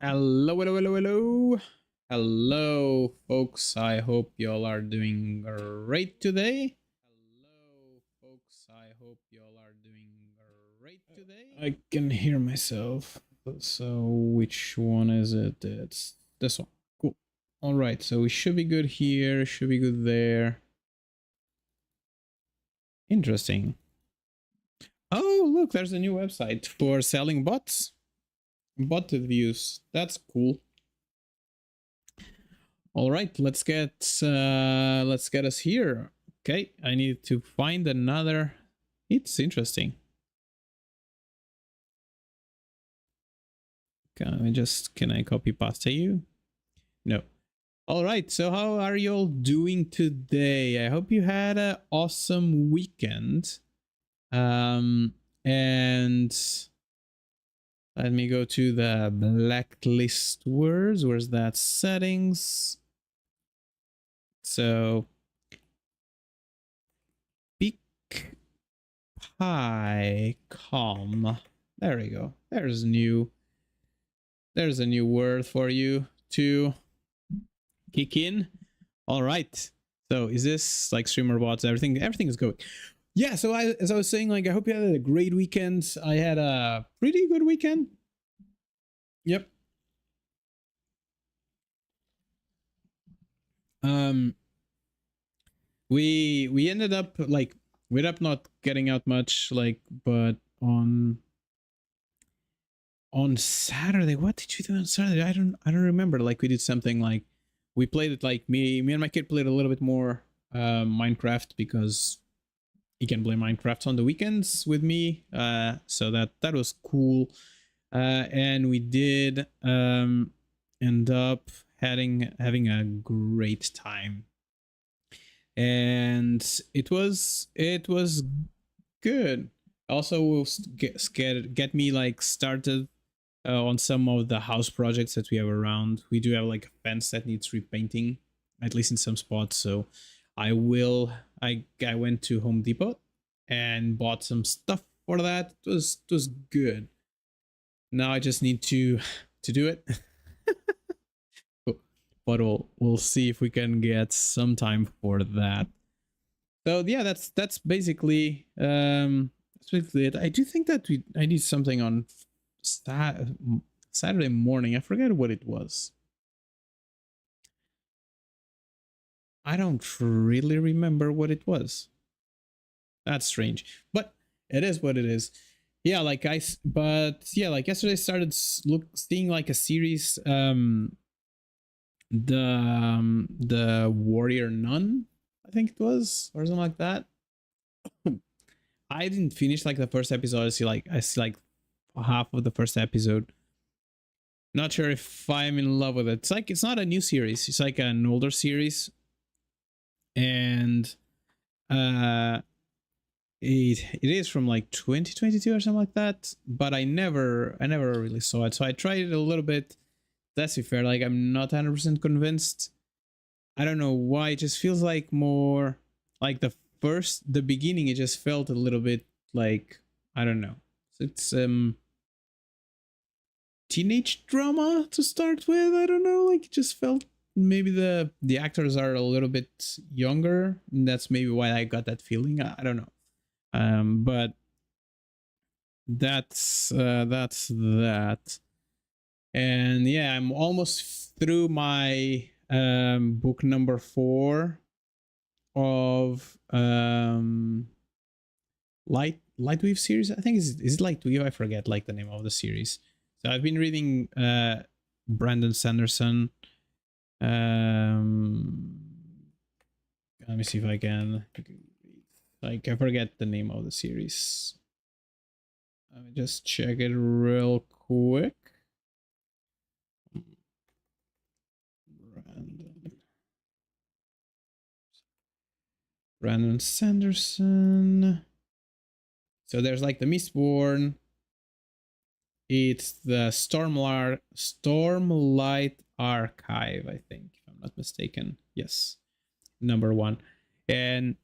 Hello, hello, hello, hello. Hello, folks. I hope y'all are doing great today. Hello, folks. I hope y'all are doing great today. I can hear myself. So, which one is it? It's this one. Cool. All right. So, we should be good here. Should be good there. Interesting. Oh, look, there's a new website for selling bots. Bot reviews. That's cool. All right, let's get us here. Okay, I need to find another. It's interesting. Can I copy pasta you? No. All right, so how are you all doing today? I hope you had an awesome weekend. And let me go to the blacklist words. Where's that? Settings. So pick pie com. There we go. There's a new word for you to kick in. All right. So is this like streamer bots? Everything is going. Yeah. So as I was saying, like I hope you had a great weekend. I had a pretty good weekend. Yep. We ended up like we ended up not getting out much, like, but on Saturday, what did you do on Saturday? I don't remember. Like we did something like we played it, like me and my kid played a little bit more Minecraft because he can play Minecraft on the weekends with me. So that was cool. And we did end up having a great time. And it was good. Also will get me like started on some of the house projects that we have around. We do have like a fence that needs repainting, at least in some spots. So I went to Home Depot and bought some stuff for that. It was good. Now I just need to do it. But we'll see if we can get some time for that. So yeah, that's basically it. I do think that I did something on Saturday morning. I forget what it was. I don't really remember what it was. That's strange, but it is what it is. Yeah, like but yeah, like yesterday I started seeing like a series, the Warrior Nun, I think it was, or something like that. I didn't finish like the first episode. I see like half of the first episode. Not sure if I'm in love with it. It's not a new series. It's like an older series, and it is from like 2022 or something like that. But I never really saw it. So I tried it a little bit. Let's be fair, like I'm not 100% convinced. I don't know why. It just feels like more like the beginning. It just felt a little bit like, I don't know. It's teenage drama to start with. I don't know. Like it just felt maybe the actors are a little bit younger. And that's maybe why I got that feeling. I don't know. But that's that. And yeah, I'm almost through my book number 4 of Lightweave series. I think is it Lightweave? I forget like the name of the series. So I've been reading Brandon Sanderson. Let me see if I can. Like I forget the name of the series. Let me just check it real quick. Brandon Sanderson. So there's like the Mistborn. It's the Stormlight Archive, I think, if I'm not mistaken. Yes, number 1. And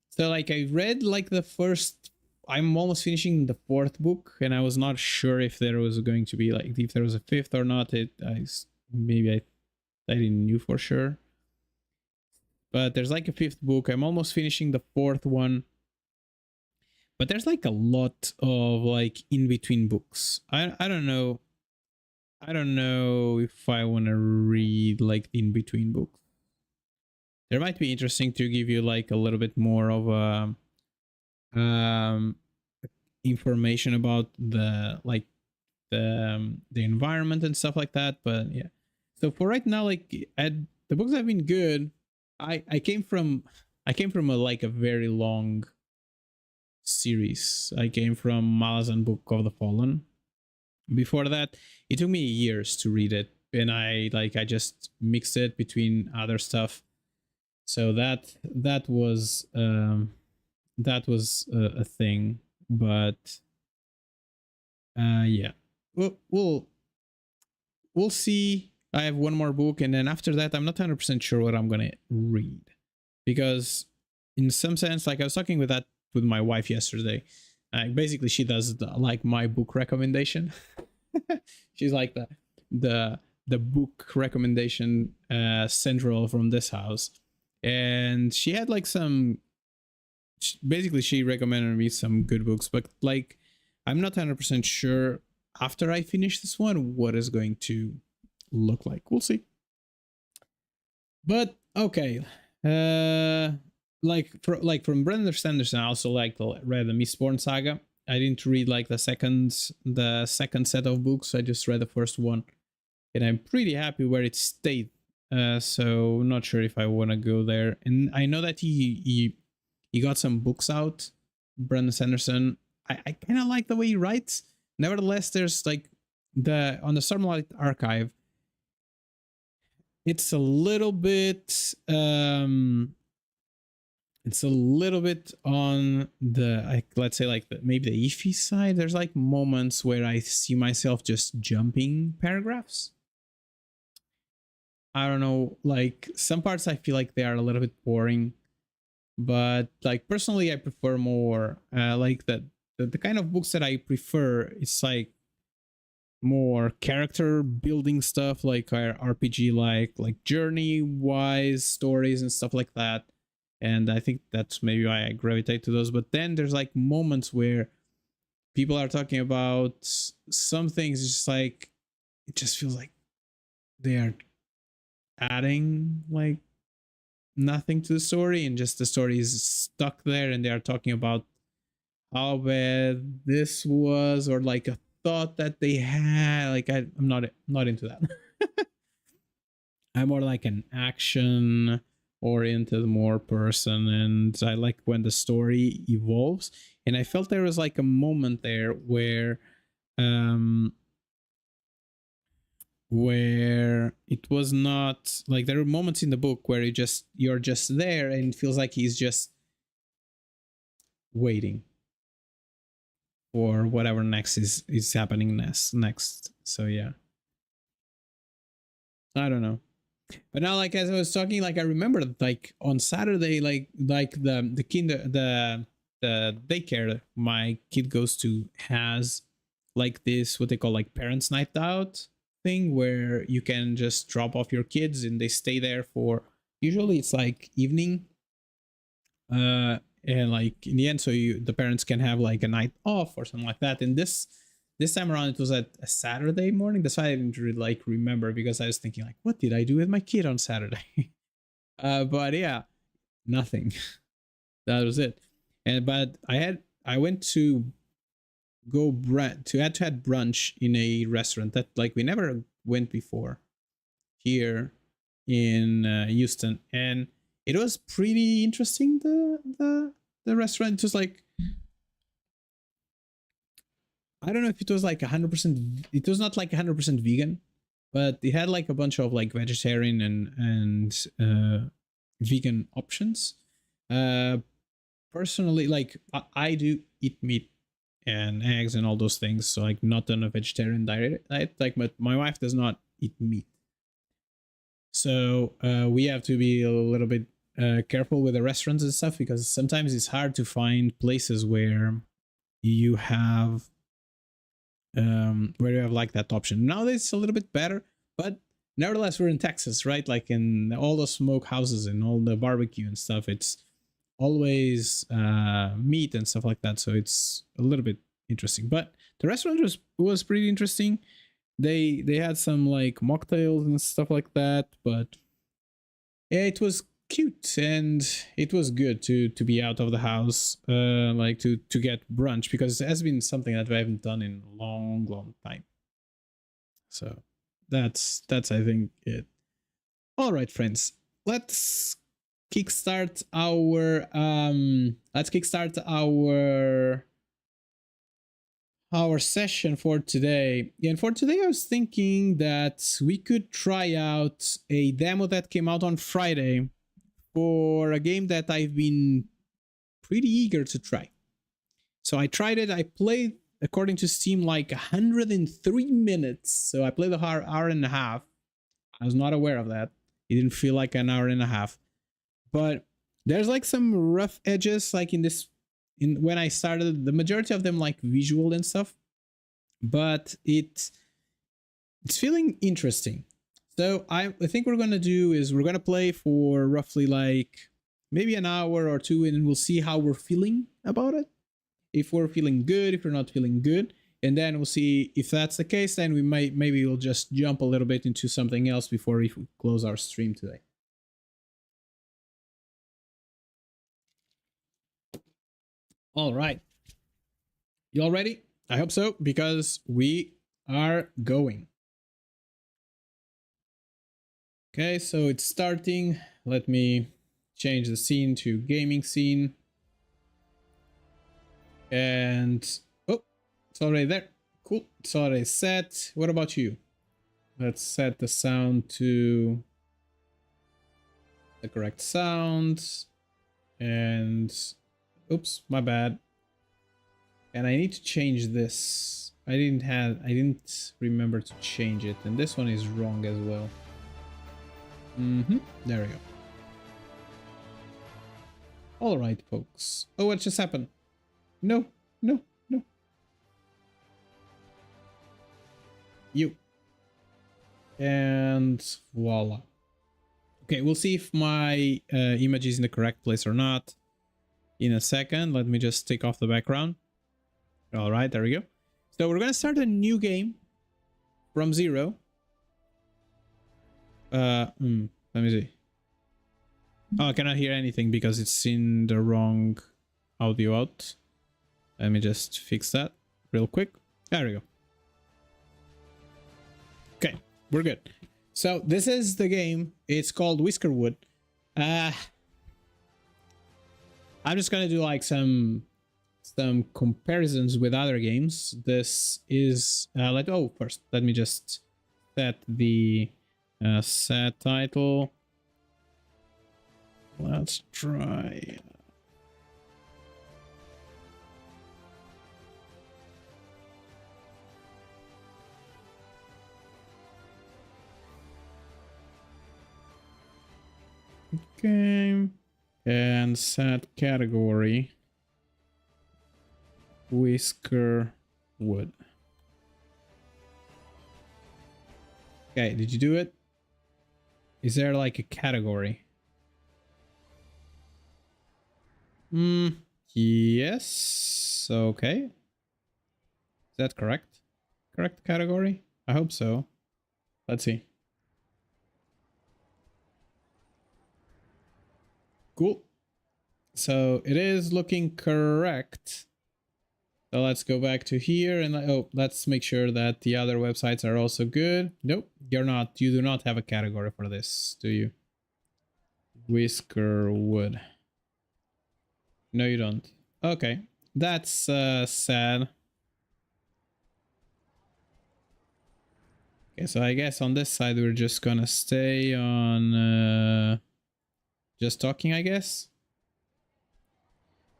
so like I read like the first I'm almost finishing the fourth book, and I was not sure if there was going to be like if there was a fifth or not. Maybe I didn't knew for sure, but there's like a fifth book. I'm almost finishing the fourth one, but there's like a lot of like in between books. I don't know. I don't know if I want to read like in between books. There might be interesting to give you like a little bit more of a information about the environment and stuff like that. But yeah, so for right now, like the books have been good. I came from a like a very long series. I came from Malazan Book of the Fallen. Before that, it took me years to read it, and I just mixed it between other stuff. So that was a thing. But yeah, we'll see. I have one more book, and then after that, I'm not 100% sure what I'm gonna read, because in some sense, like I was talking with my wife yesterday. Basically, she does like my book recommendation. She's like the book recommendation central from this house, and she had like basically she recommended me some good books, but like I'm not 100% sure after I finish this one what is going to look like. We'll see. But okay, like from Brenda Sanderson, I also read the Mistborn saga. I didn't read like the second set of books. I just read the first one, and I'm pretty happy where it stayed. So not sure if I want to go there. And I know that he got some books out, Brandon Sanderson. I kind of like the way he writes. Nevertheless, there's like on the Stormlight Archive, it's a little bit on the let's say like maybe the iffy side. There's like moments where I see myself just jumping paragraphs. I don't know, like some parts I feel like they are a little bit boring, but like personally I prefer more like the kind of books that I prefer. It's like more character building stuff, like RPG, like journey wise stories and stuff like that. And I think that's maybe why I gravitate to those. But then there's like moments where people are talking about some things, just like it just feels like they are adding like nothing to the story, and just the story is stuck there, and they are talking about how bad this was, or like a thought that they had. Like I'm not into that. I'm more like an action oriented more person, and I like when the story evolves. And I felt there was like a moment there where it was not like, there were moments in the book where you're just there, and it feels like he's just waiting for whatever next is happening next. So yeah, I don't know. But now, like as I was talking, like I remember like on Saturday, like the daycare my kid goes to has like this, what they call like parents' night out thing, where you can just drop off your kids and they stay there for, usually it's like evening, and like in the end, so the parents can have like a night off or something like that. And this time around it was at a Saturday morning. That's why I didn't really like remember, because I was thinking like, what did I do with my kid on Saturday? But yeah, nothing. That was it. But I went to had brunch in a restaurant that like we never went before here in Houston, and it was pretty interesting. The restaurant, it was like, I don't know if it was like 100%. It was not like 100% vegan, but it had like a bunch of like vegetarian and vegan options. Personally, like I do eat meat and eggs and all those things, so like not on a vegetarian diet. Like, but my wife does not eat meat, so we have to be a little bit careful with the restaurants and stuff, because sometimes it's hard to find places where you have where you have like that option. Nowadays it's a little bit better, but nevertheless we're in Texas, right? Like in all the smoke houses and all the barbecue and stuff, it's always meat and stuff like that, so it's a little bit interesting. But the restaurant was pretty interesting. They had some like mocktails and stuff like that, but yeah, it was cute and it was good to be out of the house, like to get brunch, because it has been something that I haven't done in a long time. So that's I think it. All right, friends, kickstart our let's kickstart our session for today. And for today I was thinking that we could try out a demo that came out on Friday for a game that I've been pretty eager to try. So I tried it. I played, according to Steam, like 103 minutes. So I played a hour and a half. I was not aware of that. It didn't feel like an hour and a half. But there's like some rough edges, like in when I started, the majority of them like visual and stuff. But it's feeling interesting. So I think we're gonna do is we're gonna play for roughly like maybe an hour or two, and we'll see how we're feeling about it. If we're feeling good, if we're not feeling good, and then we'll see if that's the case. Then we maybe we'll just jump a little bit into something else before we close our stream today. All right, you all ready? I hope so, because we are going. Okay, so it's starting. Let me change the scene to gaming scene. And oh, it's already there. Cool, it's already set. What about you? Let's set the sound to the correct sound. And oops, my bad. And I need to change this. I didn't remember to change it, and this one is wrong as well. There we go. All right, folks. Oh, what just happened? No. You. And voila. Okay, we'll see if my image is in the correct place or not in a second. Let me just take off the background. All right, there we go. So we're gonna start a new game from zero. Let me see. Oh, I cannot hear anything because it's in the wrong audio out. Let me just fix that real quick. There we go. Okay, we're good. So this is the game. It's called Whiskerwood. I'm just gonna do like some comparisons with other games. This is first let me just set the set title. Let's try. Okay, and set category Whiskerwood. Okay, did you do it? Is there like a category? Yes. Okay. Is that correct? Correct category? I hope so. Let's see. Cool. So it is looking correct. So let's go back to here and let's make sure that the other websites are also good. Nope, you're not. You do not have a category for this, do you? Whiskerwood. No, you don't. Okay, that's sad. Okay, so I guess on this side we're just gonna stay on just talking, I guess.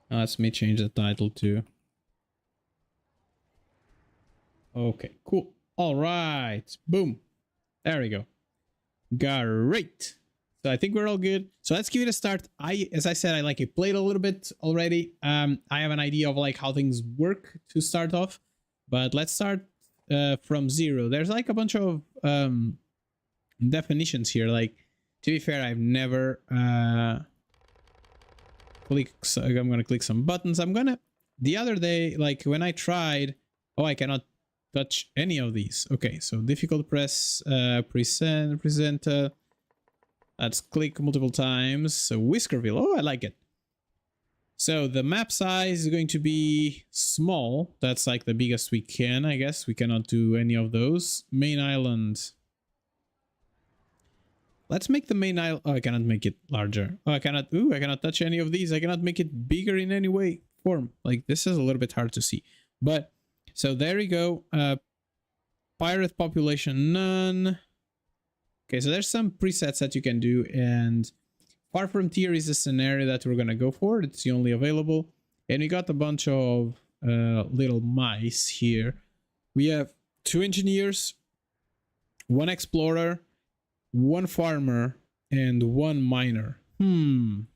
Let me change the title too. Okay, cool. All right, boom. There we go. Great. So I think we're all good. So let's give it a start. As I said, I played a little bit already. I have an idea of like how things work to start off, but let's start from zero. There's like a bunch of definitions here. Like, to be fair, I've never so I'm gonna click some buttons. The other day, like when I tried, oh, I cannot touch any of these. Okay, so difficult press, present. Let's click multiple times. So Whiskerwood. Oh, I like it. So the map size is going to be small. That's like the biggest we can, I guess. We cannot do any of those. Main island. Let's make the main island. Oh, I cannot make it larger. Oh, I cannot. Ooh, I cannot touch any of these. I cannot make it bigger in any way, form. Like, this is a little bit hard to see. But, so there we go. Pirate population, none. Okay, so there's some presets that you can do. And Far Frontier is the scenario that we're going to go for. It's the only available. And we got a bunch of little mice here. We have 2 engineers, 1 explorer, 1 farmer, and 1 miner. Can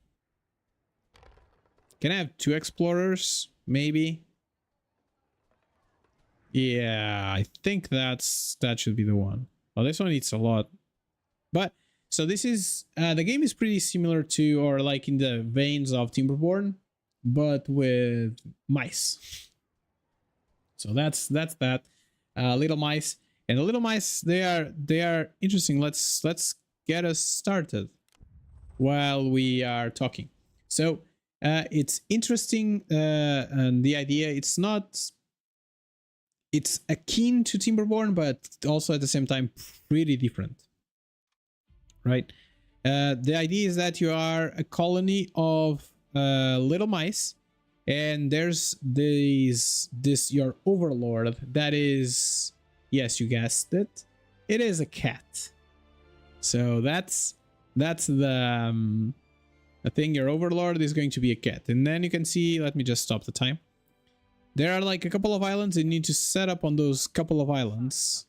I have 2 explorers? Maybe. Yeah, I think that should be the one. Oh, this one needs a lot. But so this is the game is pretty similar to, or like in the veins of Timberborn, but with mice. So that's that. Little mice. And the little mice, they are interesting. Let's get us started while we are talking. So it's interesting, and the idea, it's akin to Timberborn, but also at the same time pretty different, right? The idea is that you are a colony of little mice, and there's this your overlord that is, yes, you guessed it, it is a cat. So that's the thing. Your overlord is going to be a cat. And then you can see, let me just stop the time. There are like a couple of islands. You need to set up on those couple of islands.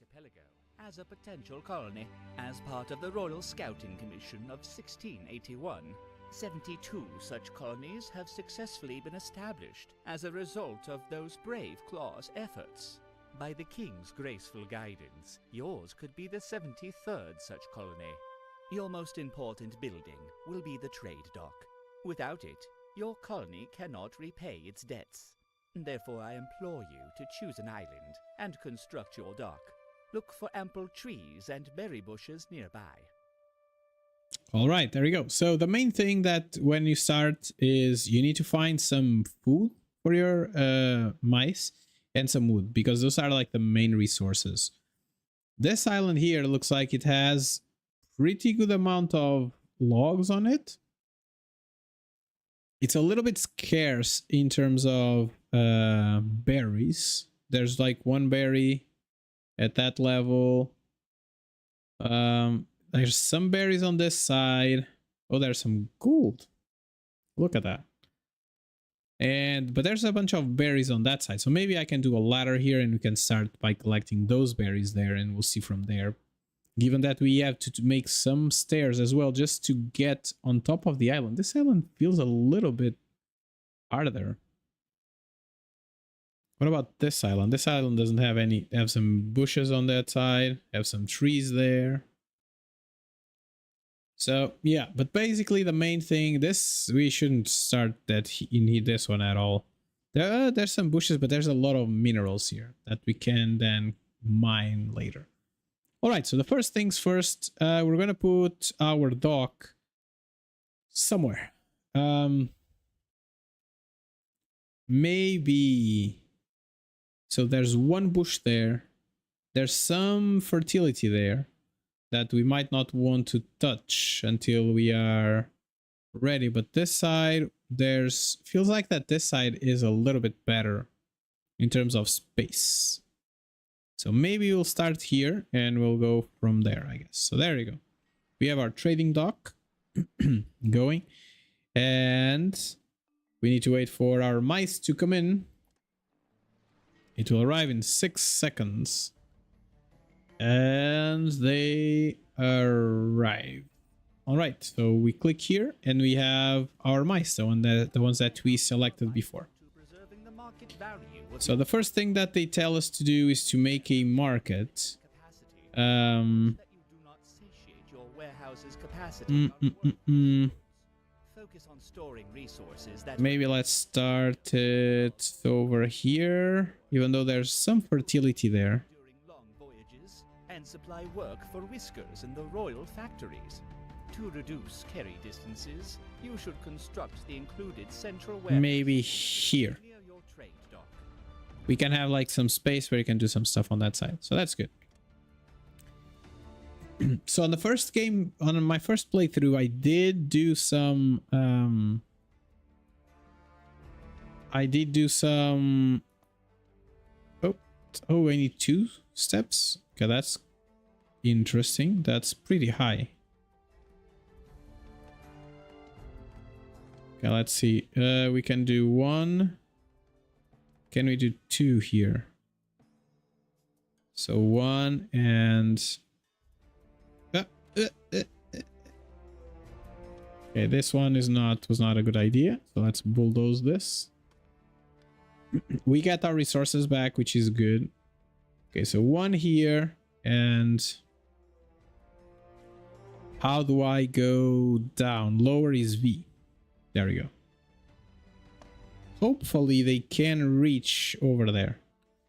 As a potential colony, as part of the Royal Scouting Commission of 1681, 72 such colonies have successfully been established as a result of those brave Claw's efforts. By the King's graceful guidance, yours could be the 73rd such colony. Your most important building will be the trade dock. Without it, your colony cannot repay its debts. Therefore, I implore you to choose an island and construct your dock. Look for ample trees and berry bushes nearby. All right, there we go. So the main thing that when you start is you need to find some food for your mice and some wood, because those are like the main resources. This island here looks like it has pretty good amount of logs on it. It's a little bit scarce in terms of berries. There's like 1 berry at that level. There's some berries on this side. Oh, there's some gold. Look at that. But there's a bunch of berries on that side. So maybe I can do a ladder here and we can start by collecting those berries there, and we'll see from there. Given that we have to make some stairs as well just to get on top of the island. This island feels a little bit harder. What about this island? This island doesn't have any. Have some bushes on that side. Have some trees there. So yeah, but basically the main thing, we shouldn't start in this one at all. There's some bushes, but there's a lot of minerals here that we can then mine later. All right, so the first things first, we're gonna put our dock somewhere. Maybe. So there's 1 bush there. There's some fertility there that we might not want to touch until we are ready. But this side, feels like that this side is a little bit better in terms of space. So maybe we'll start here and we'll go from there, I guess. So there you go. We have our trading dock going, and we need to wait for our mice to come in. It will arrive in 6 seconds. And they arrive. All right, so we click here and we have our mice, the ones that we selected before. So the first thing that they tell us to do is to make a market. Um, Focus on storing resources that maybe let's start it over here, even though there's some fertility there. during long voyages and supply work for whiskers in the royal factories. To reduce carry distances, you should construct the included central warehouse Maybe here. near your trade dock. We can have like some space where you can do some stuff on that side. So that's good. So on the first game, on my first playthrough, I did do some oh, I need 2 steps. Okay, that's interesting. That's pretty high. Okay, let's see. We can do 1. Can we do 2 here? So 1 and okay, this one was not a good idea. So let's bulldoze this. We get our resources back, which is good. Okay, so 1 here, and how do I go down? Lower is V. There we go. Hopefully they can reach over there.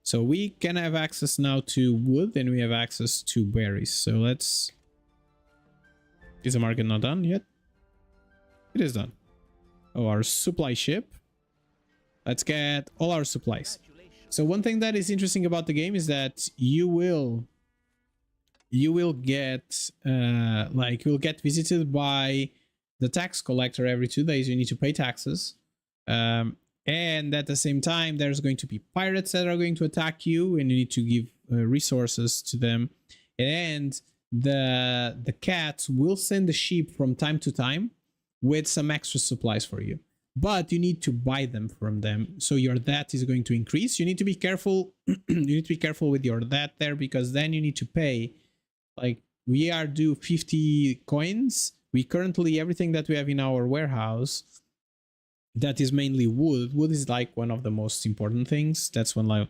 So we can have access now to wood, and we have access to berries. So let's... Is the market not done yet? It is done. Oh, our supply ship. Let's get all our supplies. So one thing that is interesting about the game is that you will get you'll get visited by the tax collector every 2 days. You need to pay taxes. And at the same time, there's going to be pirates that are going to attack you, and you need to give resources to them. And the cats will send the sheep from time to time with some extra supplies for you. But you need to buy them from them, so your debt is going to increase. You need to be careful. You need to be careful with your debt there, because then you need to pay. Like, we are due 50 coins. We currently, everything that we have in our warehouse, that is mainly wood. Wood is like one of the most important things. That's one of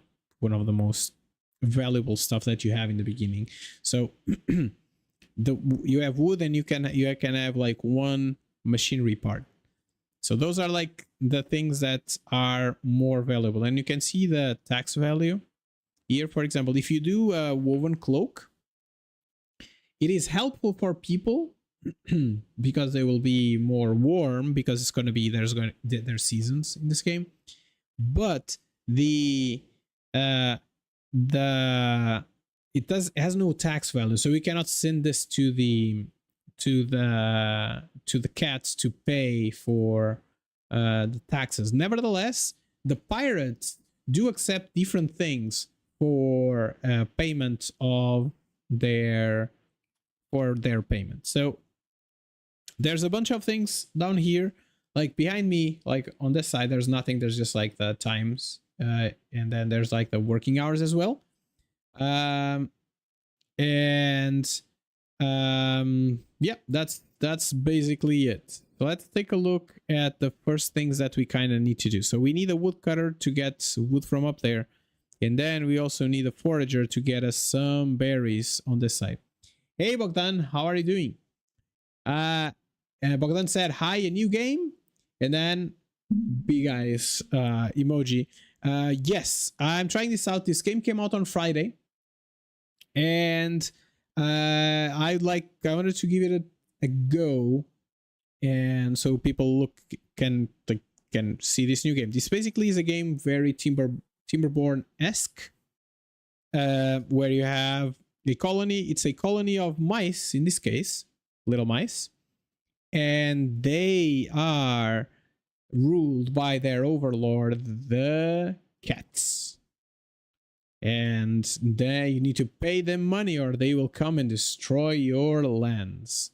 the most valuable stuff that you have in the beginning. So you have wood, and you can have like 1 machinery part. So those are like the things that are more valuable. And you can see the tax value here. For example, if you do a woven cloak, it is helpful for people because they will be more warm, because it's going to be there's seasons in this game. But it has no tax value, so we cannot send this to the cats to pay for the taxes. Nevertheless, the pirates do accept different things for payment of their payment. So there's a bunch of things down here, like behind me, like on this side there's nothing. There's just like the times, and then there's like the working hours as well. Yeah, that's basically it. So let's take a look at the first things that we kind of need to do. So we need a woodcutter to get wood from up there, and then we also need a forager to get us some berries on this side. Hey Bogdan, how are you doing? Bogdan said, hi, a new game? And then big eyes emoji. Yes, I'm trying this out. This game came out on Friday, and I wanted to give it a go, and so people can see this new game. This basically is a game very Timberborn-esque, where you have a colony. It's a colony of mice, in this case, little mice, and they are ruled by their overlord, the cats. And then you need to pay them money, or they will come and destroy your lands.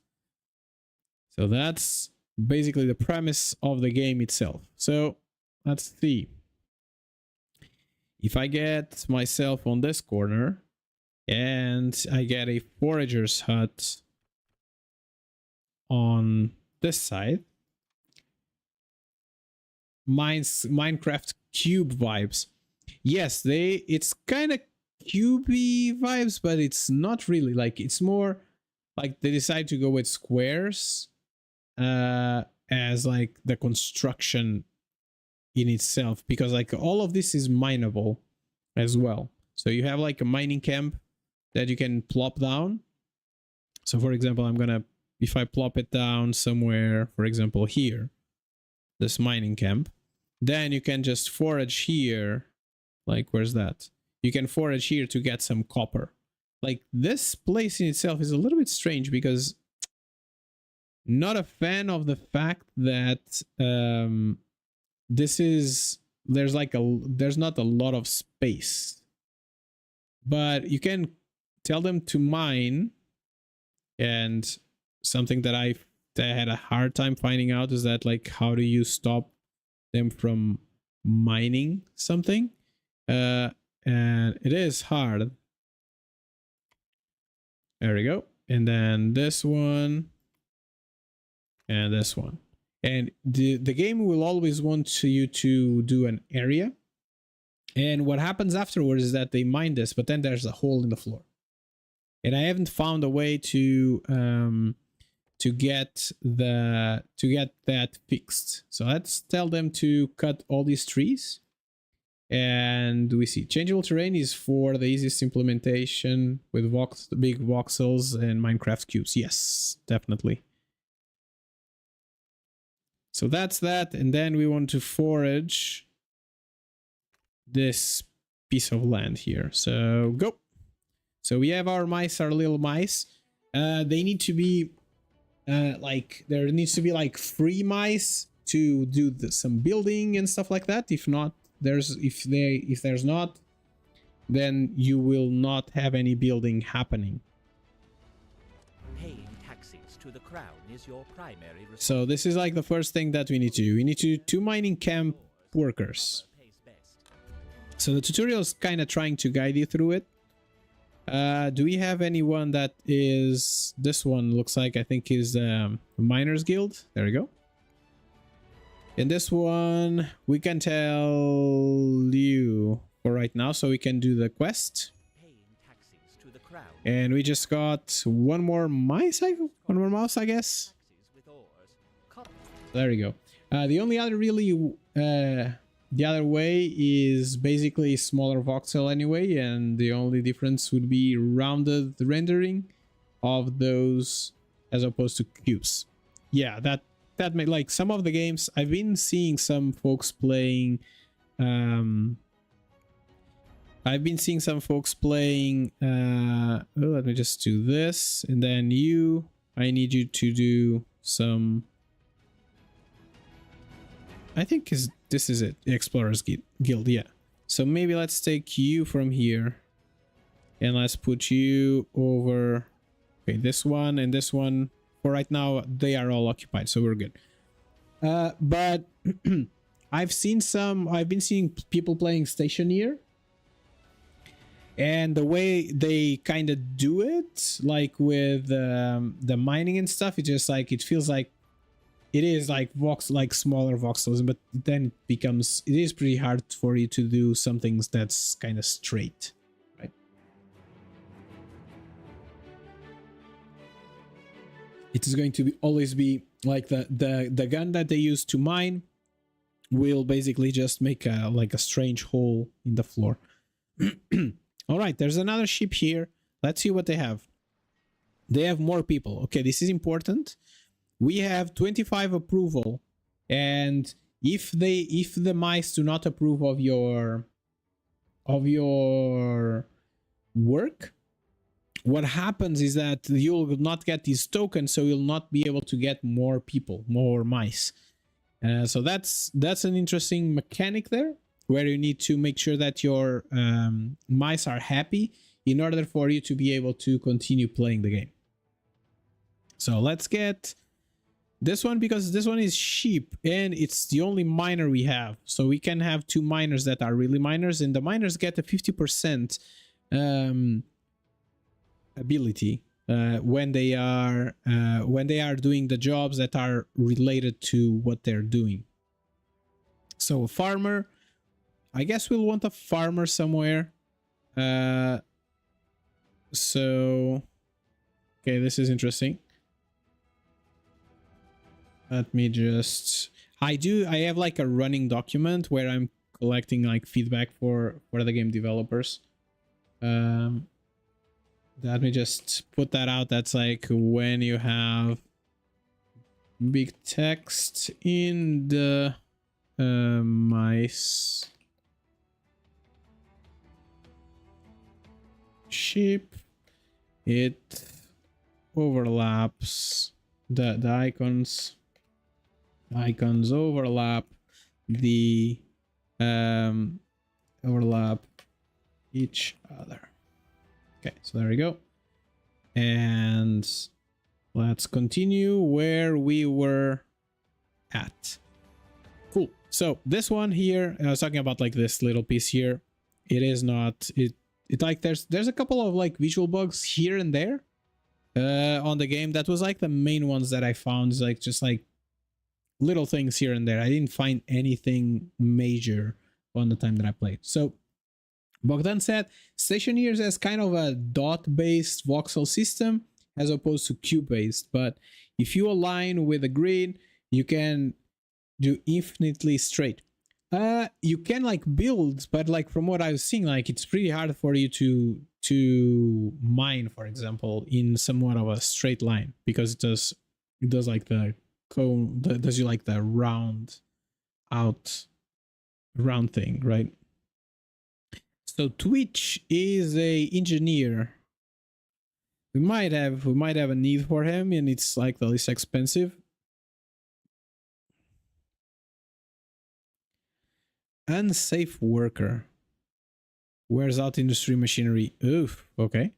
So that's basically the premise of the game itself. So let's see. If I get myself on this corner and I get a forager's hut on this side. Minecraft cube vibes. Yes, it's kind of cubey vibes, but it's not really. Like, it's more like they decide to go with squares as like the construction in itself, because like all of this is mineable as well. So you have like a mining camp that you can plop down. So for example, if I plop it down somewhere, for example here, this mining camp, then you can just forage here. Like, where's that? You can forage here to get some copper. Like, this place in itself is a little bit strange because not a fan of the fact that there's not a lot of space. But you can tell them to mine, and something that I had a hard time finding out is that, like, how do you stop them from mining something? And it is hard. There we go. And then this one and this one. And the game will always want you to do an area. And what happens afterwards is that they mine this, but then there's a hole in the floor. And I haven't found a way to get that fixed. So let's tell them to cut all these trees. And we see changeable terrain is for the easiest implementation with big voxels and Minecraft cubes. Yes, definitely. So that's that. And then we want to forage this piece of land here. So go. So we have our mice, our little mice. They need to be there needs to be like free mice to do some building and stuff like that. If not, if there's not, then you will not have any building happening. Paying taxes to the crown is your primary. So this is like the first thing that we need to do. We need to two mining camp workers. So the tutorial is kind of trying to guide you through it. Do we have anyone that is... This one looks like, I think, is Miners Guild. There we go. In this one, we can tell you for right now, so we can do the quest. And we just got one more mouse, I guess. There we go. The only other really... the other way is basically smaller voxel anyway, and the only difference would be rounded rendering of those as opposed to cubes. Yeah, that made, like, some of the games I've been seeing some folks playing. Let me just do this, and then I need you to do some. I think this is it. The Explorers Guild, yeah. So maybe let's take you from here. And let's put you over... Okay, this one and this one. For right now, they are all occupied, so we're good. But I've been seeing people playing Stationeer. And the way they kind of do it, like with the mining and stuff, it feels like it is like smaller voxels, but then it is pretty hard for you to do some things that's kind of straight, right? It is going to always be like the gun that they use to mine will basically just make a strange hole in the floor. All right, there's another ship here. Let's see what they have. They have more people. Okay, this is important. We have 25 approval, and if the mice do not approve of your work, what happens is that you'll not get these tokens, so you'll not be able to get more people, more mice. So that's an interesting mechanic there, where you need to make sure that your mice are happy in order for you to be able to continue playing the game. So let's get this one, because this one is cheap and it's the only miner we have. So we can have two miners that are really miners, and the miners get a 50% ability when they are doing the jobs that are related to what they're doing. So a farmer, I guess we'll want a farmer somewhere. So okay, this is interesting. Let me just, I have like a running document where I'm collecting like feedback for the game developers. Let me just put that out. That's like when you have big text in the mice sheep, it overlaps the icons overlap the overlap each other. Okay, so there we go. And let's continue where we were at. Cool. So this one here, I was talking about like this little piece here. It is not, it like there's a couple of like visual bugs here and there on the game. That was like the main ones that I found, like just like little things here and there. I didn't find anything major on the time that I played. So Bogdan said Stationeers has kind of a dot-based voxel system as opposed to cube-based, but if you align with a grid, you can do infinitely straight. You can like build, but like from what I was seeing, like it's pretty hard for you to mine, for example, in somewhat of a straight line, because it does like the cone, does you like the round thing, right? So Twitch is a engineer. We might have a need for him, and it's like the least expensive. Unsafe worker. Wears out industry machinery. Oof, okay.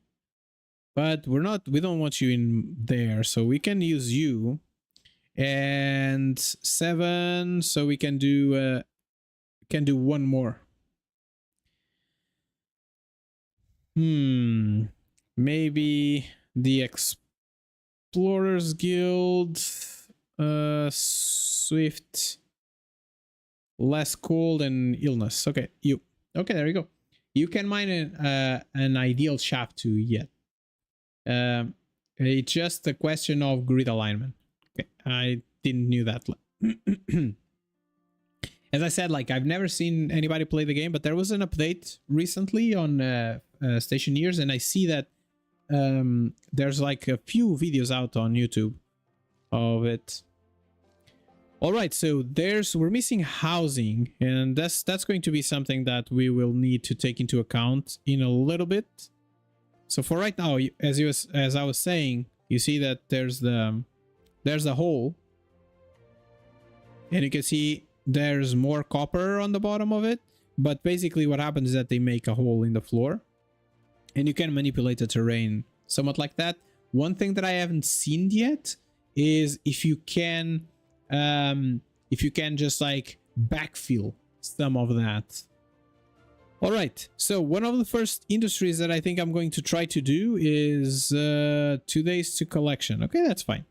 But we don't want you in there, so we can use you. And 7, so we can do one more. Maybe the Explorers Guild, Swift, less cold and illness. Okay, you. Okay, there you go. You can mine an ideal shaft too yet. It's just a question of grid alignment. Okay, I didn't knew that. As I said, like I've never seen anybody play the game, but there was an update recently on Stationeers, and I see that there's like a few videos out on YouTube of it. All right, so we're missing housing, and that's going to be something that we will need to take into account in a little bit. So for right now, as I was saying, you see that there's a hole, and you can see there's more copper on the bottom of it. But basically what happens is that they make a hole in the floor, and you can manipulate the terrain somewhat like that. One thing that I haven't seen yet is if you can just like backfill some of that. All right, so one of the first industries that I think I'm going to try to do is 2 days to collection. Okay, that's fine.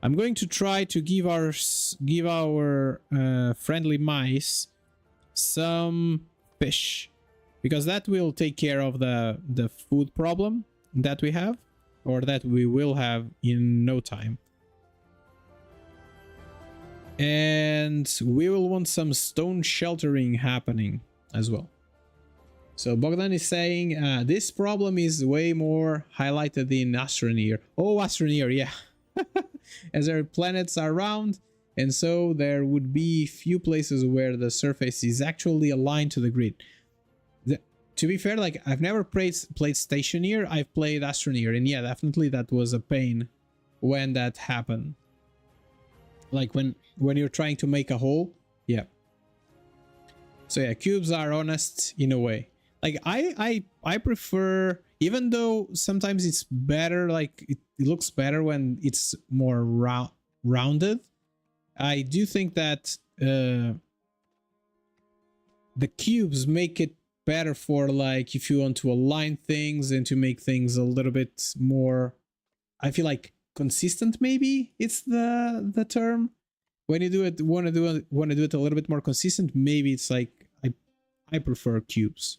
I'm going to try to give our friendly mice some fish, because that will take care of the food problem that we have, or that we will have in no time. And we will want some stone sheltering happening as well. So Bogdan is saying this problem is way more highlighted in Astroneer. Oh, Astroneer, yeah. As our planets are round, and so there would be few places where the surface is actually aligned to the grid. To be fair, like I've never played Stationeer, I've played Astroneer, and yeah, definitely that was a pain when that happened. Like when you're trying to make a hole, yeah. So yeah, cubes are honest in a way. Like I prefer, even though sometimes it's better, like it looks better when it's more rounded. I do think that the cubes make it better for like if you want to align things and to make things a little bit more, I feel like consistent, maybe it's the term. When you do it, want to do it a little bit more consistent, maybe it's like I prefer cubes.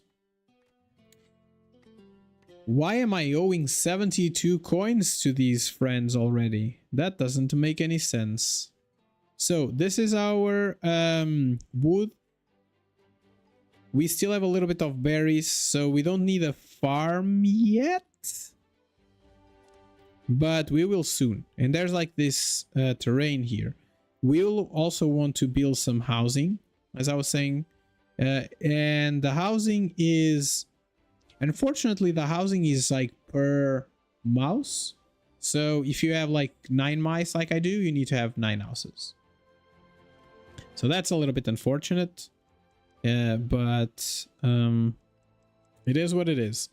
Why am I owing 72 coins to these friends already? That doesn't make any sense. So this is our wood. We still have a little bit of berries, so we don't need a farm yet. But we will soon. And there's like this terrain here. We'll also want to build some housing, as I was saying. And the housing is... Unfortunately, the housing is like per mouse. So if you have like 9 mice like I do, you need to have 9 houses. So that's a little bit unfortunate. But it is what it is.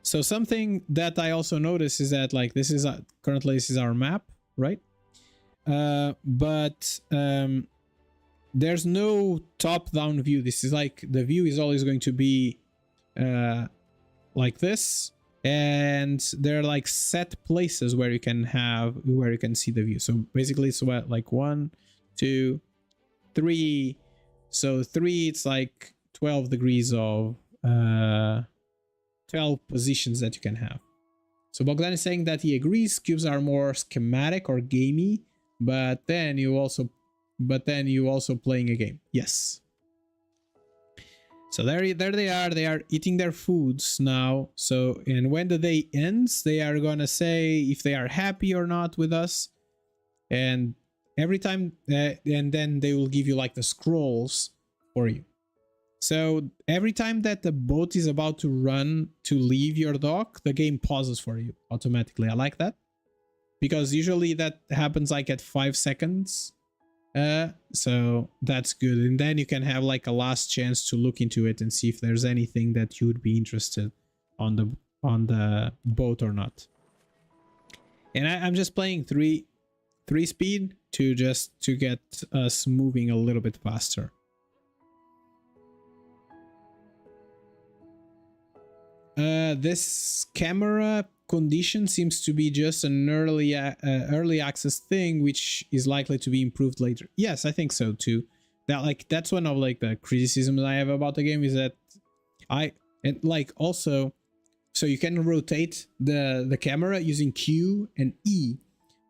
So something that I also noticed is that like this is currently this is our map, right? But there's no top-down view. This is like the view is always going to be like this, and there are like set places where you can see the view. So basically it's what, like 1, 2, 3. So 3, it's like 12 degrees of 12 positions that you can have. So Bogdan is saying that he agrees cubes are more schematic or gamey, but then you also playing a game. Yes. So there they are eating their foods now. So, and when the day ends, they are gonna say if they are happy or not with us. And every time, and then they will give you like the scrolls for you. So every time that the boat is about to run to leave your dock, the game pauses for you automatically. I like that, because usually that happens like at 5 seconds. So that's good, and then you can have like a last chance to look into it and see if there's anything that you would be interested on the boat or not. And I'm just playing 3 speed to get us moving a little bit faster. This camera condition seems to be just an early access thing, which is likely to be improved later. Yes, I think so too. That's one of like the criticisms I have about the game, is that also, so you can rotate the camera using Q and E,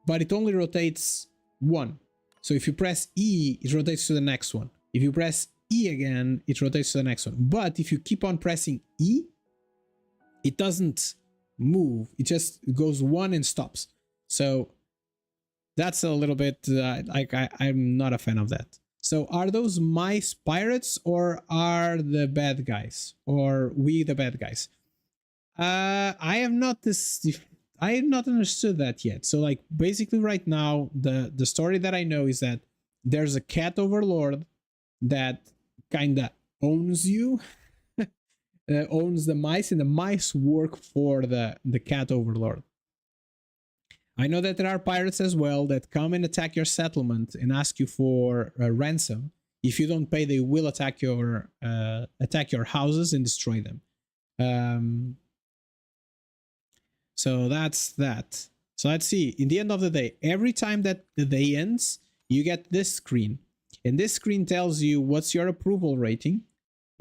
but it only rotates one. So if you press E, it rotates to the next one. If you press E again, it rotates to the next one. But if you keep on pressing E, it doesn't move. It just goes one and stops. So that's a little bit I'm not a fan of that. So are those mice pirates, or are the bad guys, or we the bad guys? I have not understood that yet. So like basically right now the story that I know is that there's a cat overlord that kinda owns you. Owns the mice, and the mice work for the cat overlord. I know that there are pirates as well that come and attack your settlement and ask you for a ransom. If you don't pay, they will attack your houses and destroy them. So that's that. So let's see. In the end of the day, every time that the day ends, you get this screen, and this screen tells you what's your approval rating.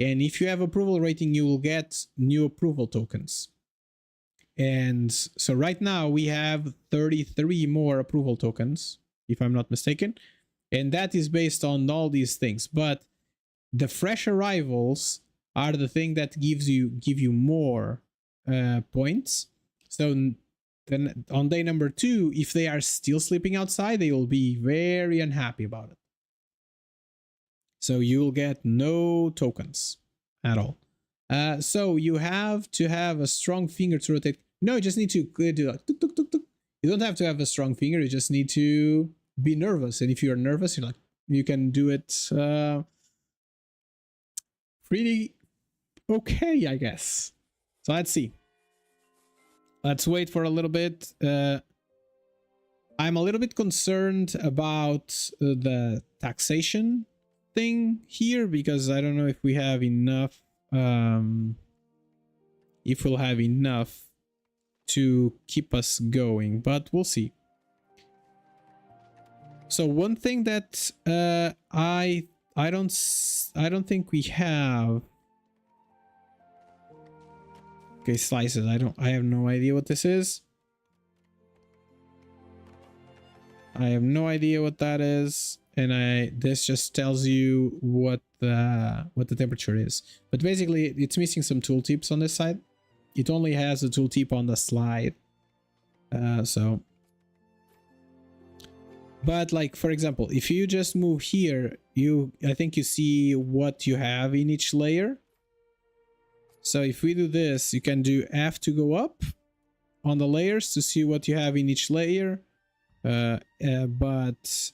And if you have approval rating, you will get new approval tokens. And so right now we have 33 more approval tokens, if I'm not mistaken. And that is based on all these things. But the fresh arrivals are the thing that give you more points. So then on day number 2, if they are still sleeping outside, they will be very unhappy about it. So you will get no tokens at all. So you have to have a strong finger to rotate. No, you just need to do like tuk, tuk, tuk, tuk. You don't have to have a strong finger. You just need to be nervous. And if you're nervous, you can do it pretty okay, I guess. So let's see. Let's wait for a little bit. I'm a little bit concerned about the taxation thing here, because I don't know if we have enough if we'll have enough to keep us going, but we'll see. So one thing that I don't think we have. Okay, slices. I have no idea what this is. I have no idea what that is, and this just tells you what the temperature is. But basically, it's missing some tooltips on this side. It only has a tooltip on the slide. So, but like for example, if you just move here, I think you see what you have in each layer. So if we do this, you can do F to go up on the layers to see what you have in each layer. But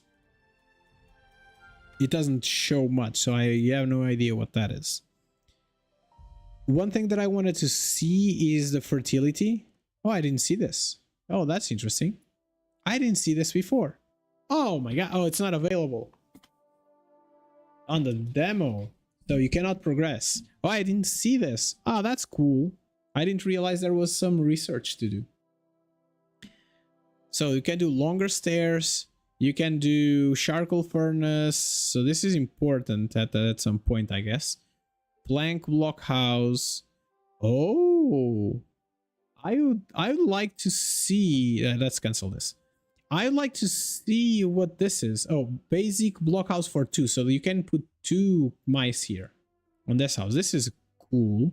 it doesn't show much, so I have no idea what that is. One thing that I wanted to see is the fertility. Oh, I didn't see this. Oh, that's interesting. I didn't see this before. Oh my god. Oh, it's not available on the demo, so you cannot progress. Oh, I didn't see this. Oh, that's cool. I didn't realize there was some research to do. So you can do longer stairs, you can do charcoal furnace, so this is important at some point, I guess. Plank block house. Oh, I would like to see, let's cancel this. I would like to see what this is. Oh, basic block house for 2, so you can put 2 mice here on this house. This is cool.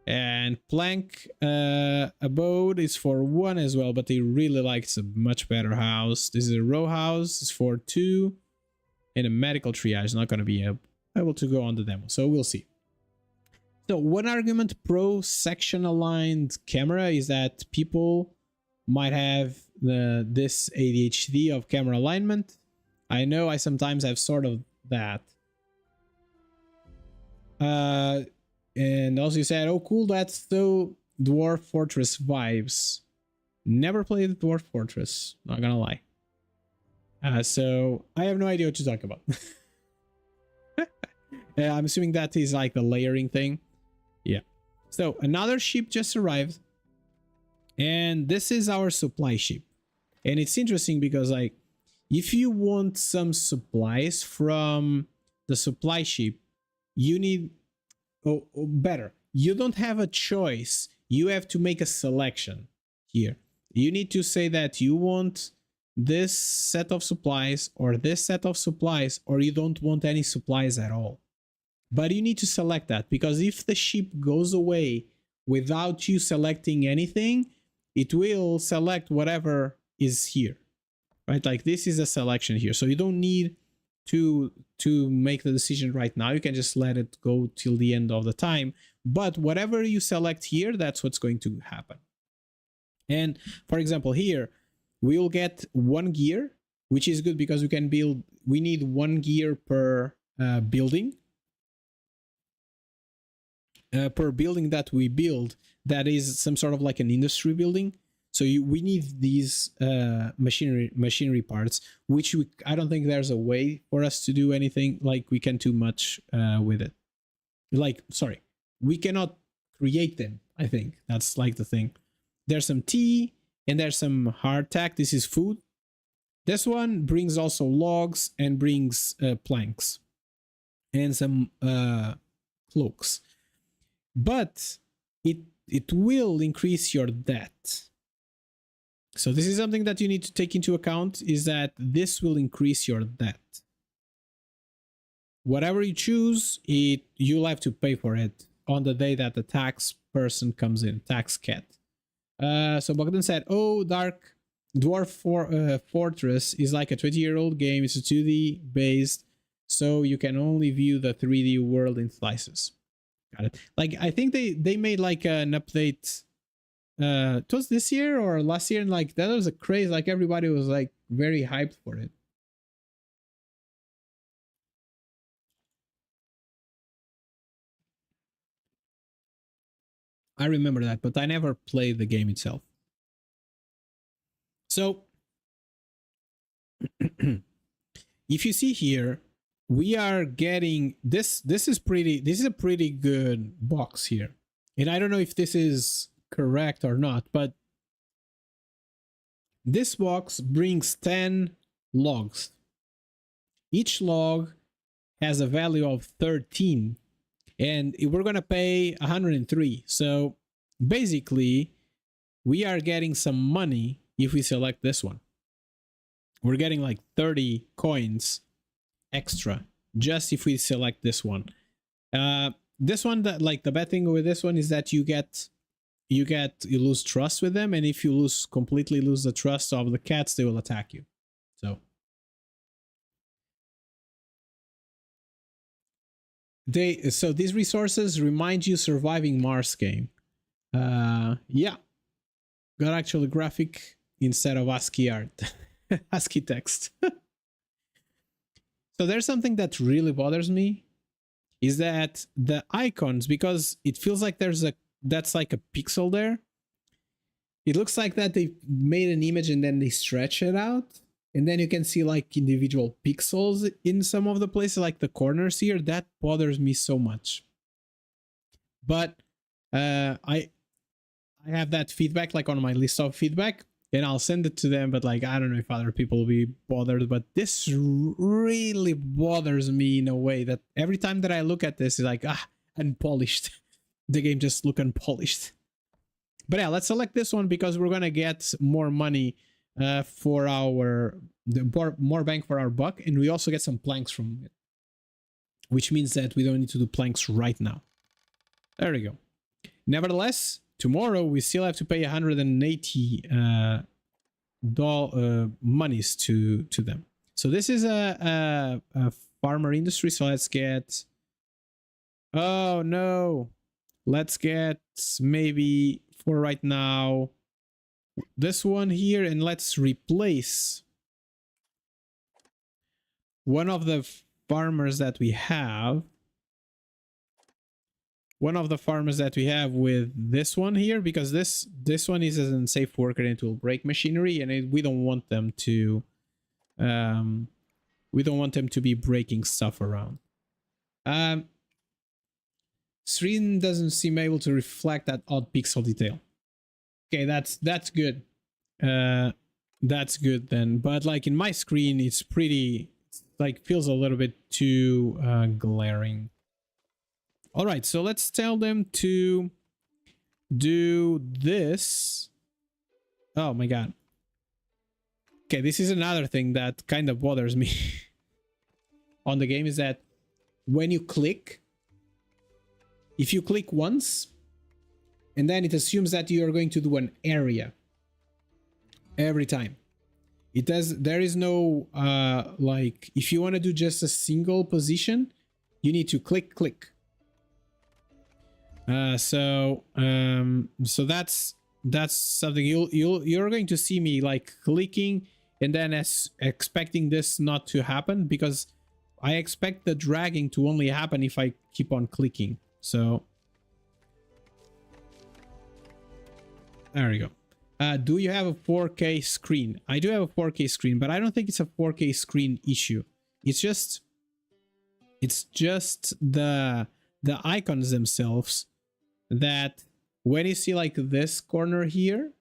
And plank abode is for 1 as well, but they really like it's a much better house. This is a row house, it's for 2, and a medical triage is not going to be able to go on the demo, so we'll see. So one argument pro section aligned camera is that people might have this ADHD of camera alignment. I know I sometimes have sort of that. And also you said, oh cool, that's so Dwarf Fortress vibes. Never played Dwarf Fortress, not gonna lie. So I have no idea what you're talking about. I'm assuming that is like the layering thing. Yeah. So another ship just arrived. And this is our supply ship. And it's interesting because like, if you want some supplies from the supply ship, you need... Oh, better. You don't have a choice. You have to make a selection here. You need to say that you want this set of supplies or this set of supplies, or you don't want any supplies at all. But you need to select that, because if the ship goes away without you selecting anything, it will select whatever is here, right? Like this is a selection here. So you don't need to make the decision right now. You can just let it go till the end of the time. But whatever you select here, that's what's going to happen. And for example, here we'll get 1 gear, which is good because we can build, we need 1 gear per building. Per building that we build, that is some sort of like an industry building. So we need these machinery parts, which I don't think there's a way for us to do anything like we can do much with it. Like, sorry, we cannot create them. I think that's like the thing. There's some tea and there's some hardtack. This is food. This one brings also logs and brings planks and some cloaks. But it will increase your debt. So this is something that you need to take into account, is that this will increase your debt. Whatever you choose, you'll have to pay for it on the day that the tax person comes in, tax cat. So Bogdan said, oh, Dark Dwarf Fortress is like a 20-year-old game. It's a 2D based, so you can only view the 3D world in slices. Got it. Like, I think they made like an update. It was this year or last year, and like that was a craze. Like everybody was like very hyped for it. I remember that, but I never played the game itself. So if you see here, we are getting this is pretty, this is a pretty good box here. And I don't know if this is correct or not, but this box brings 10 logs. Each log has a value of 13, and we're gonna pay 103. So basically we are getting some money if we select this one. We're getting like 30 coins extra just if we select this one. This one, that like the bad thing with this one is that you lose trust with them, and if you completely lose the trust of the cats, they will attack you. So these resources remind you surviving Mars game. Yeah, got actually graphic instead of ASCII art. ASCII text. So there's something that really bothers me, is that the icons, because it feels like that's like a pixel there. It looks like that they made an image and then they stretch it out, and then you can see like individual pixels in some of the places, like the corners here. That bothers me so much. But I have that feedback like on my list of feedback, and I'll send it to them. But like, I don't know if other people will be bothered, but this really bothers me in a way that every time that I look at this, it's like, unpolished. The game just look unpolished. But yeah, let's select this one because we're gonna get more money for more bang for our buck, and we also get some planks from it, which means that we don't need to do planks right now. There we go. Nevertheless, tomorrow we still have to pay 180 monies to them. So this is a farmer industry. So let's get, oh no, let's get maybe for right now this one here, and let's replace one of the farmers that we have. One of the farmers that we have with this one here, because this one is an unsafe worker and it will break machinery, and we don't want them to be breaking stuff around. Screen doesn't seem able to reflect that odd pixel detail. Okay, that's good. That's good then. But like in my screen, it's pretty, like, feels a little bit too glaring. All right, so let's tell them to do this. Oh my god. Okay, this is another thing that kind of bothers me on the game, is that when you click, if you click once, and then it assumes that you are going to do an area every time. There is no, like, if you want to do just a single position, you need to click. So that's something you're going to see me like clicking and then expecting this not to happen, because I expect the dragging to only happen if I keep on clicking. So there we go. Do you have a 4K screen? I do have a 4K screen, but I don't think it's a 4K screen issue. It's just the icons themselves, that when you see like this corner here,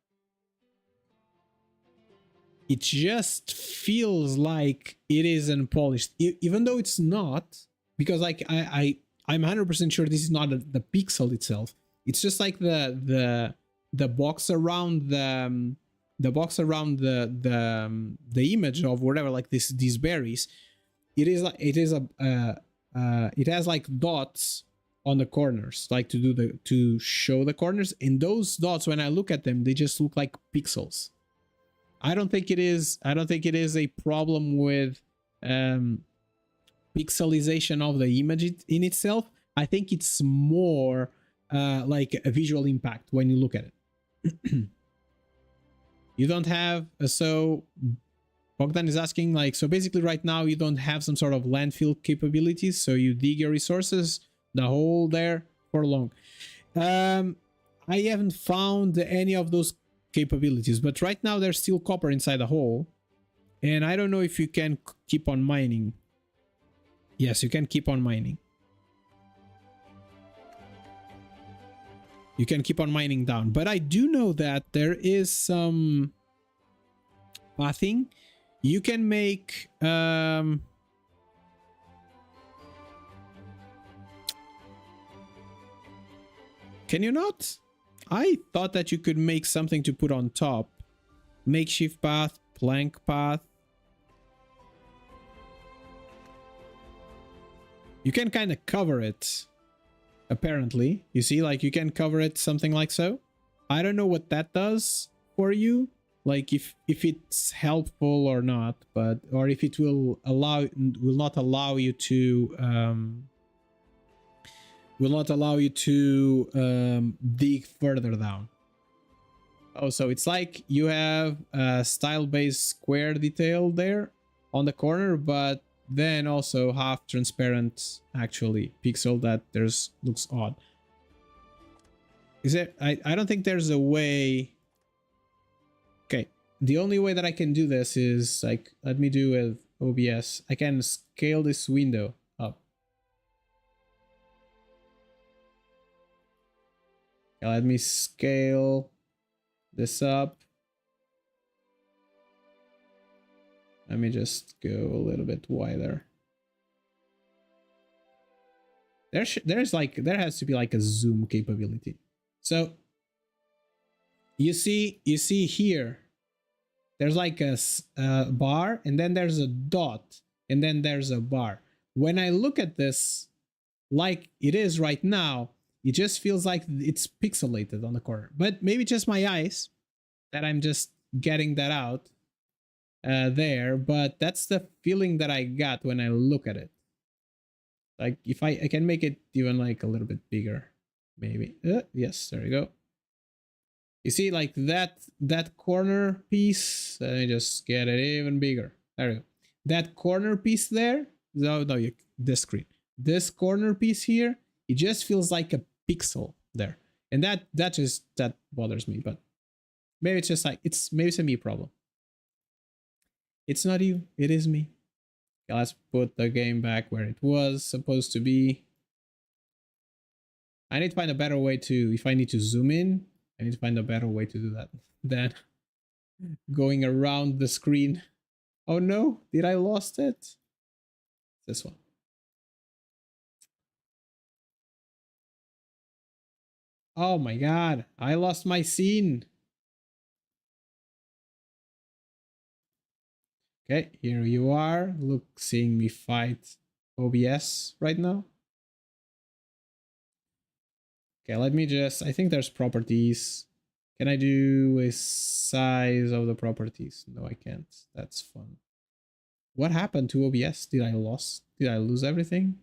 it just feels like it is unpolished, even though it's not, because like I'm 100% sure this is not the pixel itself. It's just like the box around the image of whatever, like these berries. It has like dots on the corners, like to show the corners, and those dots, when I look at them, they just look like pixels. I don't think it is a problem with pixelization of the image in itself. I think it's more like a visual impact when you look at it. You don't have, so Bogdan is asking, like, so basically right now you don't have some sort of landfill capabilities, so you dig your resources the hole there for long. I haven't found any of those capabilities, but right now there's still copper inside the hole, and I don't know if you can keep on mining Yes, you can keep on mining. You can keep on mining down. But I do know that there is some pathing. You can make... Can you not? I thought that you could make something to put on top. Makeshift path, plank path. You can kind of cover it, apparently. You see, like you can cover it something like so. I don't know what that does for you, like if it's helpful or not, but or if it will not allow you to dig further down. Oh, so it's like you have a style-based square detail there on the corner, but then also half transparent actually pixel that looks odd. Is it? I don't think there's a way. Okay, the only way that I can do this is like, let me do with OBS. I can scale this window up. Okay, let me scale this up. Let me just go a little bit wider. There has to be like a zoom capability. So you see here, there's like a bar, and then there's a dot, and then there's a bar. When I look at this, like it is right now, it just feels like it's pixelated on the corner. But maybe just my eyes, that I'm just getting that out there. But that's the feeling that I got when I look at it. Like if I can make it even like a little bit bigger, maybe. Yes, there we go. You see, like that corner piece. Let me just get it even bigger. There we go. That corner piece there. No, this screen. This corner piece here. It just feels like a pixel there, and that bothers me. But maybe it's just like maybe it's a me problem. It's not you. It is me. Okay, let's put the game back where it was supposed to be. I need to find a better way to. If I need to zoom in, I need to find a better way to do that than going around the screen. Oh no, did I lost it? This one. Oh my god, I lost my scene. Okay, here you are. Look, seeing me fight OBS right now. Okay, let me just, I think there's properties. Can I do a size of the properties? No, I can't. That's fun. What happened to OBS? Did I lose everything?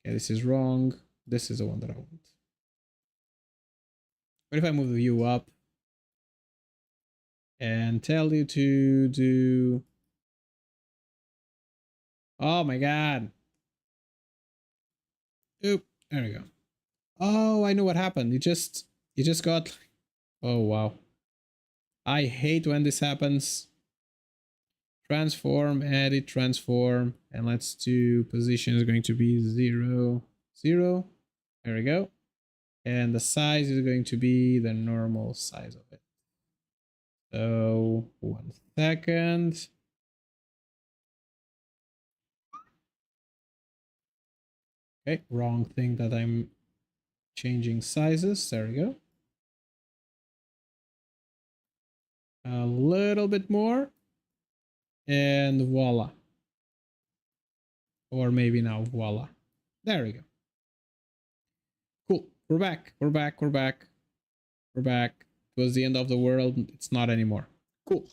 Okay, this is wrong. This is the one that I want. What if I move the view up and tell you to do... Oh my god. Oop, there we go. Oh, I know what happened. You just got... Oh, wow. I hate when this happens. Transform, edit, transform, and let's do position is going to be 0, 0. There we go. And the size is going to be the normal size of it. So 1 second. Okay, wrong thing that I'm changing sizes. There we go. A little bit more. And voila. Or maybe now voila. There we go. Cool. We're back. We're back. We're back. We're back. It was the end of the world. It's not anymore. Cool.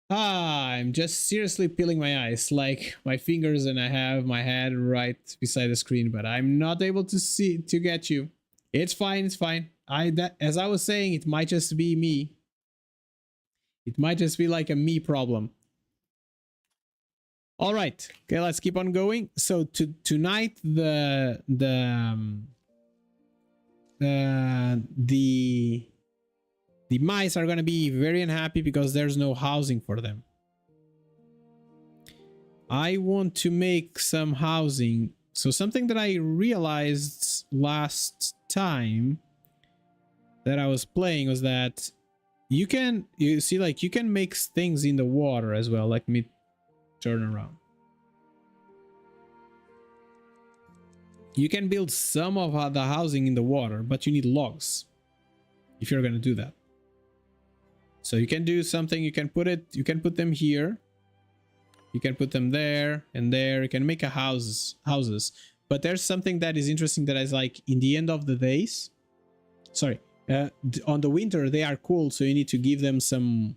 I'm just seriously peeling my eyes, like my fingers, and I have my head right beside the screen, but I'm not able to get you. It's fine. It's fine. As I was saying, it might just be me. It might just be like a me problem. All right. Okay, let's keep on going. So tonight the mice are gonna be very unhappy because there's no housing for them. I want to make some housing. So something that I realized last time that I was playing was that you see, like, you can make things in the water as well. Let me turn around. You can build some of the housing in the water, but you need logs if you're going to do that. So you can do something, you can put them here. You can put them there and there. You can make a houses. But there's something that is interesting that is like in the end of the days. Sorry, on the winter they are cold, so you need to give them some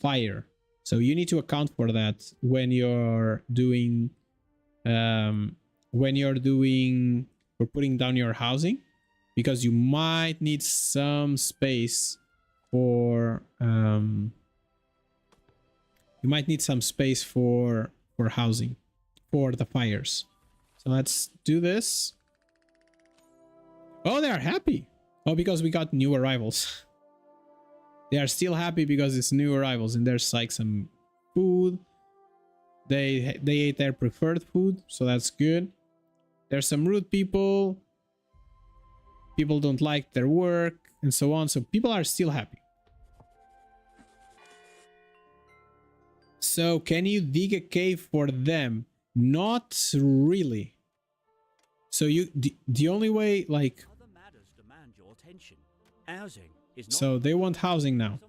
fire. So you need to account for that when you're doing or putting down your housing, because you might need some space for housing for the fires. So let's do this. Oh, they are happy. Oh, because we got new arrivals. They are still happy because it's new arrivals, and there's like some food. They ate their preferred food, so that's good. There's some rude people. People don't like their work and so on. So people are still happy. So can you dig a cave for them? Not really. So the only way, like, Other matters demand your attention. Housing is not so they want housing now.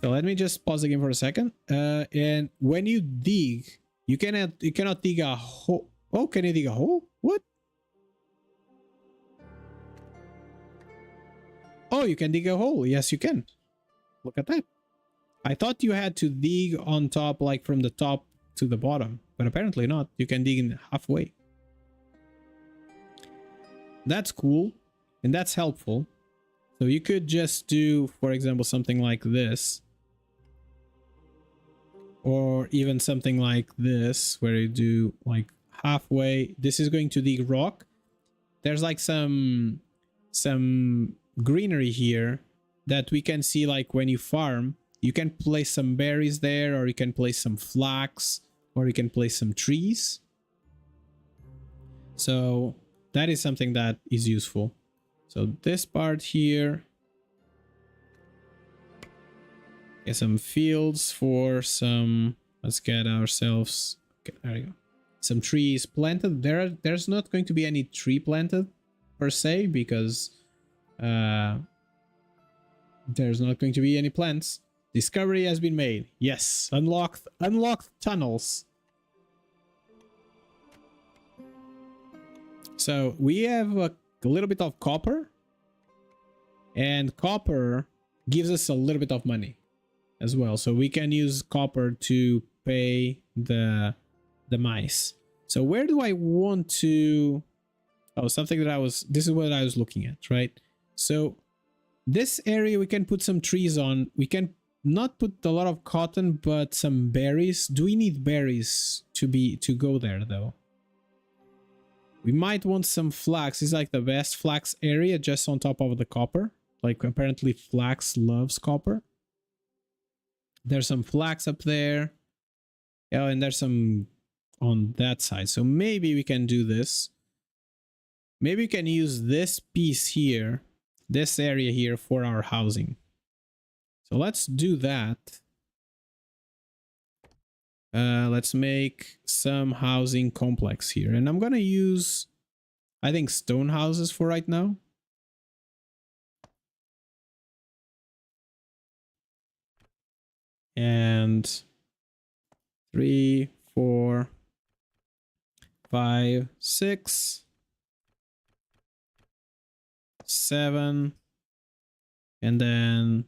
So let me just pause the game for a second. And when you dig, you cannot dig a hole. Oh, can you dig a hole? What? Oh, you can dig a hole. Yes, you can. Look at that. I thought you had to dig on top, like from the top to the bottom, but apparently not. You can dig in halfway. That's cool, and that's helpful. So you could just do, for example, something like this. Or even something like this, where you do like halfway. This is going to dig rock. There's like some greenery here that we can see, like when you farm. You can place some berries there, or you can place some flax, or you can place some trees. So that is something that is useful. So this part here. Get some fields for some. Let's get ourselves. Okay, there you go. Some trees planted. There's not going to be any tree planted per se, because there's not going to be any plants. Discovery has been made. Yes, unlocked tunnels. So we have a little bit of copper, and copper gives us a little bit of money as well. So we can use copper to pay the mice. So where do I want to... Oh, something that this is what I was looking at, right? So this area we can put some trees on. We can not put a lot of cotton, but some berries. Do we need berries to go there though? We might want some flax. It's like the best flax area just on top of the copper. Like apparently flax loves copper. There's some flax up there. Oh, and there's some on that side. So maybe we can do this. Maybe we can use this piece here, this area here for our housing. So let's do that. Let's make some housing complex here. And I'm going to use, I think, stone houses for right now. And 3, 4, 5, 6, 7, and then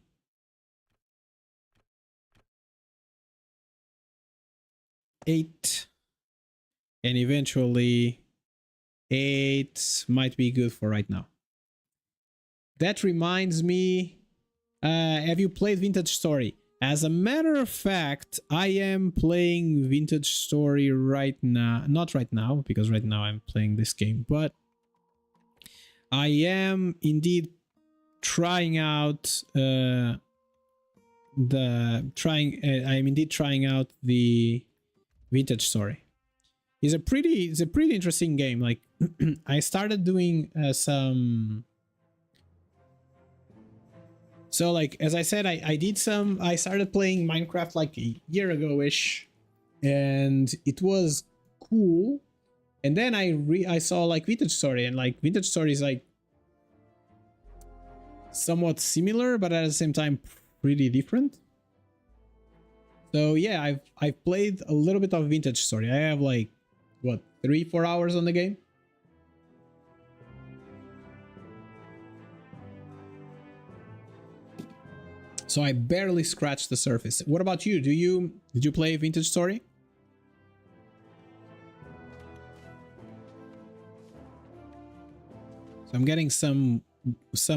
8, and eventually 8 might be good for right now. That reminds me, have you played Vintage Story? As a matter of fact, I am playing Vintage Story right now. Not right now, because right now I'm playing this game, but I am indeed trying out I'm indeed trying out the Vintage Story. It's a pretty interesting game. Like I started doing some. So like as I said, I started playing Minecraft like a year ago ish, and it was cool. And then I saw like Vintage Story, and like Vintage Story is like somewhat similar, but at the same time pretty different. So yeah, I've played a little bit of Vintage Story. I have like what 3-4 hours on the game. So I barely scratched the surface. What about you? Did you play Vintage Story? So I'm getting some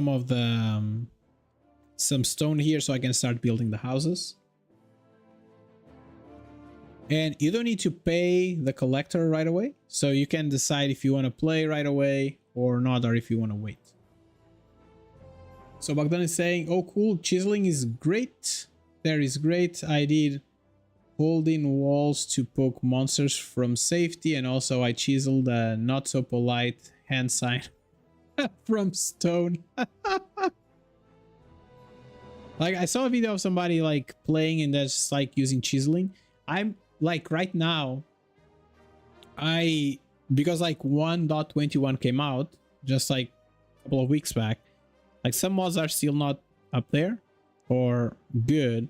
of the some stone here so I can start building the houses. And you don't need to pay the collector right away, so you can decide if you want to play right away or not, or if you want to wait. So Bogdan is saying, oh cool, chiseling is great. There is great. I did holding walls to poke monsters from safety, and also I chiseled a not so polite hand sign from stone. Like I saw a video of somebody like playing and that's like using chiseling. I'm like right now, because like 1.21 came out just like a couple of weeks back, like some mods are still not up there or good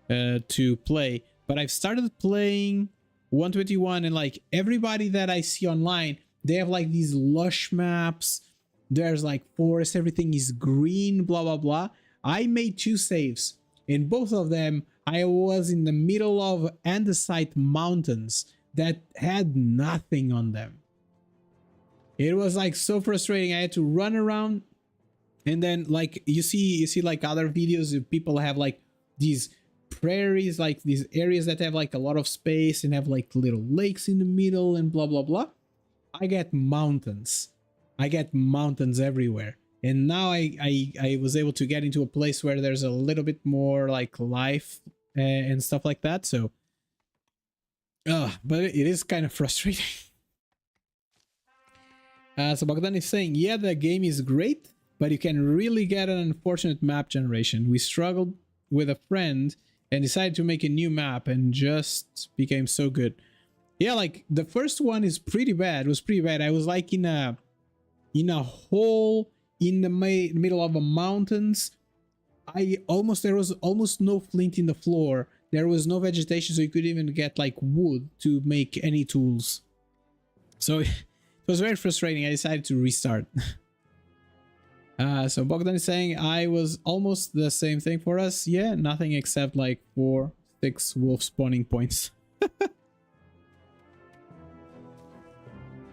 to play, but I've started playing 121, and like everybody that I see online, they have like these lush maps. There's like forest, everything is green, blah blah blah. I made 2 saves. In both of them, I was in the middle of andesite mountains that had nothing on them. It was like so frustrating. I had to run around, and then like you see like other videos of people have like these prairies, like these areas that have like a lot of space and have like little lakes in the middle and blah blah blah. I get mountains. I get mountains everywhere. And now I was able to get into a place where there's a little bit more like life and stuff like that. So, but it is kind of frustrating. So Bogdan is saying, yeah, the game is great, but you can really get an unfortunate map generation. We struggled with a friend and decided to make a new map and just became so good. Yeah, like the first one is pretty bad. It was pretty bad. I was like in a hole in the middle of the mountains. There was almost no flint in the floor. There was no vegetation, so you could even get like wood to make any tools. So it was very frustrating. I decided to restart. So Bogdan is saying I was almost the same thing for us. Yeah, nothing except like 4-6 wolf spawning points.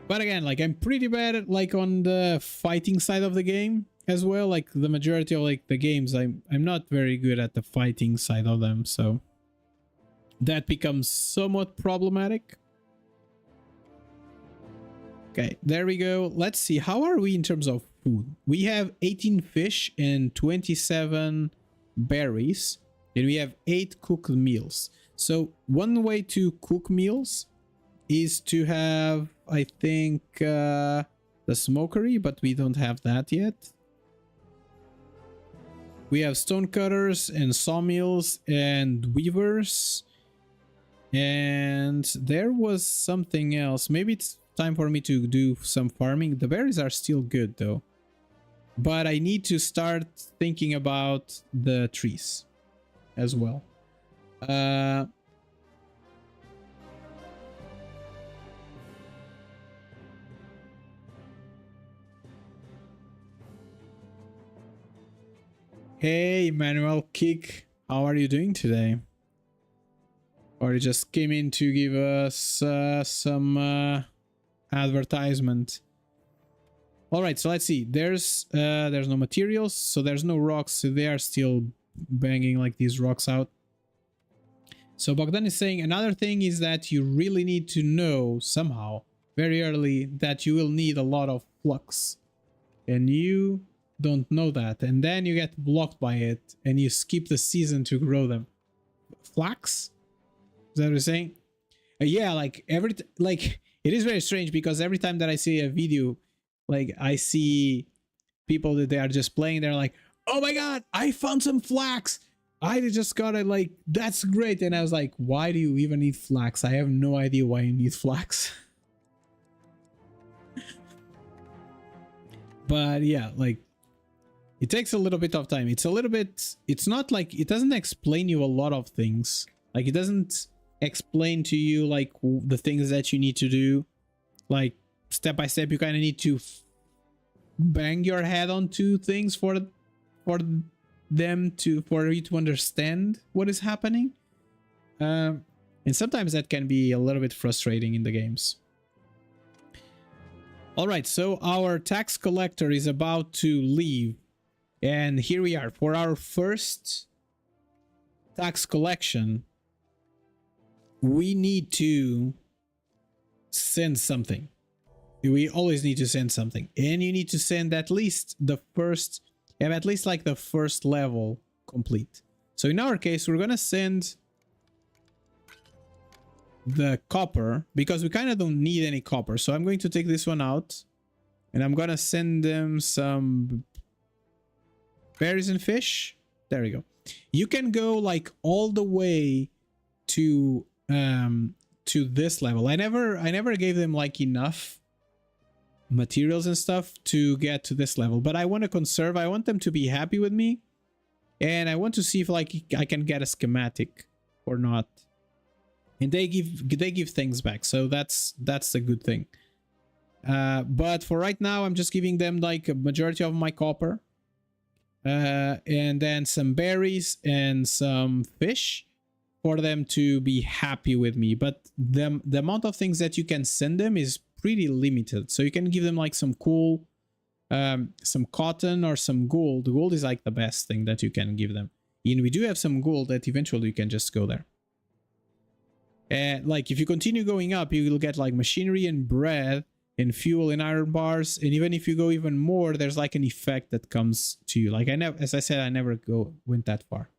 But again, like I'm pretty bad at like on the fighting side of the game as well. Like the majority of like the games, I'm not very good at the fighting side of them, so that becomes somewhat problematic. Okay, there we go. Let's see, how are we in terms of food? We have 18 fish and 27 berries, and we have 8 cooked meals. So one way to cook meals is to have, I think, the smokery, but we don't have that yet. We have stone cutters and sawmills and weavers. And there was something else. Maybe it's time for me to do some farming. The berries are still good though. But I need to start thinking about the trees as well. Hey, Emmanuel Kick, how are you doing today? Or you just came in to give us some advertisement? All right, so let's see. There's no materials, so there's no rocks. So they are still banging like these rocks out. So Bogdan is saying another thing is that you really need to know somehow very early that you will need a lot of flux, and you don't know that, and then you get blocked by it and you skip the season to grow them. Flax? Is that what you're saying? Yeah, like like it is very strange because every time that I see a video, like I see people that they are just playing, they're like, "Oh my god, I found some flax! I just got it! Like that's great!" And I was like, "Why do you even need flax? I have no idea why you need flax." But yeah, like it takes a little bit of time. It's a little bit. It's not like it doesn't explain you a lot of things. Like it doesn't explain to you like the things that you need to do. Like step by step, you kind of need to bang your head onto things for you to understand what is happening. And sometimes that can be a little bit frustrating in the games. All right, so our tax collector is about to leave. And here we are for our first tax collection. We need to send something. We always need to send something. And you need to send at least the first, have at least like the first level complete. So in our case, we're going to send the copper because we kind of don't need any copper. So I'm going to take this one out and I'm going to send them some berries and fish. There we go. You can go like all the way to this level. I never gave them like enough materials and stuff to get to this level, but I want to conserve. I want them to be happy with me, and I want to see if like I can get a schematic or not. And they give things back, so that's a good thing. But for right now, I'm just giving them like a majority of my copper, and then some berries and some fish for them to be happy with me. But the amount of things that you can send them is pretty limited, so you can give them like some cool some cotton or some gold. Gold is like the best thing that you can give them, and we do have some gold that eventually you can just go there. And like if you continue going up, you will get like machinery and bread and fuel and iron bars, and even if you go even more, there's like an effect that comes to you. Like I never, as I said, I never went that far.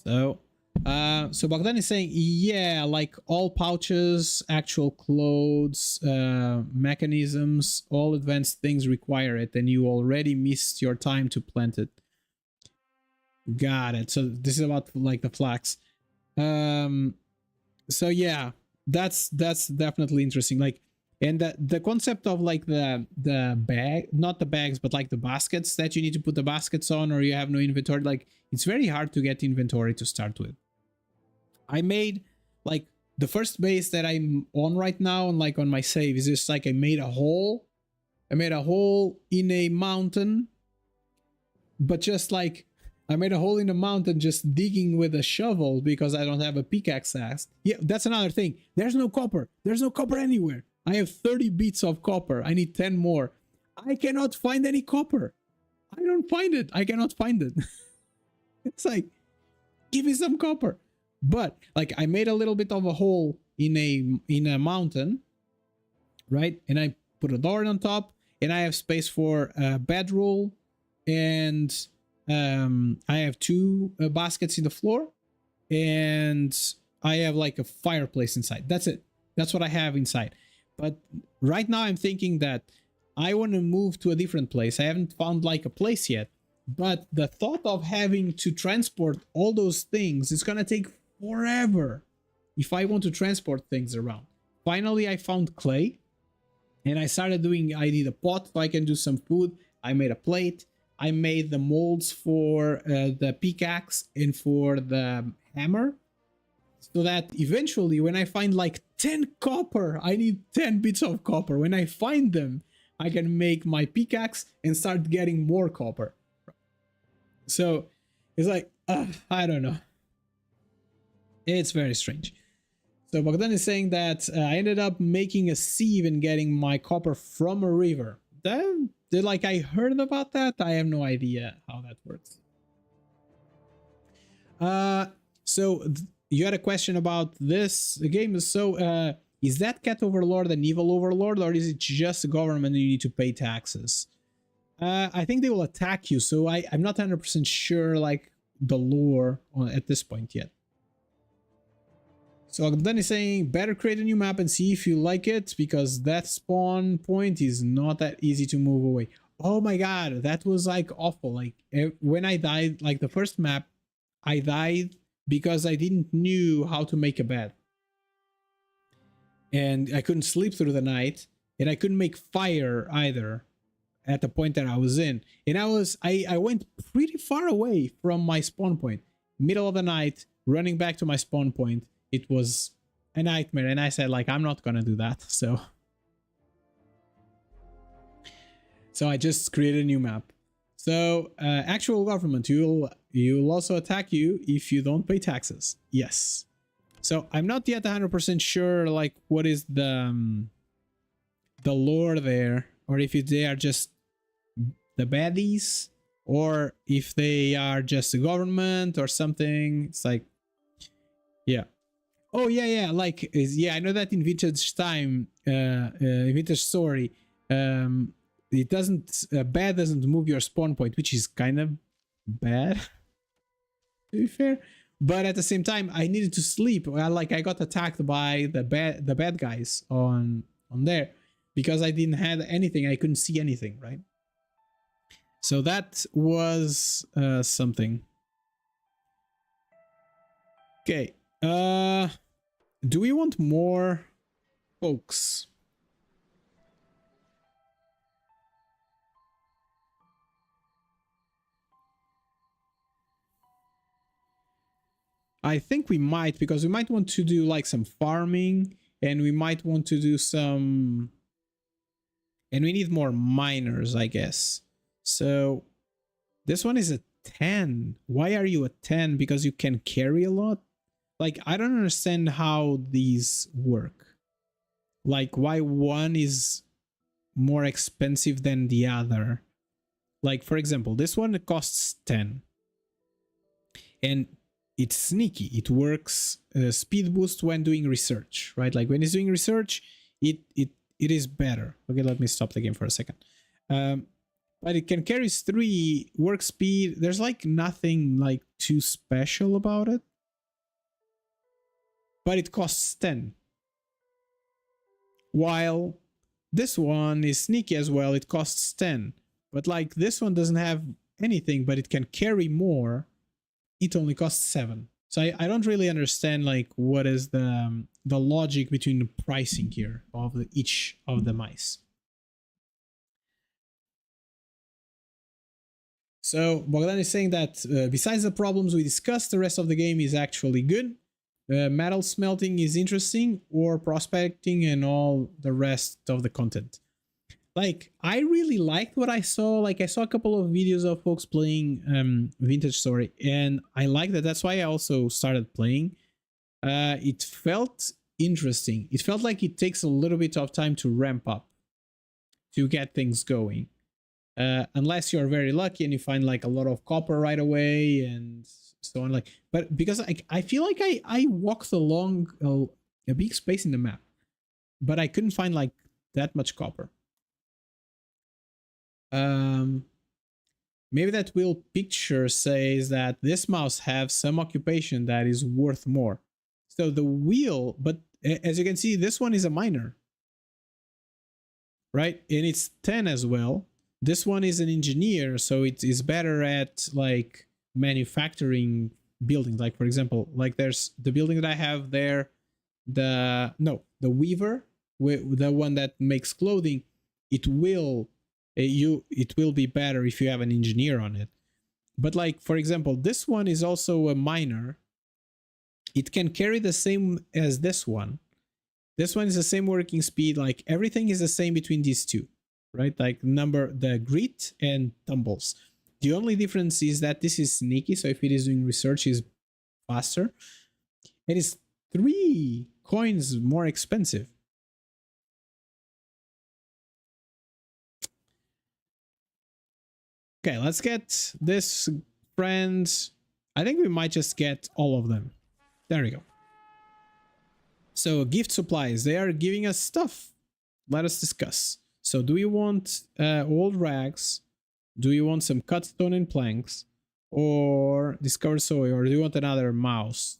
So Bogdan is saying, yeah, like all pouches, actual clothes, mechanisms, all advanced things require it, and you already missed your time to plant it. Got it. So this is about like the flax. So yeah, that's definitely interesting. Like, and the concept of like the bag, not the bags, but like the baskets that you need to put the baskets on, or you have no inventory. Like it's very hard to get inventory to start with. I made like the first base that I'm on right now, and like on my save is just like I made a hole. I made a hole in a mountain, but just like I made a hole in the mountain just digging with a shovel because I don't have a pickaxe axe. Yeah, that's another thing. There's no copper. There's no copper anywhere. I have 30 bits of copper. I need 10 more. I cannot find any copper. I don't find it. I cannot find it. It's like, give me some copper. But like I made a little bit of a hole in a mountain, right? And I put a door on top, and I have space for a bedroll, and I have two baskets in the floor, and I have like a fireplace inside. That's it. That's what I have inside. But right now I'm thinking that I want to move to a different place. I haven't found like a place yet, but the thought of having to transport all those things is gonna take forever if I want to transport things around. Finally, I found clay, and I started doing, I need a pot so I can do some food. I made a plate. I made the molds for the pickaxe and for the hammer, so that eventually when I find like 10 copper, I need 10 bits of copper. When I find them, I can make my pickaxe and start getting more copper. So it's like, I don't know. It's very strange. So Bogdan is saying that I ended up making a sieve and getting my copper from a river. Like I heard about that. I have no idea how that works. So you had a question about this game. So is that cat overlord an evil overlord, or is it just a government and you need to pay taxes? I think they will attack you. So I'm not 100% sure like the lore at this point yet. So Agdan is saying, better create a new map and see if you like it, because that spawn point is not that easy to move away. Oh my god, that was like awful. Like when I died, like the first map, I died because I didn't knew how to make a bed. And I couldn't sleep through the night, and I couldn't make fire either at the point that I was in. And I went pretty far away from my spawn point. Middle of the night, running back to my spawn point. It was a nightmare, and I said, like, I'm not gonna do that. So I just created a new map. So actual government, you'll also attack you if you don't pay taxes. Yes. So I'm not yet 100% sure, like, what is the lore there, or if they are just the baddies, or if they are just the government or something. It's like, yeah. Oh yeah, like, yeah, I know that in Vintage time, in Vintage Story, it doesn't, bad doesn't move your spawn point, which is kind of bad, to be fair. But at the same time, I needed to sleep. I got attacked by the bad guys on there, because I didn't have anything. I couldn't see anything, right? So that was something. Okay. Do we want more folks? I think we might, because we might want to do like some farming, and we might want to do some, and we need more miners, I guess. So this one is a 10. Why are you a 10? Because you can carry a lot? Like, I don't understand how these work. Like, why one is more expensive than the other. Like, for example, this one costs 10. And it's sneaky. It works speed boost when doing research, right? Like, when it's doing research, it is better. Okay, let me stop the game for a second. But it can carry 3, work speed. There's like nothing like too special about it. But it costs 10. While this one is sneaky as well, it costs 10. But like, this one doesn't have anything, but it can carry more. It only costs 7. So I don't really understand like what is the logic between the pricing here of each of the mice. So Bogdan is saying that besides the problems we discussed, the rest of the game is actually good. Metal smelting is interesting, or prospecting and all the rest of the content. Like, I really liked what I saw. Like, I saw a couple of videos of folks playing Vintage Story, and I liked that. That's why I also started playing. It felt interesting. It felt like it takes a little bit of time to ramp up, to get things going. Unless you're very lucky and you find like a lot of copper right away and so on. Like, but because I feel like I walked along a big space in the map, but I couldn't find like that much copper. Maybe that wheel picture says that this mouse have some occupation that is worth more. So the wheel, but as you can see, this one is a miner, right? And it's 10 as well. This one is an engineer, so it is better at like manufacturing buildings. Like, for example, like there's the building that I have there, the weaver, the one that makes clothing. It will be better if you have an engineer on it. But like, for example, this one is also a miner. It can carry the same as this one. This one is the same working speed. Like, everything is the same between these two, right? Like, the grit and tumbles. The only difference is that this is sneaky, so if it is doing research, is faster. It is 3 coins more expensive. Okay, let's get this friend. I think we might just get all of them. There we go. So, gift supplies. They are giving us stuff. Let us discuss. So, do we want old rags? Do you want some cut stone and planks? Or discovered soy? Or do you want another mouse?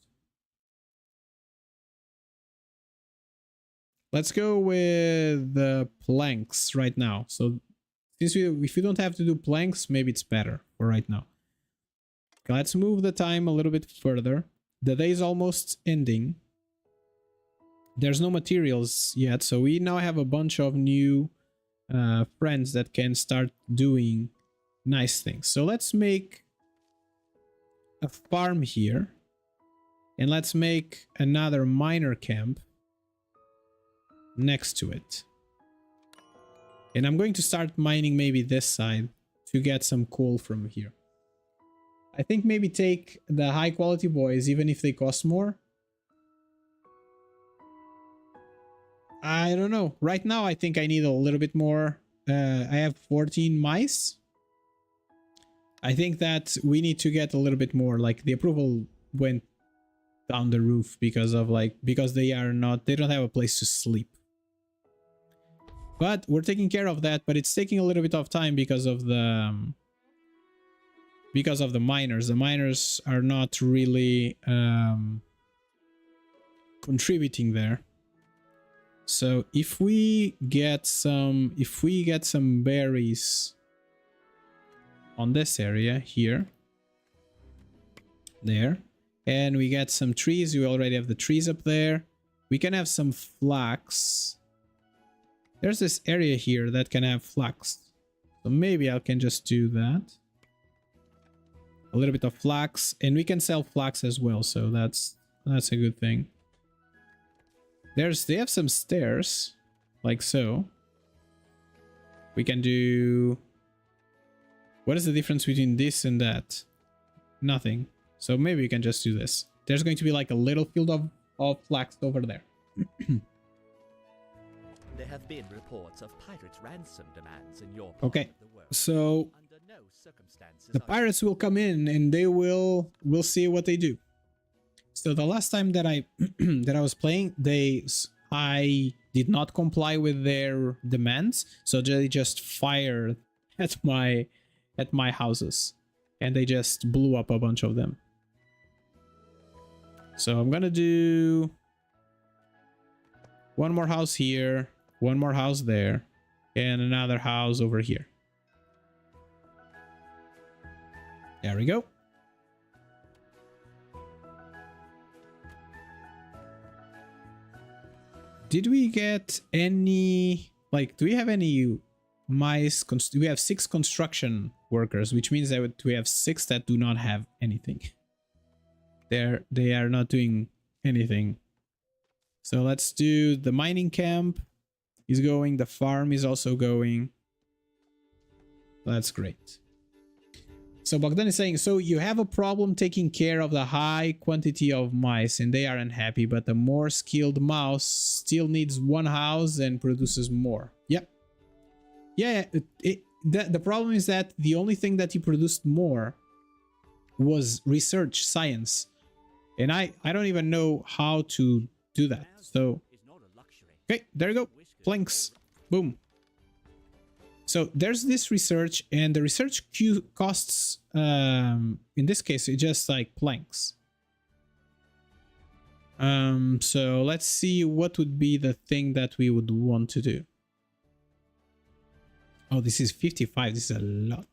Let's go with the planks right now. So since if we don't have to do planks, maybe it's better for right now. Okay, let's move the time a little bit further. The day is almost ending. There's no materials yet, so we now have a bunch of new friends that can start doing nice things. So let's make a farm here, and let's make another miner camp next to it. And I'm going to start mining maybe this side to get some coal from here. I think maybe take the high quality boys, even if they cost more. I don't know. Right now, I think I need a little bit more. I have 14 mice. I think that we need to get a little bit more. Like the approval went down the roof because of because they don't have a place to sleep. But we're taking care of that. But it's taking a little bit of time because of the miners. The miners are not really contributing there. So if we get some berries on this area here, there, and we get some trees, we already have the trees up there. We can have some flax. There's this area here that can have flax, so maybe I can just do that. A little bit of flax, and we can sell flax as well, so that's a good thing. They have some stairs, like so. We can do... What is the difference between this and that? Nothing. So maybe we can just do this. There's going to be like a little field of flax over there. There have been reports of pirates' ransom demands in your part Okay, of the world. so Under no circumstances the pirates will come in and they we'll see what they do. So the last time that I that I was playing, I did not comply with their demands, so they just fired at my houses, and they just blew up a bunch of them. So I'm gonna do one more house here, one more house there, and another house over here. There we go. Did we get any, like, do we have any mice? We have 6 construction workers, which means that we have 6 that do not have anything. They are not doing anything. So let's do the mining camp is going, the farm is also going. That's great. So Bogdan is saying, so you have a problem taking care of the high quantity of mice and they are unhappy, but the more skilled mouse still needs one house and produces more. Yep. Yeah, the problem is that the only thing that he produced more was research, science. And I don't even know how to do that. So, okay, there you go. Planks. Boom. So there's this research, and the research queue costs, in this case, it's just like planks. So let's see what would be the thing that we would want to do. Oh, this is 55. This is a lot.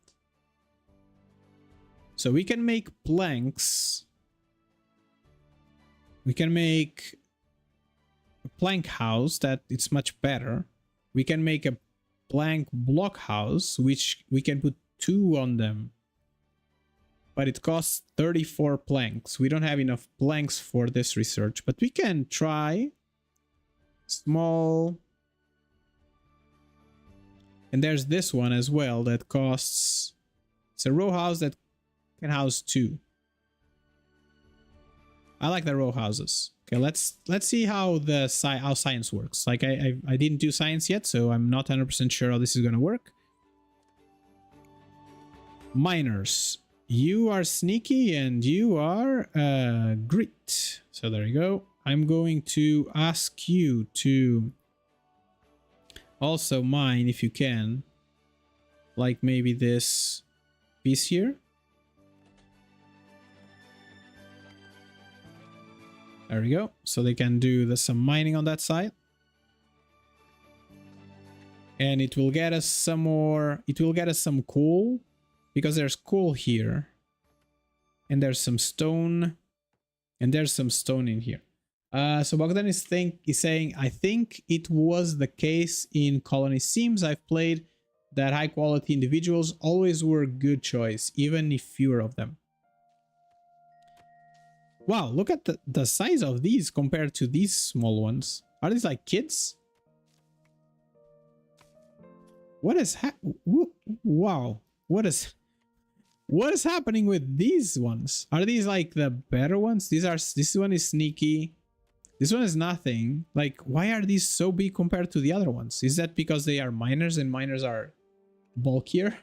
So we can make planks. We can make a plank house that it's much better. We can make a plank block house, which we can put 2 on them, but it costs 34 planks. We don't have enough planks for this research, but we can try small. And there's this one as well that costs, it's a row house that can house 2. I like the row houses. Okay, let's see how how science works. Like I didn't do science yet, so I'm not 100% sure how this is gonna work. Miners, you are sneaky and you are great. So there you go. I'm going to ask you to also mine if you can, like maybe this piece here. There we go. So they can do some mining on that side. And it will get us some more, it will get us some coal, because there's coal here. And there's some stone. And there's some stone in here. So Bogdan is saying, I think it was the case in Colony Sims I've played that high quality individuals always were a good choice, even if fewer of them. Wow, look at the size of these compared to these small ones. Are these like kids? What is wow, what is happening with these ones? Are these like the better ones? This one is sneaky. This one is nothing. Like, why are these so big compared to the other ones? Is that because they are miners and miners are bulkier?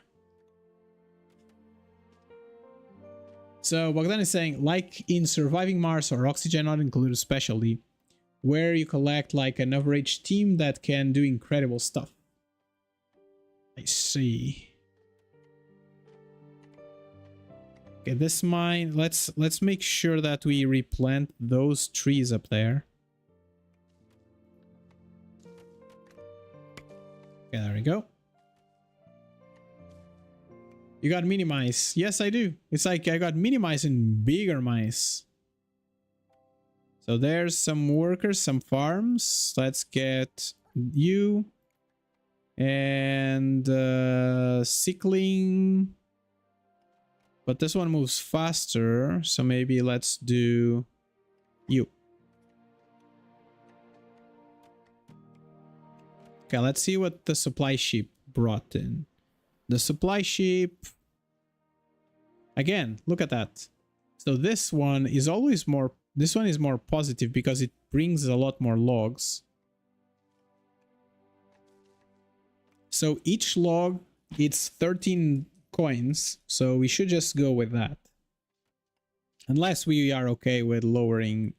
So Bogdan is saying, like in Surviving Mars or Oxygen Not Included Specialty, where you collect like an average team that can do incredible stuff. I see. Okay, this mine, let's make sure that we replant those trees up there. Okay, there we go. You got mini mice. Yes, I do. It's like I got mini mice and bigger mice. So there's some workers, some farms. Let's get you. And sickling. But this one moves faster. So maybe let's do you. Okay, let's see what the supply ship brought in. The supply ship, again, look at that. So this one is always more, this one is more positive because it brings a lot more logs. So each log, it's 13 coins, so we should just go with that. Unless we are okay with lowering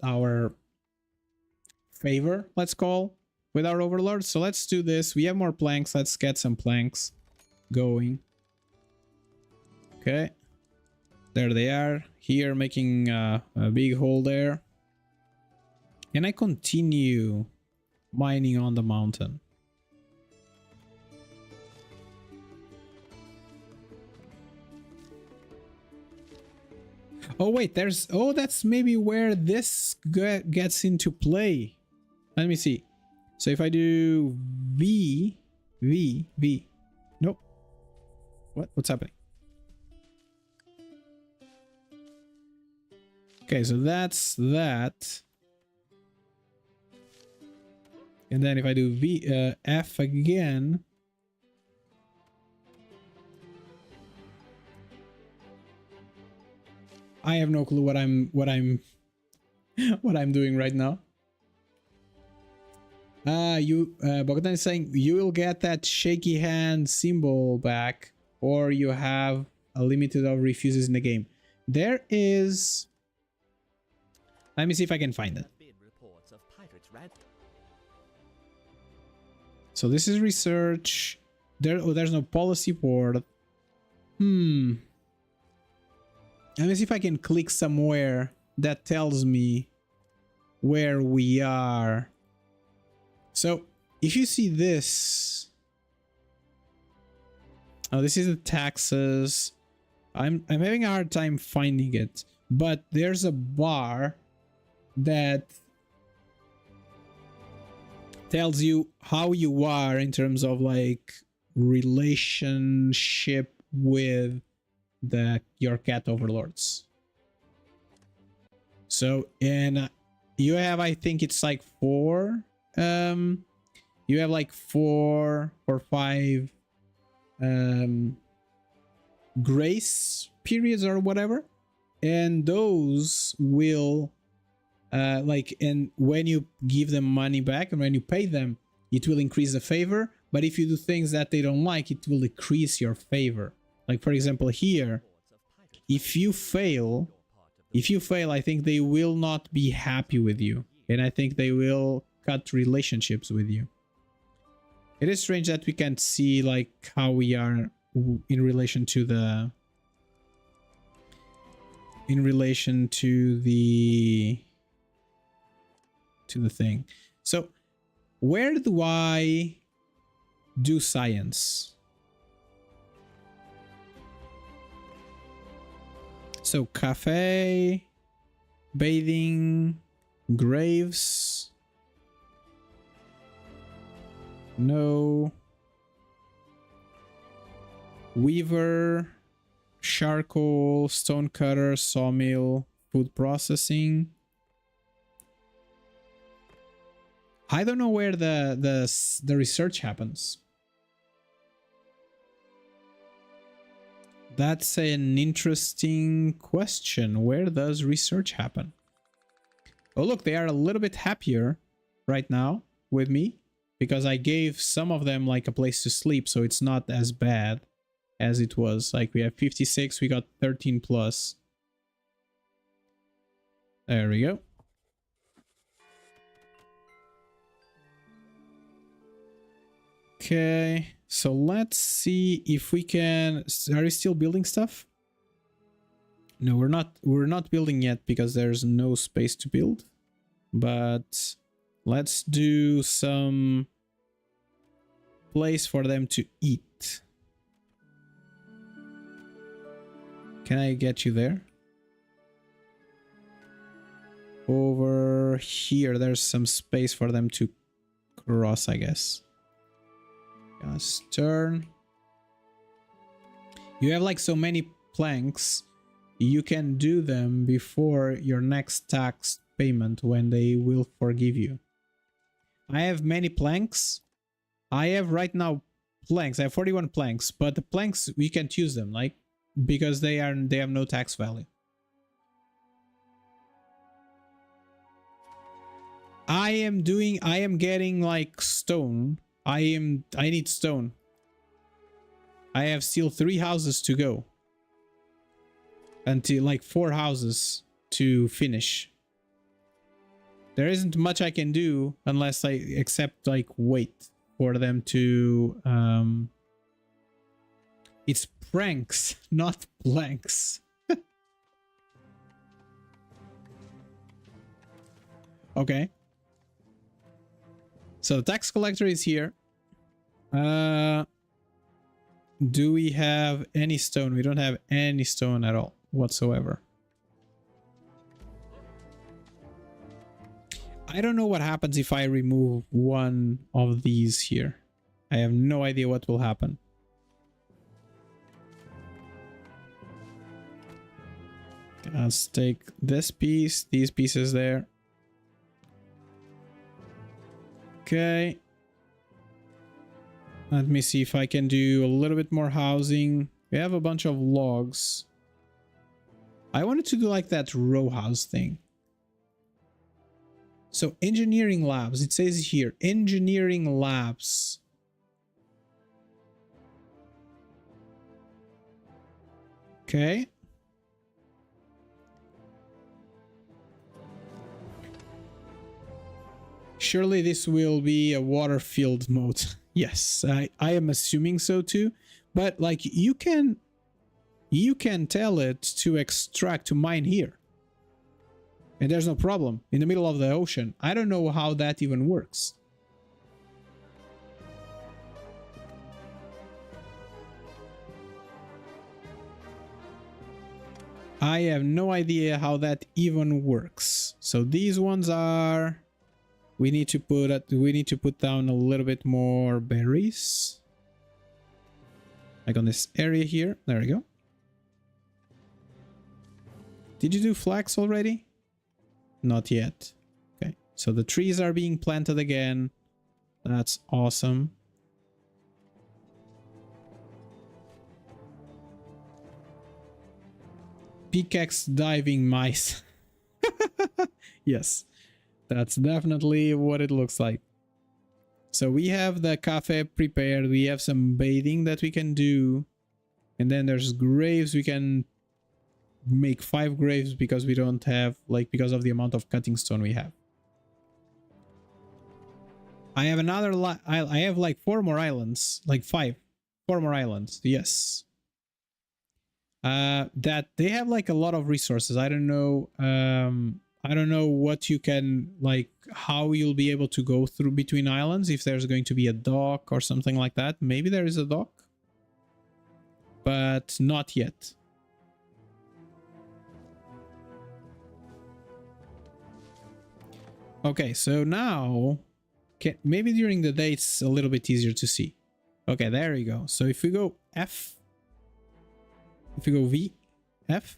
our favor, let's call, with our overlord. So let's do this. We have more planks. Let's get some planks going. Okay, there they are, here making a big hole there. Can I continue mining on the mountain? Oh wait, there's, oh, that's maybe where this gets into play. Let me see. So if I do V, nope. What's happening? Okay, so that's that. And then if I do F again. I have no clue what I'm doing right now. Bogdan is saying you will get that shaky hand symbol back, or you have a limited of refuses in the game. There is. Let me see if I can find it. So this is research. There's no policy board. Let me see if I can click somewhere that tells me where we are. So if you see this, oh, this is the taxes. I'm having a hard time finding it, but there's a bar that tells you how you are in terms of like relationship with your cat overlords. So, and you have, I think it's like 4, you have like 4 or 5 grace periods or whatever, and those will like, and when you give them money back and when you pay them, it will increase the favor, but if you do things that they don't like, it will decrease your favor. Like, for example, here, if you fail, I think they will not be happy with you. And I think they will cut relationships with you. It is strange that we can't see, like, how we are in relation to in relation to the thing. So where do I do science? So cafe, bathing, graves. No. Weaver, charcoal, stone cutter, sawmill, food processing. I don't know where the research happens. That's an interesting question. Where does research happen? Oh, look, they are a little bit happier right now with me because I gave some of them like a place to sleep, so it's not as bad as it was. Like we have 56, we got 13 plus. There we go. Okay, so let's see if we can... Are you still building stuff? No, we're not building yet because there's no space to build. But let's do some place for them to eat. Can I get you there? Over here, there's some space for them to cross, I guess. Just turn. You have like so many planks, you can do them before your next tax payment when they will forgive you. I have many planks. I have right now planks. I have 41 planks, but the planks we can't use them, like, because they have no tax value. I am getting like stone. I need stone. I have still 3 houses to go. Until like 4 houses to finish. There isn't much I can do unless I except like wait for them to it's pranks, not blanks. Okay. So the tax collector is here. Do we have any stone? We don't have any stone at all whatsoever. I don't know what happens if I remove one of these here. I have no idea what will happen. Let's take this piece, these pieces there. Okay. Let me see if I can do a little bit more housing. We have a bunch of logs. I wanted to do like that row house thing. So engineering labs, it says here, engineering labs. Okay. Surely this will be a water-filled mode. Yes, I am assuming so too. But like you can tell it to extract, to mine here. And there's no problem in the middle of the ocean. I don't know how that even works. I have no idea how that even works. So these ones are... We need to put down a little bit more berries. Like on this area here. There we go. Did you do flax already? Not yet. Okay. So the trees are being planted again. That's awesome. Pickaxe diving mice. Yes. That's definitely what it looks like. So we have the cafe prepared. We have some bathing that we can do. And then there's graves. We can make 5 graves because we don't have, like, because of the amount of cutting stone we have. I have another, I have like 4 more islands. Like 4 more islands. Yes. that they have like a lot of resources. I don't know. I don't know what you can like, how you'll be able to go through between islands, if there's going to be a dock or something like that. Maybe there is a dock, but not yet. Okay, so now maybe during the day it's a little bit easier to see. Okay, there you go. So if we go F, if we go V, F,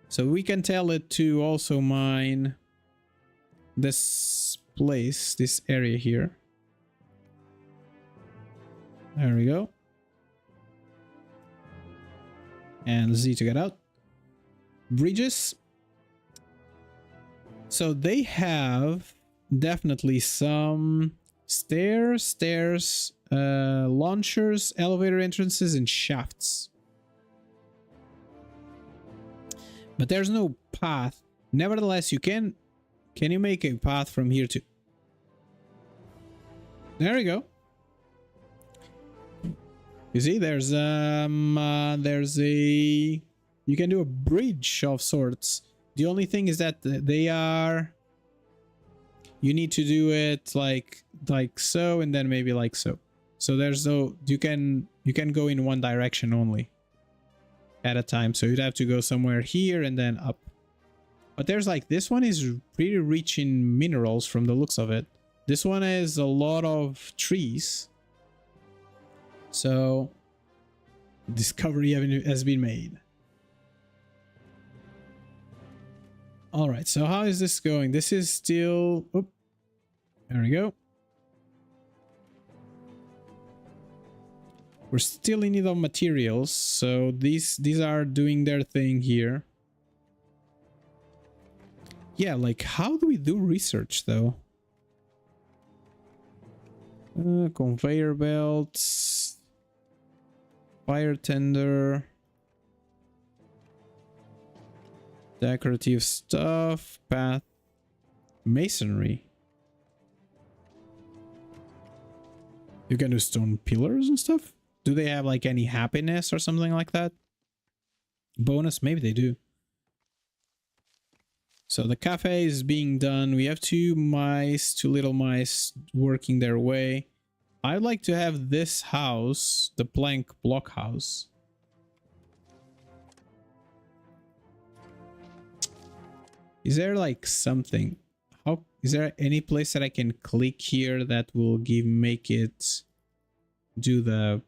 so we can tell it to also mine this place, this area here. There we go. And Z to get out. Bridges. So they have definitely some stairs, launchers, elevator entrances, and shafts. But there's no path. Nevertheless, you can you make a path from here to... There we go. You see, there's a... You can do a bridge of sorts. The only thing is that they are... You need to do it like so, and then maybe like so. So there's no... You can go in one direction only at a time. So you'd have to go somewhere here and then up. But there's like... This one is pretty rich in minerals from the looks of it. This one has a lot of trees. So... Discovery has been made. Alright, so how is this going? This is still... Oh, there we go. We're still in need of materials, so these are doing their thing here. Yeah, like, how do we do research, though? Conveyor belts... Fire tender... Decorative stuff, path, masonry. You can do stone pillars and stuff? Do they have like any happiness or something like that? Bonus? Maybe they do. So the cafe is being done. We have two little mice working their way. I'd like to have this house, the plank block house. Is there like something? How is there any place that I can click here that will make it do the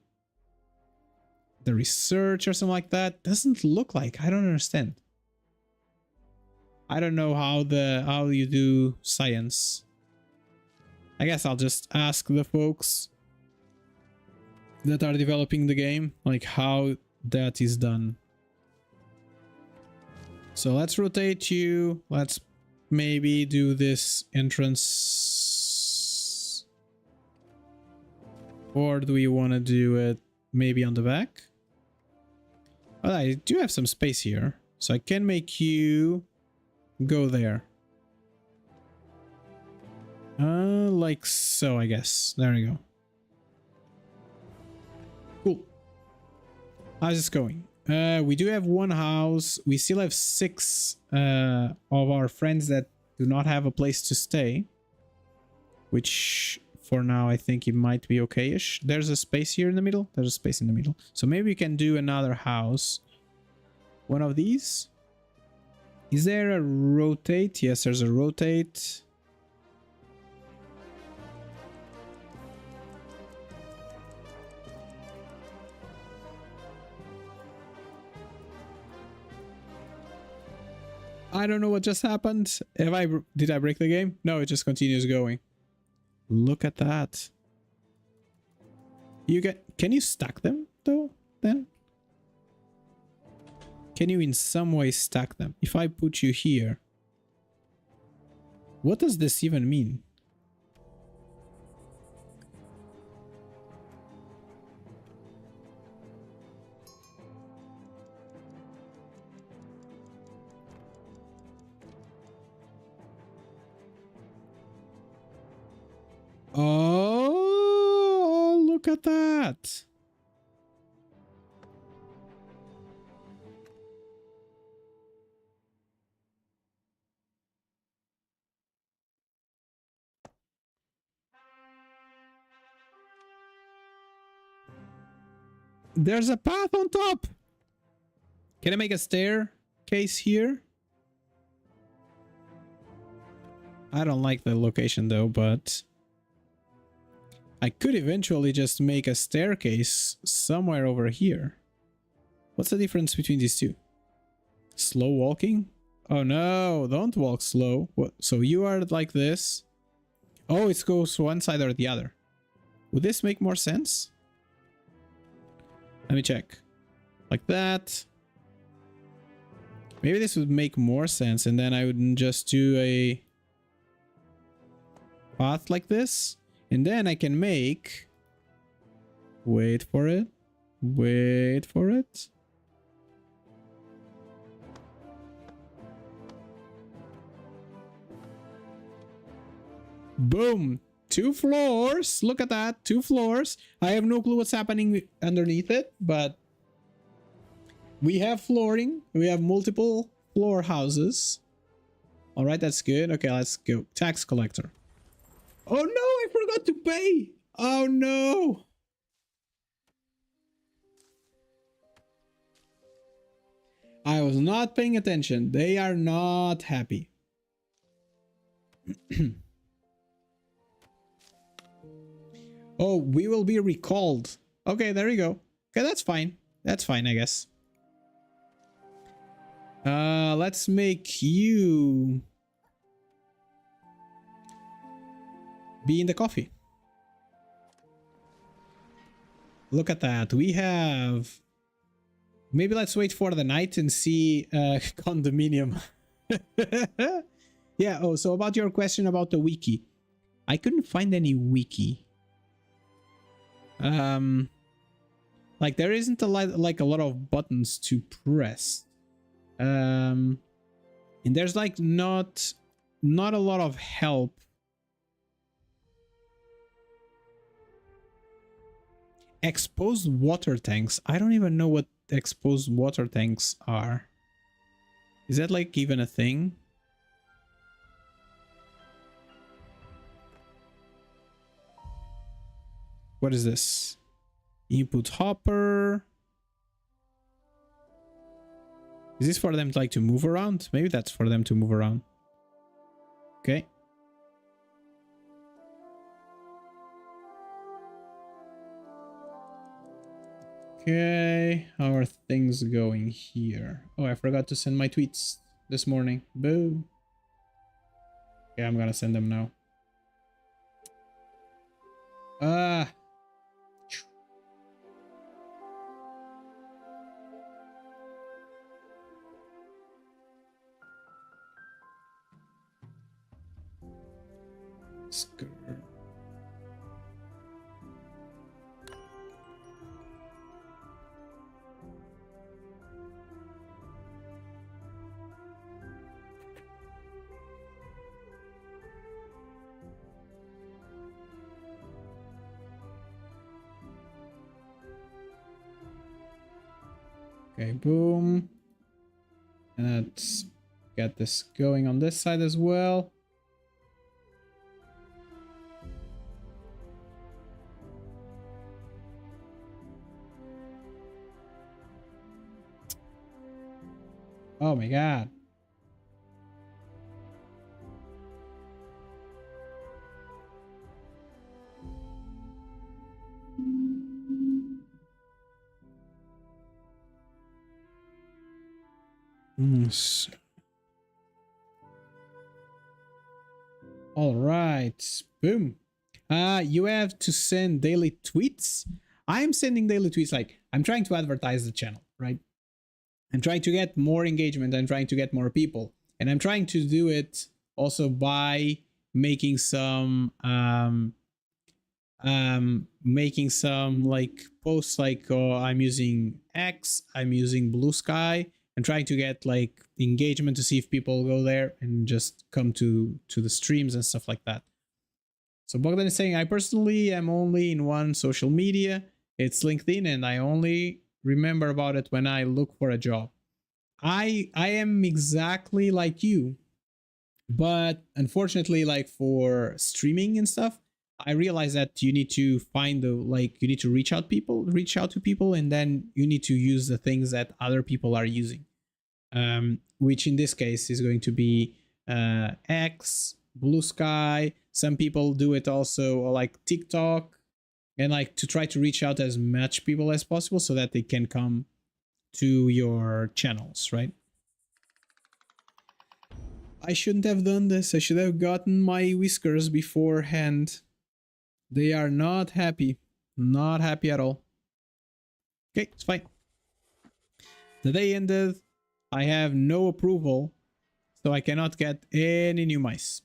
research or something like that? Doesn't look like. I don't understand. I don't know how you do science. I guess I'll just ask the folks that are developing the game like how that is done. So let's rotate you. Let's maybe do this entrance. Or do we want to do it maybe on the back? Well, I do have some space here. So I can make you go there. Like so, I guess. There we go. Cool. How's this going? We do have one house. We still have 6 of our friends that do not have a place to stay. Which, for now, I think it might be okay-ish. There's a space here in the middle. There's a space in the middle. So maybe we can do another house. One of these. Is there a rotate? Yes, there's a rotate. I don't know what just happened. Did I break the game? No, it just continues going. Look at that. Can you stack them though? Then can you in some way stack them? If I put you here, what does this even mean? Oh, look at that. There's a path on top. Can I make a staircase here? I don't like the location though, but I could eventually just make a staircase somewhere over here. What's the difference between these two? Slow walking? Oh no, don't walk slow. What? So you are like this. Oh, it goes one side or the other. Would this make more sense? Let me check. Like that. Maybe this would make more sense, and then I would just do a path like this, and then I can make... Wait for it. Wait for it. Boom. 2 floors. Look at that. 2 floors. I have no clue what's happening underneath it, but we have flooring. We have multiple floor houses. All right, that's good. Okay, let's go. Tax collector. Oh no, I forgot to pay. Oh no. I was not paying attention. They are not happy. Oh, we will be recalled. Okay, there you go. Okay, that's fine. That's fine, I guess. Let's make you be in the coffee. Look at that. We have... Maybe let's wait for the night and see condominium. Yeah, oh, so about your question about the wiki. I couldn't find any wiki. Like there isn't a lot of buttons to press. And there's like not a lot of help. Exposed water tanks. I don't even know what exposed water tanks are. Is that like even a thing? What is this? Input hopper. Is this for them to like to move around? Maybe that's for them to move around. Okay. Okay, how are things going here? Oh, I forgot to send my tweets this morning. Boo. Okay, I'm gonna send them now. Okay, boom. And let's get this going on this side as well. Oh my god. All right, boom. You have to send daily tweets. I'm sending daily tweets. Like I'm trying to advertise the channel, right? I'm trying to get more engagement. I'm trying to get more people, and I'm trying to do it also by making some like posts like, oh, I'm using X, I'm using Blue Sky, and trying to get like engagement to see if people go there and just come to the streams and stuff like that. So Bogdan is saying, I personally am only in one social media. It's LinkedIn, and I only remember about it when I look for a job. I am exactly like you, but unfortunately, like for streaming and stuff, I realized that you need to find the you need to reach out to people, and then you need to use the things that other people are using. Which in this case is going to be X, Blue Sky. Some people do it also like TikTok, and like to try to reach out as much people as possible so that they can come to your channels, right? I shouldn't have done this. I should have gotten my whiskers beforehand. They are not happy. Not happy at all. Okay, it's fine. The day ended. I have no approval, so I cannot get any new mice.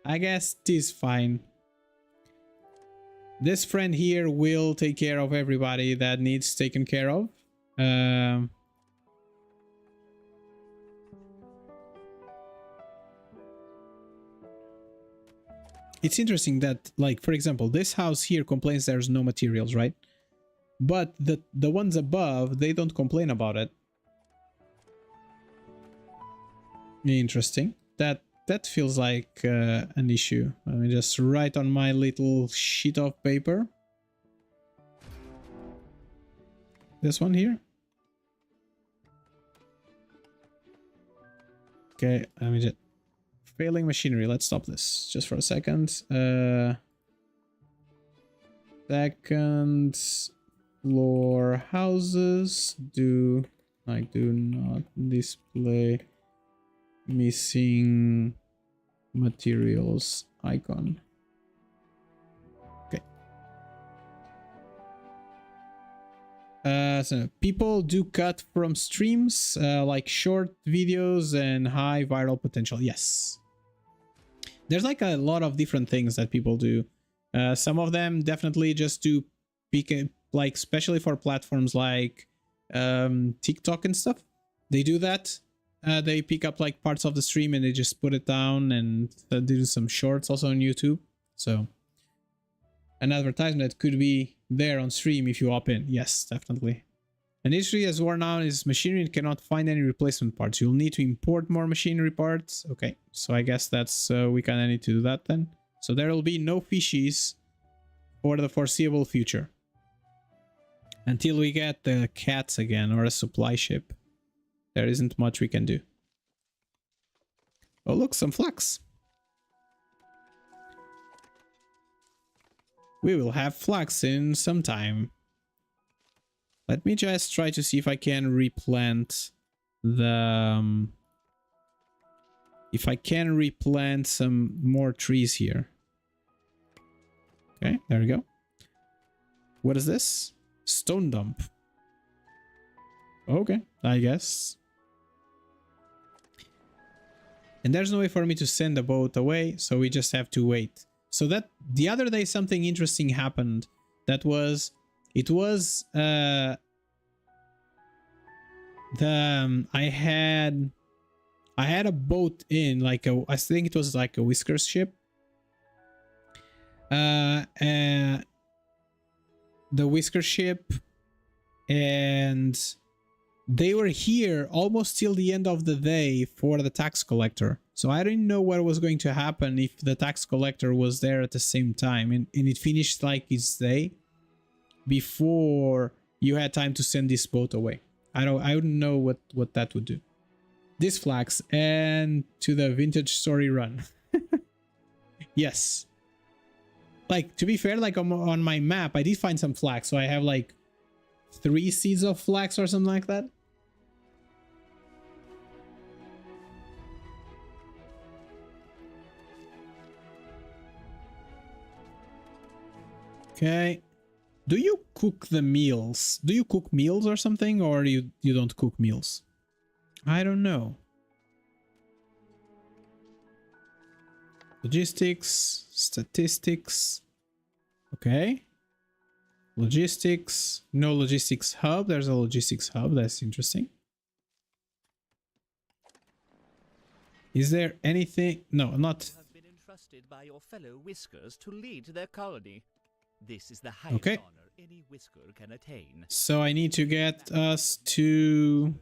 I guess it is fine. This friend here will take care of everybody that needs taken care of. It's interesting that, like, for example, this house here complains there's no materials, right? But the ones above, they don't complain about it. Interesting. That feels like an issue. Let me just write on my little sheet of paper. This one here. Okay, let me just... Failing machinery. Let's stop this just for a second. Second floor houses do not display missing materials icon. Okay. So people do cut from streams, like short videos and high viral potential. Yes. There's like a lot of different things that people do. Some of them definitely just do pick it, like especially for platforms like TikTok and stuff. They do that. They pick up like parts of the stream and they just put it down, and they do some shorts also on YouTube. So an advertisement could be there on stream if you opt in. Yes, definitely. An industry as worn out is machinery and cannot find any replacement parts. You'll need to import more machinery parts. Okay, so I guess that's we kind of need to do that then. So there will be no fishies for the foreseeable future until we get the cats again or a supply ship. There isn't much we can do. Oh look, some flax. We will have flax in some time. Let me just try to see if I can replant the... if I can replant some more trees here. Okay, there we go. What is this? Stone dump. Okay, I guess. And there's no way for me to send the boat away, so we just have to wait. So that the other day something interesting happened. That was... It was I had a boat in, like I think it was like a Whiskers ship. The Whisker ship, and they were here almost till the end of the day for the tax collector. So I didn't know what was going to happen if the tax collector was there at the same time, and it finished like its day before you had time to send this boat away. I don't know what that would do. This flax and to the vintage story run. Yes. Like, to be fair, like on my map, I did find some flax. So I have like 3 seeds of flax or something like that. Okay. Do you cook the meals? Do you cook meals or something? Or you don't cook meals? I don't know. Logistics, statistics. Okay. Logistics. No logistics hub. There's a logistics hub. That's interesting. Is there anything? No, not. You have been entrusted by your fellow Whiskers to lead their colony. This is the highest honor any Whisker can attain. So I need to get us to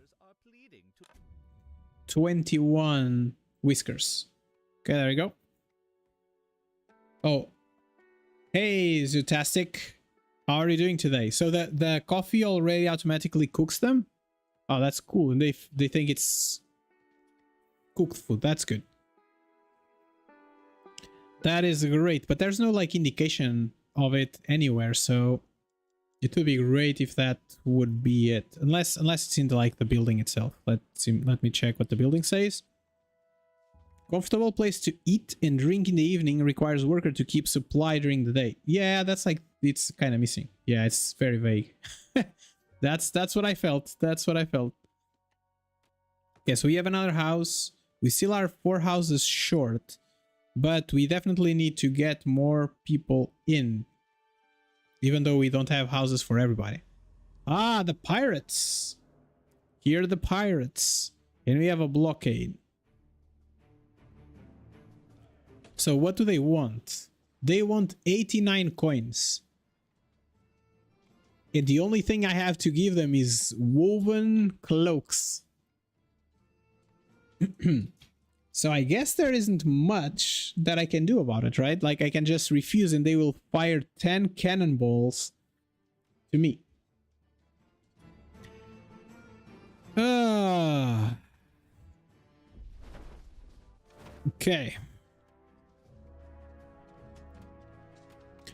21 Whiskers. Okay, there we go. Oh, Hey, Zootastic. How are you doing today? So the coffee already automatically cooks them? Oh, that's cool. And they think it's cooked food. That's good. That is great. But there's no like indication of it anywhere. So it would be great if that would be it. Unless it's in like the building itself. Let me check what the building says. Comfortable place to eat and drink in the evening, requires worker to keep supply during the day. Yeah, that's like, it's kind of missing. Yeah, it's very vague. That's what I felt. That's what I felt. Okay, so we have another house. We still are 4 houses short, but we definitely need to get more people in, even though we don't have houses for everybody. Ah, the pirates. Here are the pirates. And we have a blockade. So what do they want? They want 89 coins. And the only thing I have to give them is woven cloaks. So I guess there isn't much that I can do about it, right? Like I can just refuse and they will fire 10 cannonballs to me. Okay.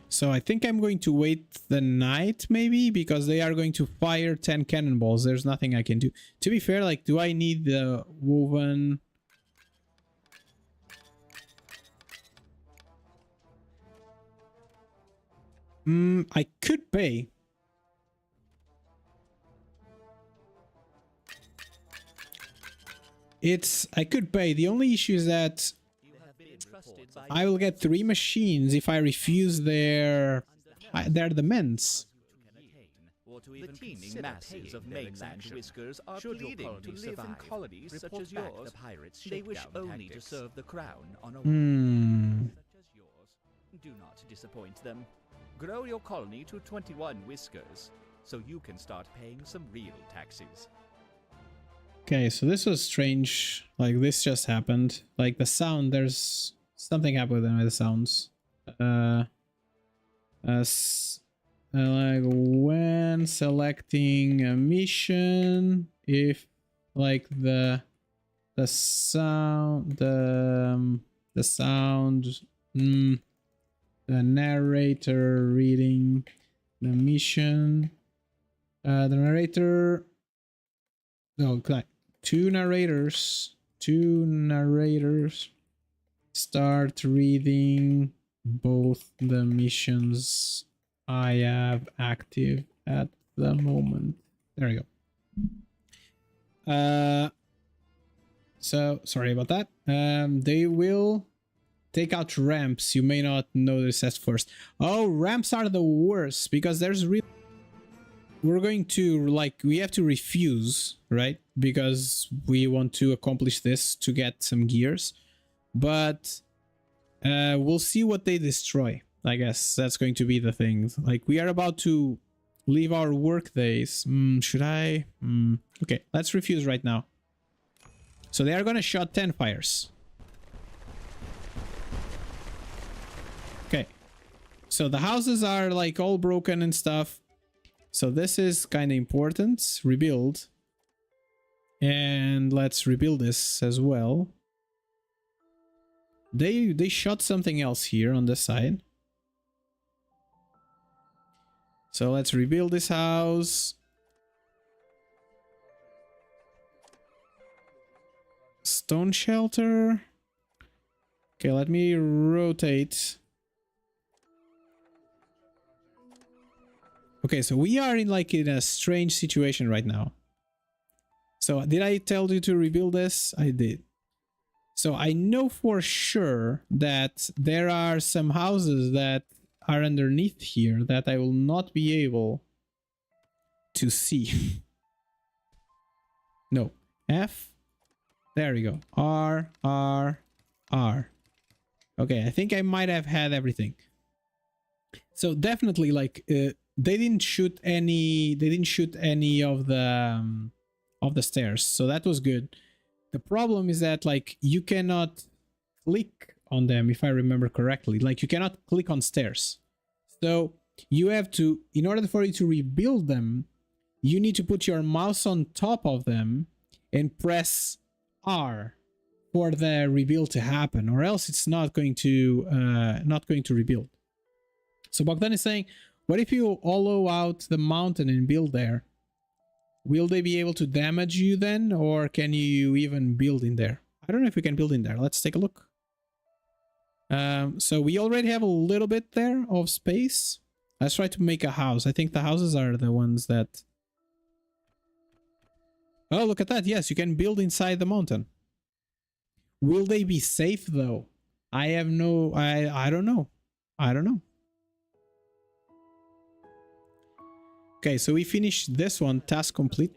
So I think I'm going to wait the night maybe, because they are going to fire 10 cannonballs. There's nothing I can do. To be fair, like, do I need the woven? I could pay. I could pay. The only issue is that I will get 3 machines if I refuse their demands. The teeming masses of mainland whiskers are pleading to live in colonies such as yours. They wish only to serve the crown on a world such as yours. Do not disappoint them. Grow your colony to 21 whiskers, so you can start paying some real taxes. Okay, so this was strange. Like, this just happened. Like, the sound, there's something happened with the sounds. Like, when selecting a mission, if, like, the sound, the narrator reading the mission, the narrator, no, like, two narrators start reading both the missions I have active at the moment. There we go. So sorry about that. They will take out ramps. You may not notice at first. Oh, ramps are the worst, because there's really, we're going to, like, we have to refuse, right? Because we want to accomplish this to get some gears. But we'll see what they destroy. I guess that's going to be the thing. Like, we are about to leave our work days. Should I? Okay, let's refuse right now. So they are going to shot 10 fires. Okay. So the houses are like all broken and stuff. So this is kind of important. Rebuild. And let's rebuild this as well. They shot something else here on this side. So let's rebuild this house. Stone shelter. Okay, let me rotate. Okay, so we are in a strange situation right now. So did I tell you to rebuild this? I did. So I know for sure that there are some houses that are underneath here that I will not be able to see. No. F. There we go. R, R, R. Okay, I think I might have had everything. So definitely, like, they didn't shoot any of the stairs, so that was good. The problem is that, like, you cannot click on them, if I remember correctly. Like, you cannot click on stairs. So you have to, in order for you to rebuild them, you need to put your mouse on top of them and press R for the rebuild to happen, or else it's not going to rebuild. So Bogdan is saying, what if you hollow out the mountain and build there? Will they be able to damage you then, or can you even build in there? I don't know if we can build in there. Let's take a look. So we already have a little bit there of space. Let's try to make a house. I think the houses are the ones that... Oh, look at that. Yes, you can build inside the mountain. Will they be safe though? I have no... I don't know. I don't know. Okay, so we finished this one. Task complete.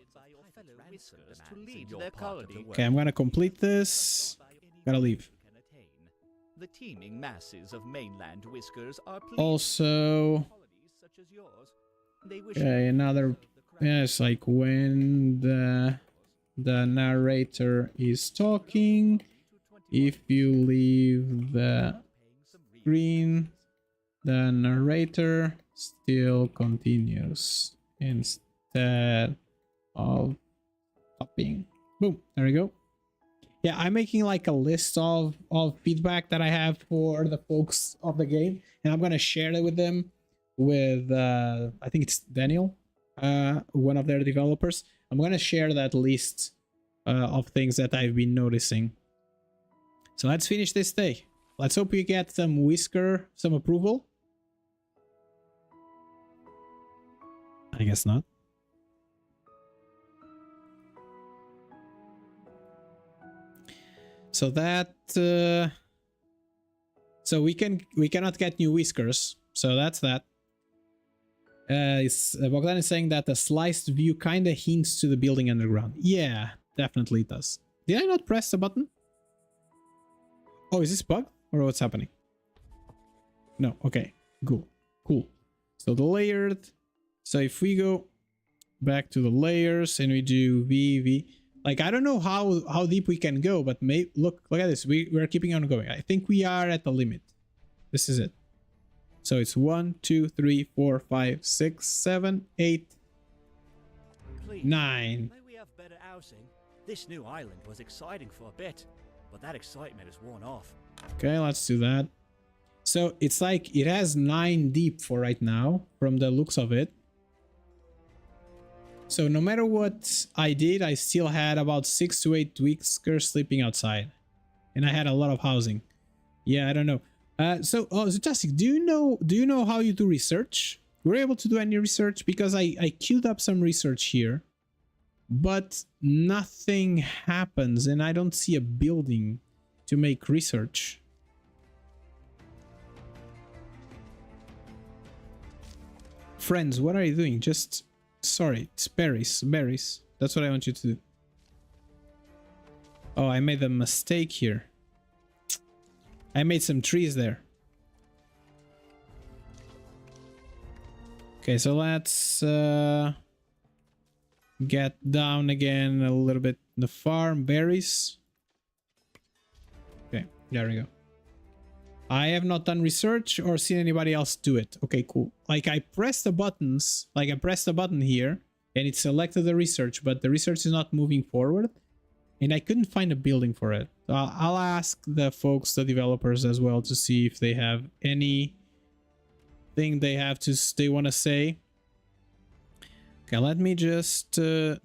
Okay, I'm gonna complete this. Gotta leave. The teeming masses of mainland whiskers are Also, such as yours. They wish okay, another... Yes, like when the narrator is talking, if you leave the screen, the narrator still continues instead of stopping. Boom, there we go. Yeah, I'm making like a list of feedback that I have for the folks of the game, and I'm gonna share it with them with I think it's Daniel, one of their developers. I'm gonna share that list of things that I've been noticing. So let's finish this day. Let's hope we get some some approval. I guess not. So that so we cannot get new whiskers. So that's that. Bogdan is saying that the sliced view kind of hints to the building underground. Yeah, definitely it does. Did I not press the button? Oh, is this bug or what's happening? No. Okay. Cool. So the layered. So if we go back to the layers and we do V, like I don't know how deep we can go, but look at this. We're keeping on going. I think we are at the limit. This is it. So it's 1, 2, 3, 4, 5, 6, 7, 8, Please, 9. may we have better housing? This new island was exciting for a bit, but that excitement has worn off. Okay, let's do that. So it's like it has 9 deep for right now, from the looks of it. So no matter what I did, I still had about 6 to 8 whiskers sleeping outside, and I had a lot of housing. Yeah, I don't know. So Zotastic, do you know how you do research? Were you able to do any research? Because I queued up some research here, but nothing happens, and I don't see a building to make research. Friends, what are you doing? Just... Sorry, it's berries. That's what I want you to do. Oh, I made a mistake here. I made some trees there. Okay, so let's get down again a little bit in the farm. Berries. Okay, there we go. I have not done research or seen anybody else do it. Okay, cool. Like I pressed the buttons, like I pressed the button here and it selected the research, but the research is not moving forward and I couldn't find a building for it. So I'll ask the folks, the developers as well, to see if they have anything they want to say. Okay, let me just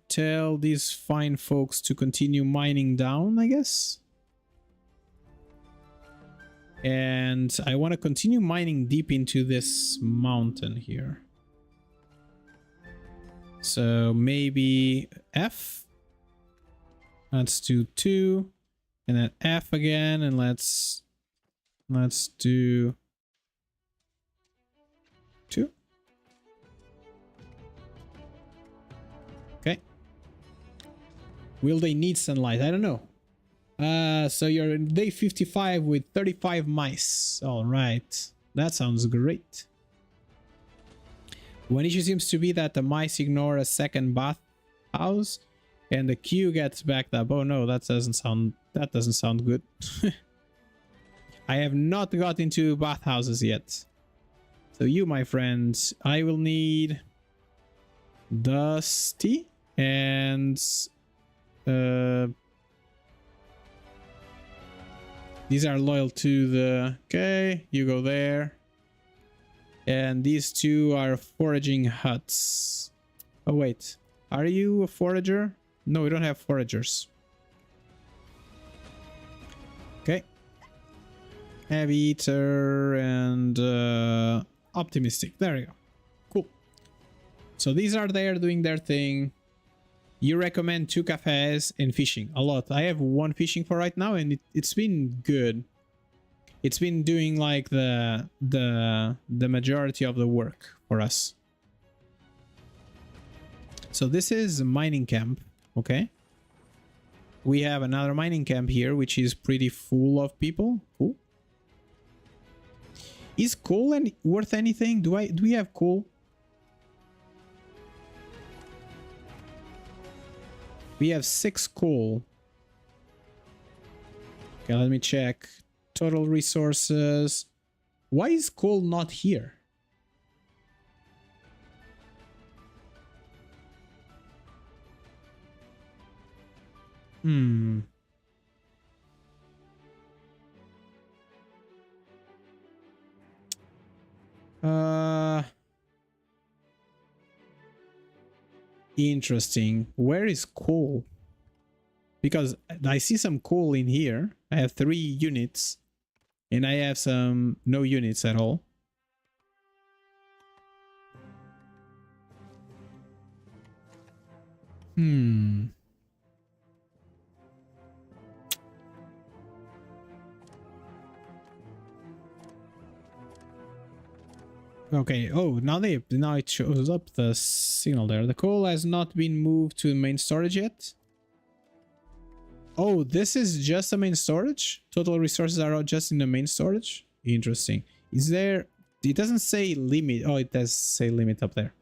tell these fine folks to continue mining down, I guess. And I want to continue mining deep into this mountain here. So maybe F. Let's do 2. And then F again. And let's do 2. Okay. Will they need sunlight? I don't know. So you're in day 55 with 35 mice. All right, that sounds great. One issue seems to be that the mice ignore a second bath house and the queue gets backed up. Oh no, that doesn't sound good. I have not got into bathhouses yet. So you, my friends, I will need Dusty and these are loyal to the... Okay, you go there. And these two are foraging huts. Oh, wait. Are you a forager? No, we don't have foragers. Okay. Heavy eater and optimistic. There we go. Cool. So these are there doing their thing. You recommend 2 cafes and fishing. A lot. I have 1 fishing for right now, and it's been good. It's been doing like the majority of the work for us. So this is a mining camp. Okay. We have another mining camp here, which is pretty full of people. Cool. Is coal worth anything? Do we have coal? We have 6 coal. Okay, let me check. Total resources. Why is coal not here? Interesting. Where is coal? Because I see some coal in here. I have 3 units. And I have some no units at all. Okay. Oh, now it shows up the signal there. The coal has not been moved to main storage yet. Oh, this is just the main storage? Total resources are all just in the main storage? Interesting. Is there... It doesn't say limit. Oh, it does say limit up there.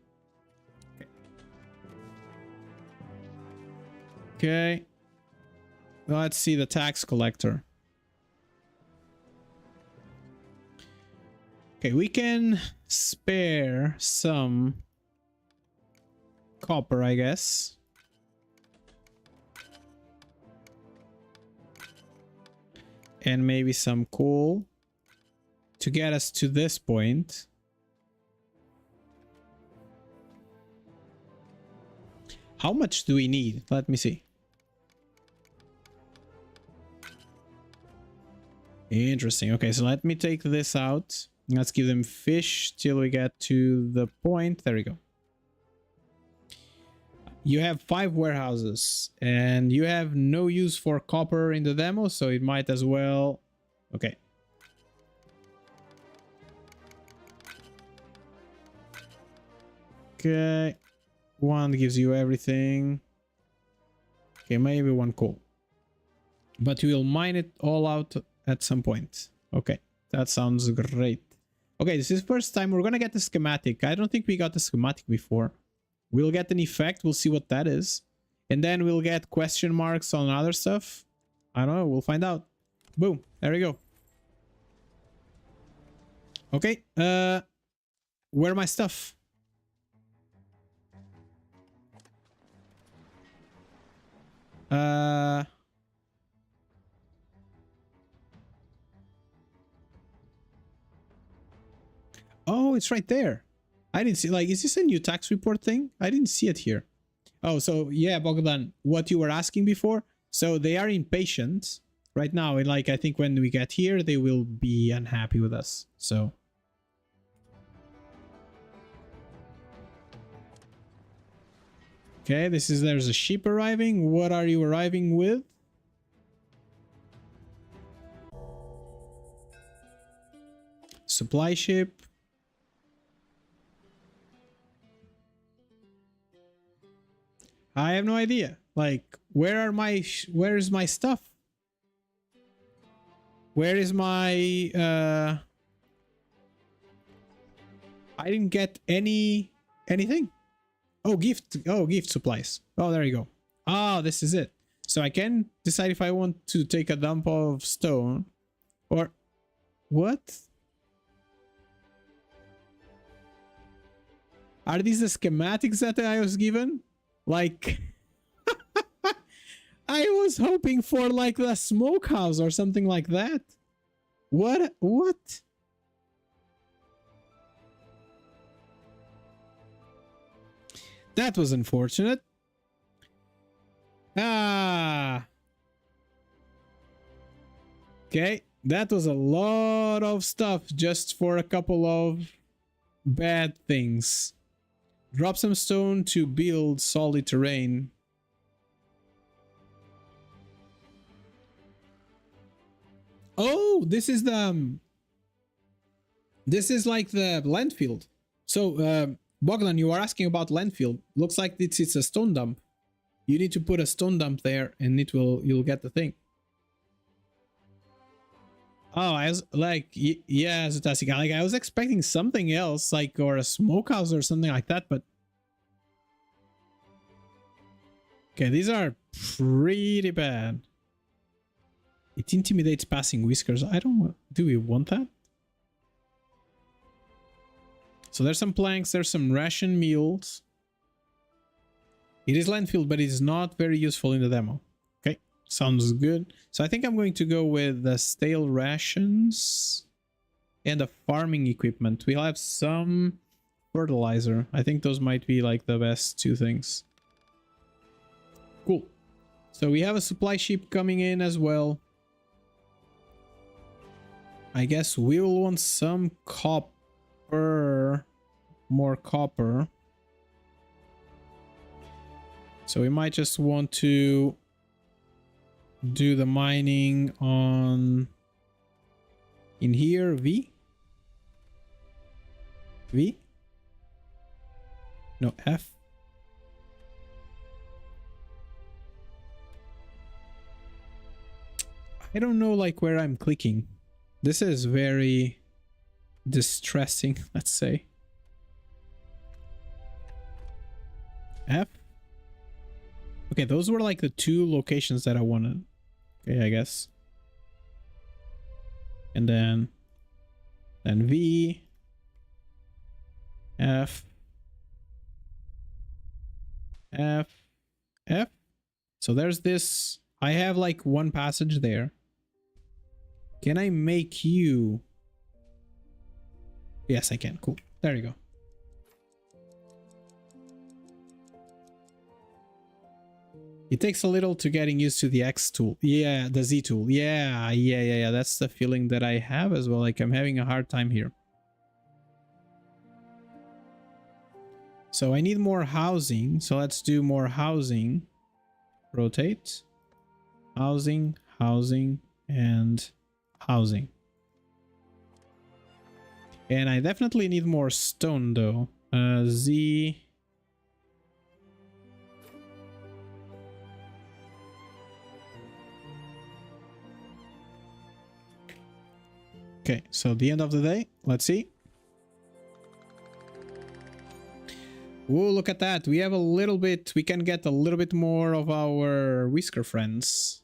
Okay. Let's see the tax collector. Okay, we can spare some copper, I guess. And maybe some coal to get us to this point. How much do we need? Let me see. Interesting. Okay, so let me take this out. Let's give them fish till we get to the point. There we go. You have 5 warehouses and you have no use for copper in the demo, so it might as well... Okay. Okay. 1 gives you everything. Okay, maybe 1 coal. But we will mine it all out at some point. Okay, that sounds great. Okay, this is the first time we're gonna get the schematic. I don't think we got the schematic before. We'll get an effect. We'll see what that is. And then we'll get question marks on other stuff. I don't know. We'll find out. Boom. There we go. Okay. Where are my stuff? Oh, it's right there. I didn't see, like, is this a new tax report thing? I didn't see it here. Oh, so yeah, Bogdan, what you were asking before. So they are impatient right now. And like, I think when we get here, they will be unhappy with us. So. Okay, there's a ship arriving. What are you arriving with? Supply ship. I have no idea. Like, where is my stuff? Where is my, I didn't get anything. Oh, gift supplies. Oh, there you go. Ah, this is it. So I can decide if I want to take a dump of stone or what? Are these the schematics that I was given? Like, I was hoping for like the smokehouse or something like that. What? What? That was unfortunate. Ah. Okay, that was a lot of stuff just for a couple of bad things. Drop some stone to build solid terrain. Oh, this is the this is like the landfill. So Bogdan, you are asking about landfill. Looks like it's a stone dump. You need to put a stone dump there and you'll get the thing. Oh, I was like, yeah, Zutasika, like I was expecting something else, like, or a smokehouse or something like that, but okay, these are pretty bad. It intimidates passing whiskers. I don't want, do we want that? So there's some planks, there's some ration meals. It is landfill, but it's not very useful in the demo. Okay, sounds good. So I think I'm going to go with the stale rations and the farming equipment. We'll have some fertilizer. I think those might be like the best two things. Cool. So we have a supply ship coming in as well. I guess we will want some copper, more copper. So we might just want to do the mining on in here. V no, F. I don't know like where I'm clicking. This is very distressing, let's say. F. Okay, those were like the two locations that I wanted. Okay, I guess. And then V, F, F, F. So there's this. I have like one passage there. Can I make you? Yes, I can. Cool. There you go. It takes a little to getting used to the X tool. Yeah, the Z tool. Yeah. That's the feeling that I have as well. Like I'm having a hard time here. So I need more housing. So let's do more housing. Rotate. Housing, housing, and housing. And I definitely need more stone though. Z. Okay, so the end of the day, let's see. Whoa, look at that. We have a little bit, we can get a little bit more of our whisker friends.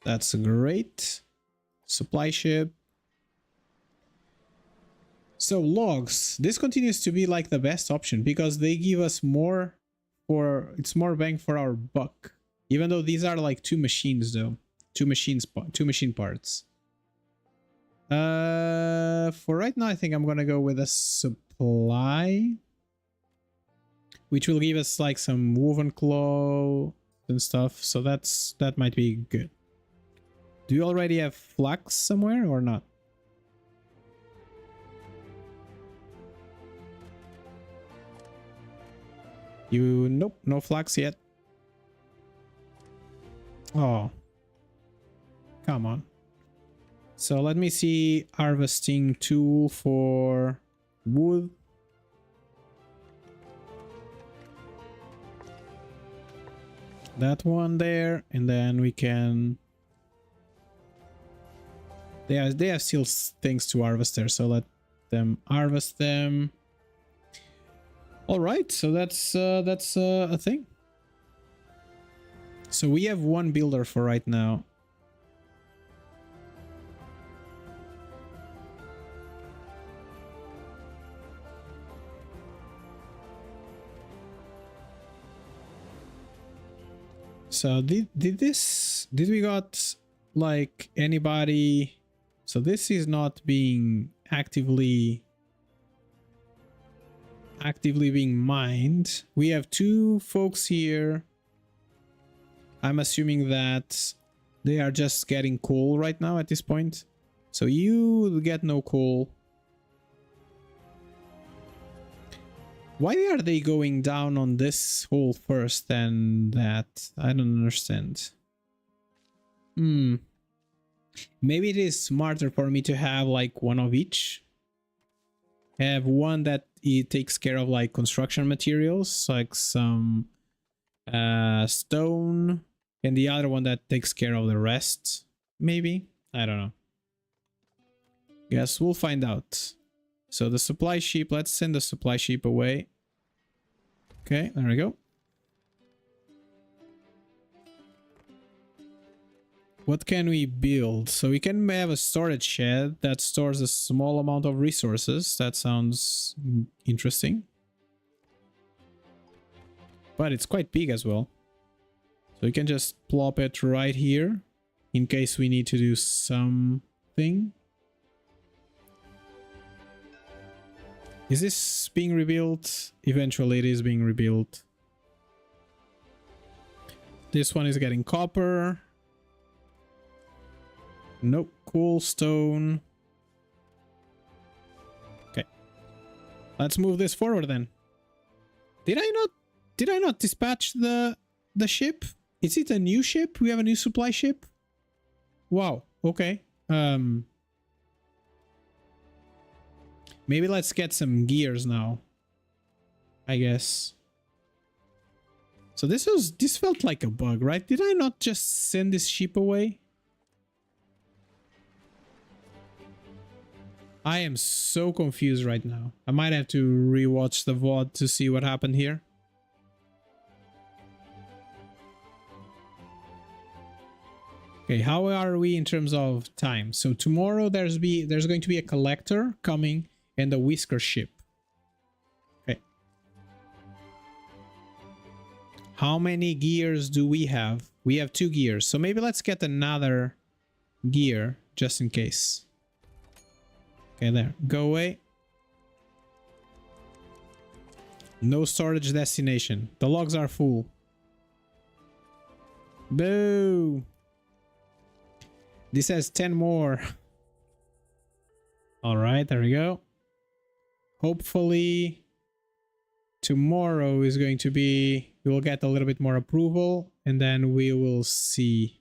That's great. Supply ship. So logs, this continues to be like the best option because they give us more for, it's more bang for our buck. Even though these are like two machines though. Two machine parts. For right now, I think I'm gonna go with a supply, which will give us like some woven cloth and stuff. So that might be good. Do you already have flax somewhere or not? Nope, no flax yet. Oh. Come on. So let me see harvesting tool for wood. That one there, and then we can. They have still things to harvest there, so let them harvest them. All right, so that's a thing. So we have one builder for right now. So did we got like anybody? So this is not being actively being mined. We have 2 folks here. I'm assuming that they are just getting coal right now at this point. So you get no coal. Why are they going down on this hole first than that? I don't understand. Maybe it is smarter for me to have like one of each. Have one that it takes care of like construction materials, like some stone, and the other one that takes care of the rest. Maybe? I don't know. Guess we'll find out. So the supply ship, let's send the supply ship away. Okay, there we go. What can we build? So we can have a storage shed that stores a small amount of resources. That sounds interesting. But it's quite big as well. So we can just plop it right here in case we need to do something. Is this being rebuilt? Eventually it is being rebuilt. This one is getting copper. Nope, cool stone. Okay. Let's move this forward then. Did I not dispatch the ship? Is it a new ship? We have a new supply ship? Wow, okay. Maybe let's get some gears now. I guess. So this felt like a bug, right? Did I not just send this ship away? I am so confused right now. I might have to rewatch the VOD to see what happened here. Okay, how are we in terms of time? So tomorrow there's going to be a collector coming and a whisker ship. Okay. How many gears do we have? We have 2 gears. So maybe let's get another gear just in case. Okay, there. Go away. No storage destination. The logs are full. Boo! This has 10 more. Alright, there we go. Hopefully tomorrow is going to be... we will get a little bit more approval and then we will see.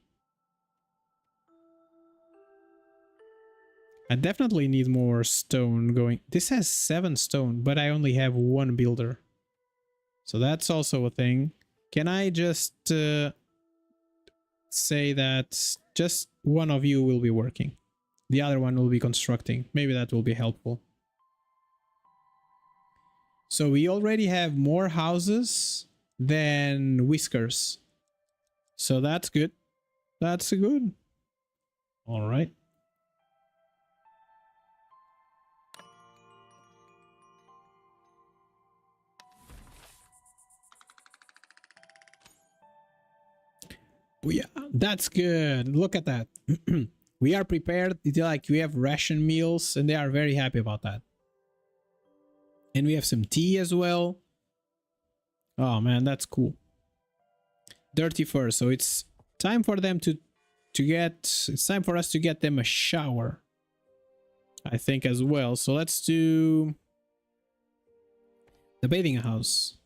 I definitely need more stone going. This has 7 stone, but I only have 1 builder. So that's also a thing. Can I just say that just one of you will be working? The other one will be constructing. Maybe that will be helpful. So we already have more houses than whiskers. So that's good. That's good. All right. Yeah, that's good. Look at that. We are prepared. It's like we have ration meals and they are very happy about that. And we have some tea as well. Oh man, that's cool. Dirty fur. So it's time for them it's time for us to get them a shower, I think, as well. So let's do the bathing house.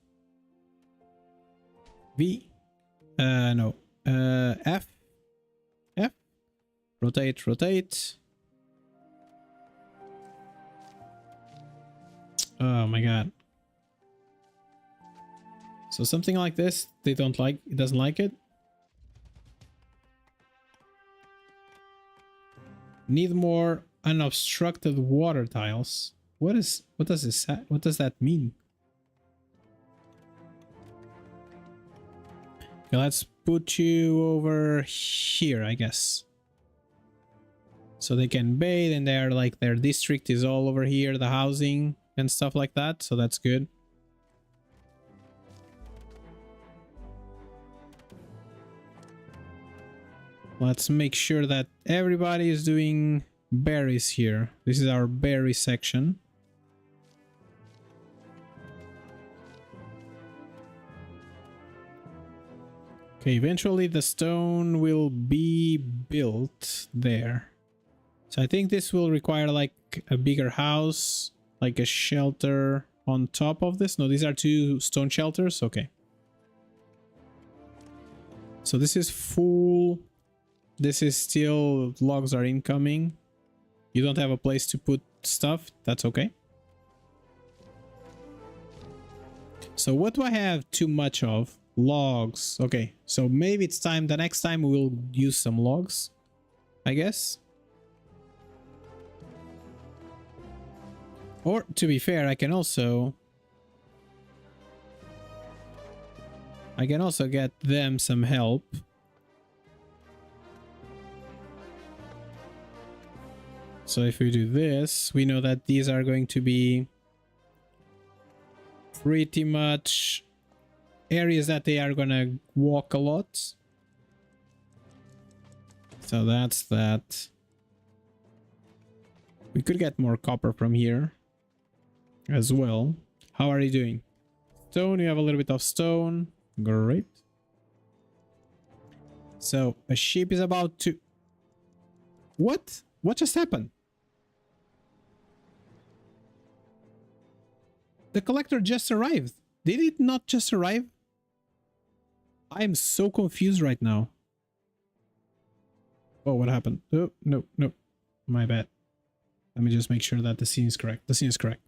No. F. Rotate. Oh my god. So something like this, they don't like, it doesn't like it. Need more unobstructed water tiles. What does that mean? Okay, let's put you over here, I guess. So they can bathe and they're like, their district is all over here, the housing and stuff like that. So that's good. Let's make sure that everybody is doing berries here. This is our berry section. Okay, eventually the stone will be built there. So I think this will require like a bigger house, like a shelter on top of this. No, these are 2 stone shelters. Okay. So this is full. This is still, logs are incoming. You don't have a place to put stuff. That's okay. So what do I have too much of? Logs. Okay, so maybe it's time, the next time we'll use some logs, I guess. Or to be fair, I can also get them some help. So if we do this, we know that these are going to be pretty much areas that they are gonna walk a lot. So that's that. We could get more copper from here as well. How are you doing? Stone, you have a little bit of stone. Great. So a ship is about to... What? What just happened? The collector just arrived. Did it not just arrive? I am so confused right now. Oh, what happened? Oh, no, no. My bad. Let me just make sure that the scene is correct. The scene is correct.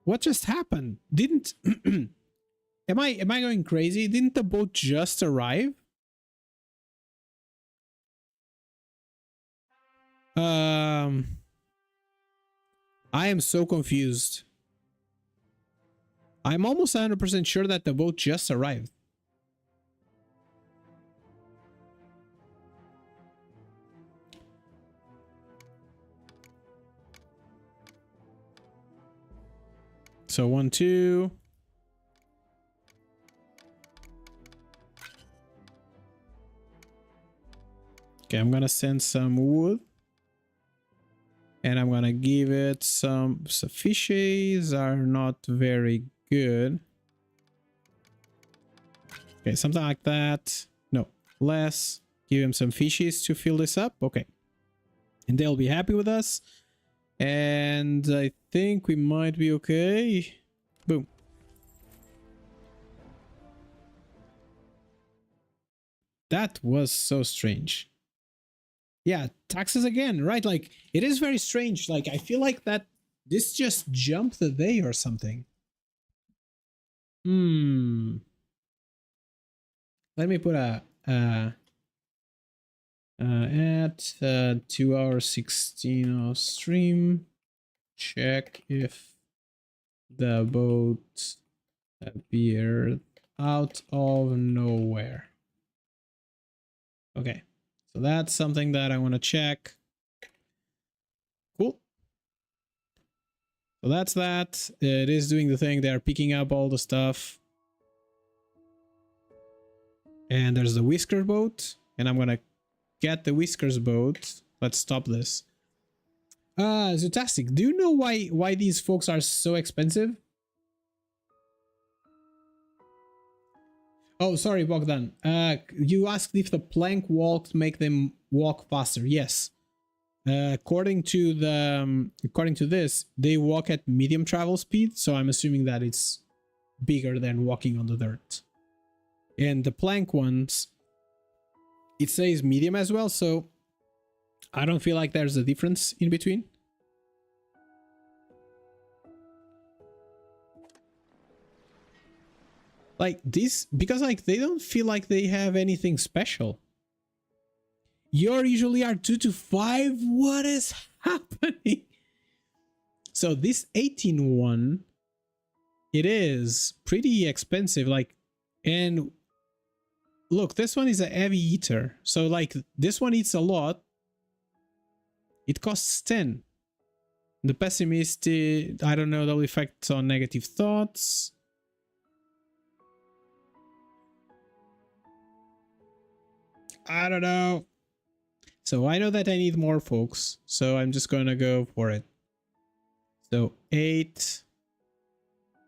What just happened? Didn't... Am I going crazy? Didn't the boat just arrive? I am so confused. I'm almost 100% sure that the boat just arrived. So 1, 2. Okay, I'm gonna send some wood. And I'm gonna give it some... So fishes are not very good. Okay, something like that. No, less. Give him some fishes to fill this up. Okay. And they'll be happy with us. And I think we might be okay. Boom. That was so strange. Yeah, taxes again, right? Like, it is very strange. Like, I feel like that this just jumped a day or something. Let me put a at 2 hours 16 of stream. Check if the boat appeared out of nowhere. Okay, so that's something that I want to check. Cool. So that's that. It is doing the thing. They are picking up all the stuff. And there's the Whisker boat. And I'm gonna get the Whiskers boat. Let's stop this. Zotastic, do you know why these folks are so expensive? Oh, sorry, Bogdan. You asked if the plank walks make them walk faster. Yes. According to this, they walk at medium travel speed, so I'm assuming that it's bigger than walking on the dirt. And the plank ones, it says medium as well, so I don't feel like there's a difference in between. Like this, because like they don't feel like they have anything special. Your usually are 2 to 5. What is happening? So this 18 one, it is pretty expensive. Like, and look, this one is a heavy eater. So like this one eats a lot. It costs 10. The pessimist, I don't know, the effect on negative thoughts. I don't know. So I know that I need more folks, so I'm just gonna go for it. So 8.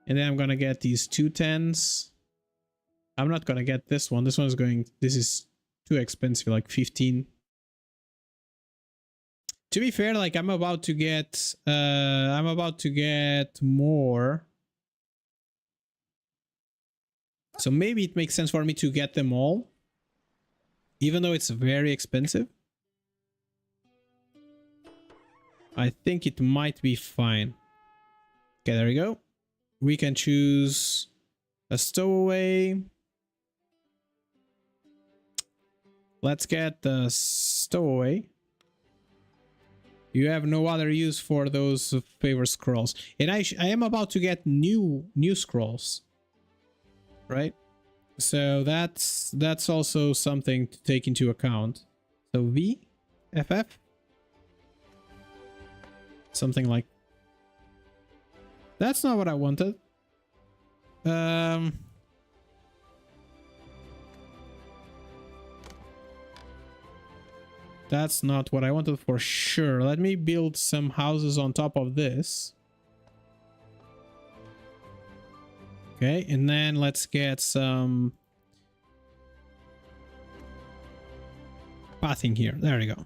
And then I'm gonna get these 2 10s. I'm not gonna get this one. This one's going... This is too expensive, like 15. To be fair, like I'm about to get more. So maybe it makes sense for me to get them all, even though it's very expensive. I think it might be fine. Okay, there we go. We can choose a stowaway. Let's get the stowaway. You have no other use for those favor scrolls. And I am about to get new scrolls. Right? So that's also something to take into account. So V, FF. Something like... That's not what I wanted. That's not what I wanted for sure. Let me build some houses on top of this. Okay, and then let's get some pathing here. There we go.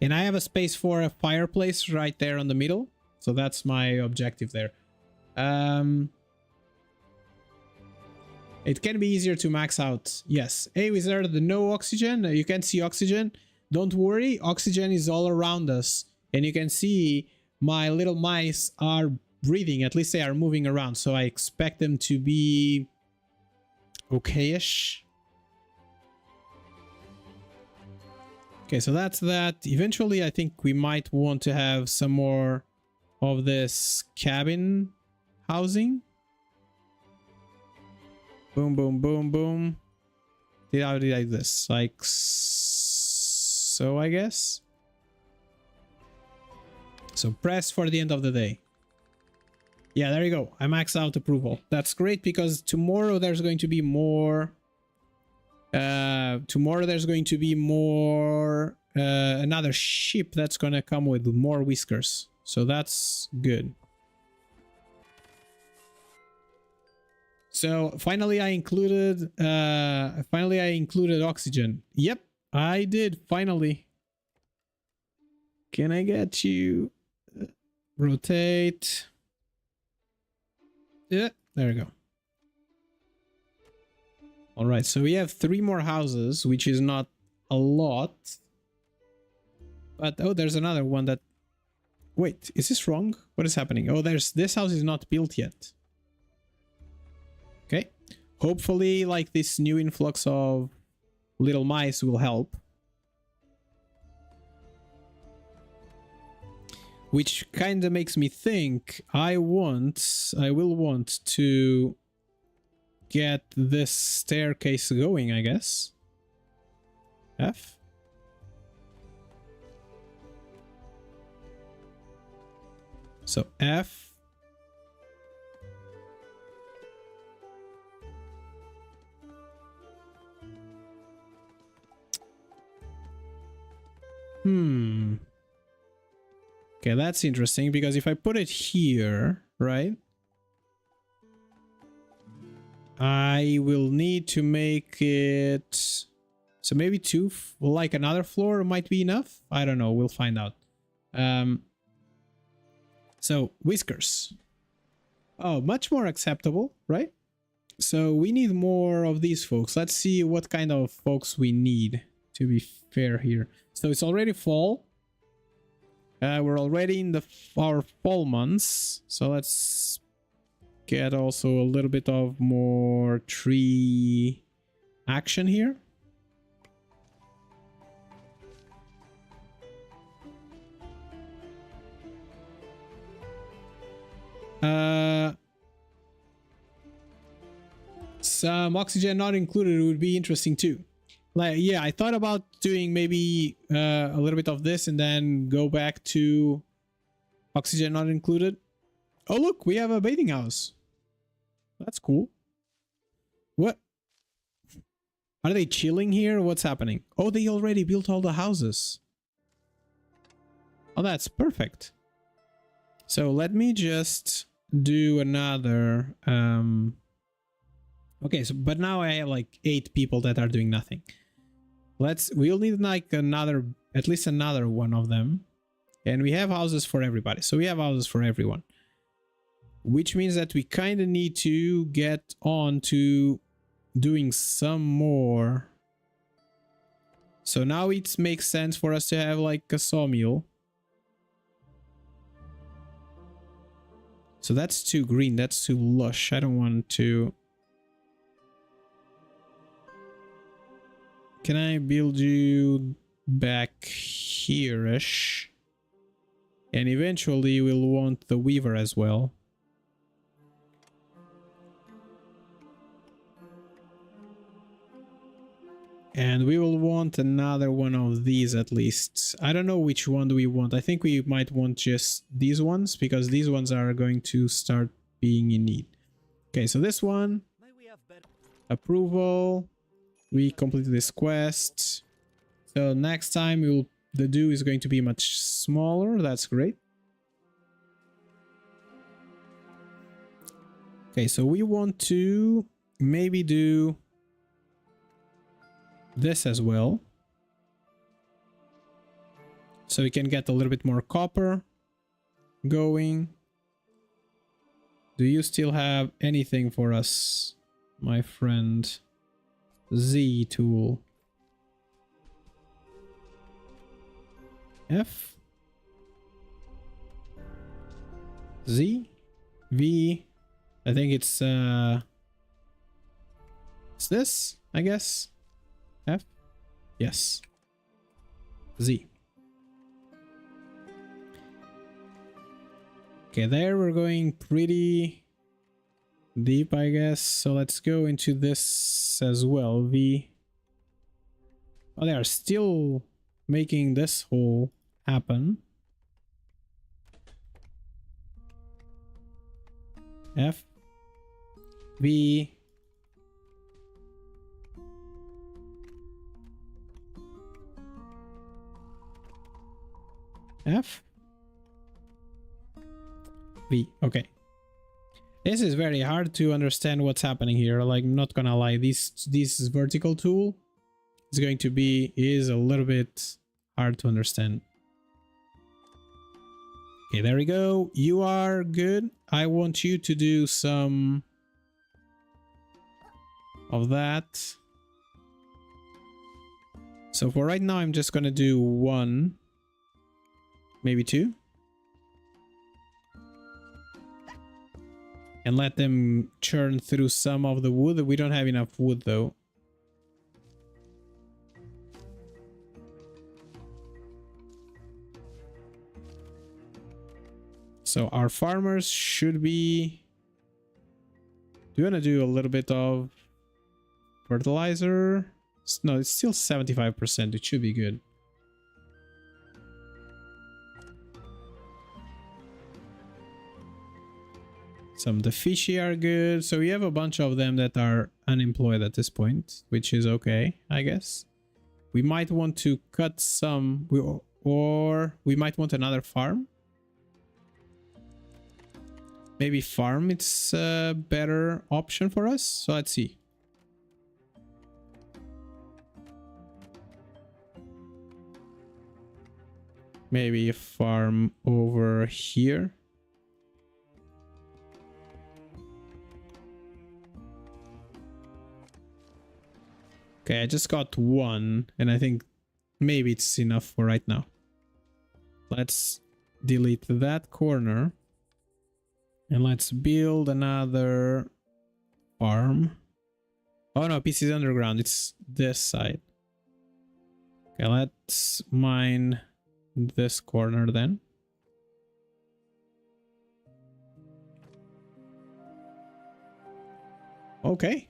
And I have a space for a fireplace right there on the middle. So that's my objective there. It can be easier to max out. Yes. Hey, wizard, no oxygen. You can see oxygen. Don't worry. Oxygen is all around us. And you can see my little mice are breathing. At least they are moving around. So I expect them to be okay-ish. Okay, so that's that. Eventually, I think we might want to have some more of this cabin housing. Boom, boom, boom, boom. How did I do this? Like so, I guess. So press for the end of the day. Yeah, there you go. I maxed out approval. That's great because tomorrow there's going to be more... there's going to be more... another ship that's going to come with more whiskers. So that's good. So finally I included oxygen. Yep, I did finally. Can I get you rotate? Yeah, there we go. All right, so we have 3 more houses, which is not a lot. But oh, there's another one that... Wait, is this wrong? What is happening? Oh, this house is not built yet. Okay. Hopefully, like, this new influx of little mice will help. Which kind of makes me think I will want to get this staircase going, I guess. F. So F. Okay, that's interesting because if I put it here, right? I will need to make it... So maybe 2, like another floor might be enough? I don't know, we'll find out. So, whiskers. Oh, much more acceptable, right? So we need more of these folks. Let's see what kind of folks we need, to be fair here. So it's already fall. We're already in our fall months. So let's get also a little bit of more tree action here. Some oxygen not included would be interesting too. Like, yeah, I thought about doing maybe a little bit of this and then go back to oxygen not included. Oh, look, we have a bathing house. That's cool. What? Are they chilling here? What's happening? Oh, they already built all the houses. Oh, that's perfect. So let me just do another... Okay, so but now I have like 8 people that are doing nothing. We'll need like at least another one of them. And we have houses for everybody. So we have houses for everyone. Which means that we kind of need to get on to doing some more. So now it makes sense for us to have like a sawmill. So that's too green. That's too lush. I don't want to... Can I build you back here-ish? And eventually we'll want the weaver as well. And we will want another one of these at least. I don't know which one do we want. I think we might want just these ones because these ones are going to start being in need. Okay, so this one. Approval. We completed this quest. So next time the do is going to be much smaller. That's great. Okay, so we want to maybe do this as well. So we can get a little bit more copper going. Do you still have anything for us, my friend? Z tool. F. Z. V. I think it's this, I guess. F. Yes. Z. Okay, there we're going pretty deep, I guess. So let's go into this as well. V. Oh, they are still making this hole happen. F. V. F. V. Okay. This is very hard to understand what's happening here. Like, not gonna lie, this vertical tool is a little bit hard to understand. Okay, there we go. You are good. I want you to do some of that. So for right now, I'm just gonna do 1, maybe 2. And let them churn through some of the wood. We don't have enough wood though. So our farmers should be... Do you want to do a little bit of fertilizer? No, it's still 75%. It should be good. Some of the fishy are good. So we have a bunch of them that are unemployed at this point, which is okay, I guess. We might want to cut some, or we might want another farm. Maybe farm, it's a better option for us. So let's see. Maybe a farm over here. Okay, I just got 1, and I think maybe it's enough for right now. Let's delete that corner. And let's build another farm. Oh no, PC's underground. It's this side. Okay, let's mine this corner then. Okay.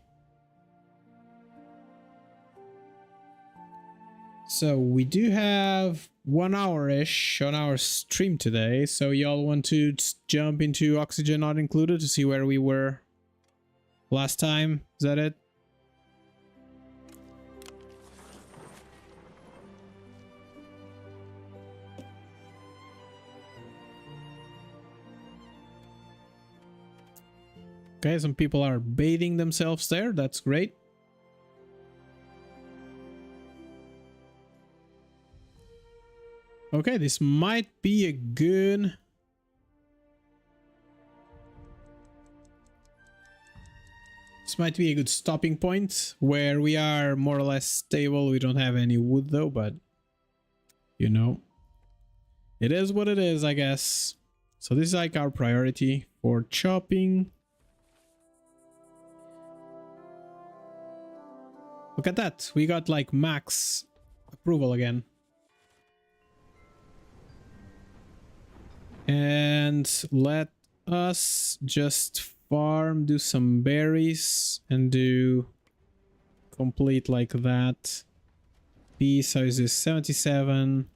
So we do have 1 hour-ish on our stream today. So y'all want to jump into Oxygen Not Included to see where we were last time? Is that it? Okay, some people are bathing themselves there. That's great. Okay, this might be a good... This might be a good stopping point where we are more or less stable. We don't have any wood though, but you know, it is what it is, I guess. So this is like our priority for chopping. Look at that. We got like max approval again. And let us just farm, do some berries, and do complete like that. P size is 77.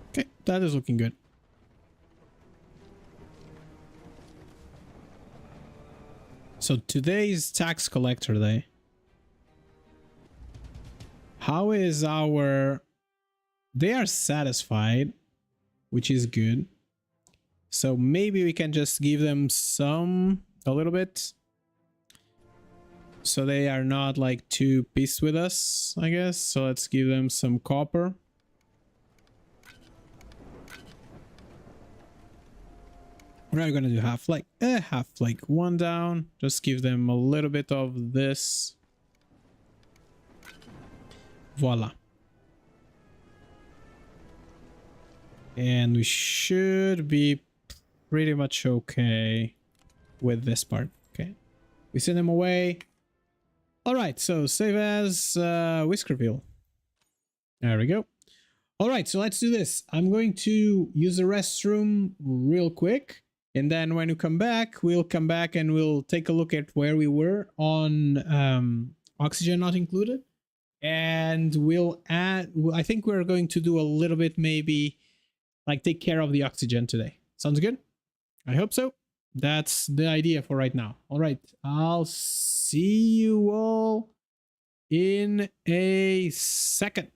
Okay, that is looking good. So today's tax collector day. How is our... They are satisfied, which is good. So maybe we can just give them a little bit. So they are not like too pissed with us, I guess. So let's give them some copper. We're gonna do half like one down. Just give them a little bit of this. Voila. And we should be pretty much okay with this part. Okay. We send them away. Alright, so save as Whiskerville. There we go. Alright, so let's do this. I'm going to use the restroom real quick. And then when you come back, we'll come back and we'll take a look at where we were on oxygen not included. And we'll add, I think we're going to do a little bit maybe like take care of the oxygen today. Sounds good? I hope so. That's the idea for right now. All right, I'll see you all in a second.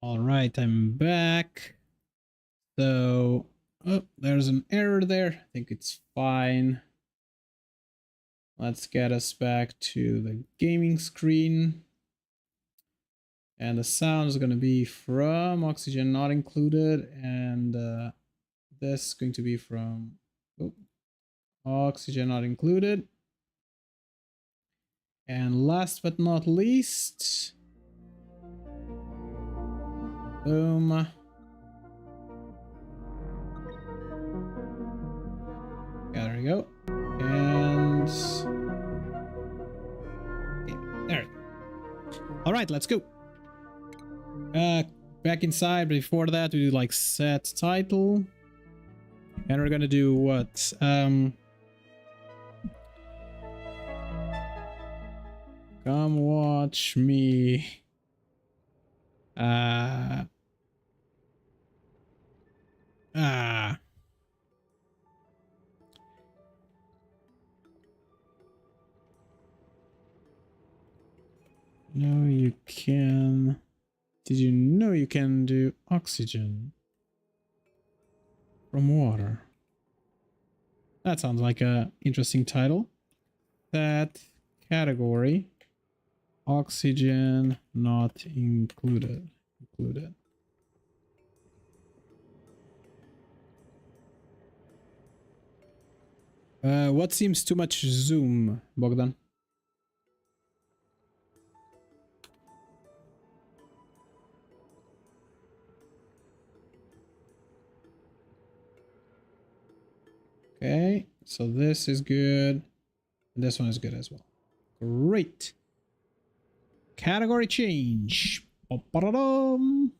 All right, I'm back. So, oh, there's an error there. I think it's fine. Let's get us back to the gaming screen. And the sound is going to be from oxygen not included. And this is going to be from oxygen not included. And last but not least, boom. There we go. And yeah, there. All right, let's go. Back inside. Before that, we do like set title, and we're gonna do what? Come watch me. Uh, ah. No, you can. Did you know you can do oxygen from water? That sounds like a interesting title. That category, oxygen not included. Included. What seems too much zoom, Bogdan? Okay, so this is good. This one is good as well. Great. Category change. Ba-ba-da-dum.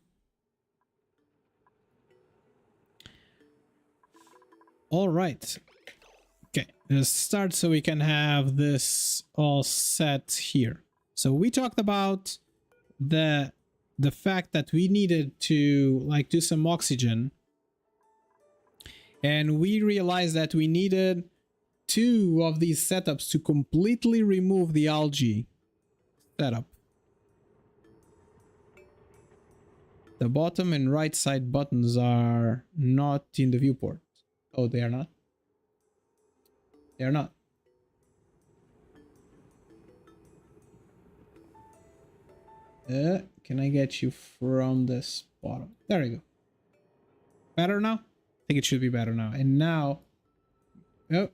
All right. Okay, let's start so we can have this all set here. So we talked about the fact that we needed to like do some oxygen, and we realized that we needed 2 of these setups to completely remove the algae setup. The bottom and right side buttons are not in the viewport. Oh, they are not? They are not. Can I get you from this bottom? There you go. Better now? I think it should be better now. And now... Oh,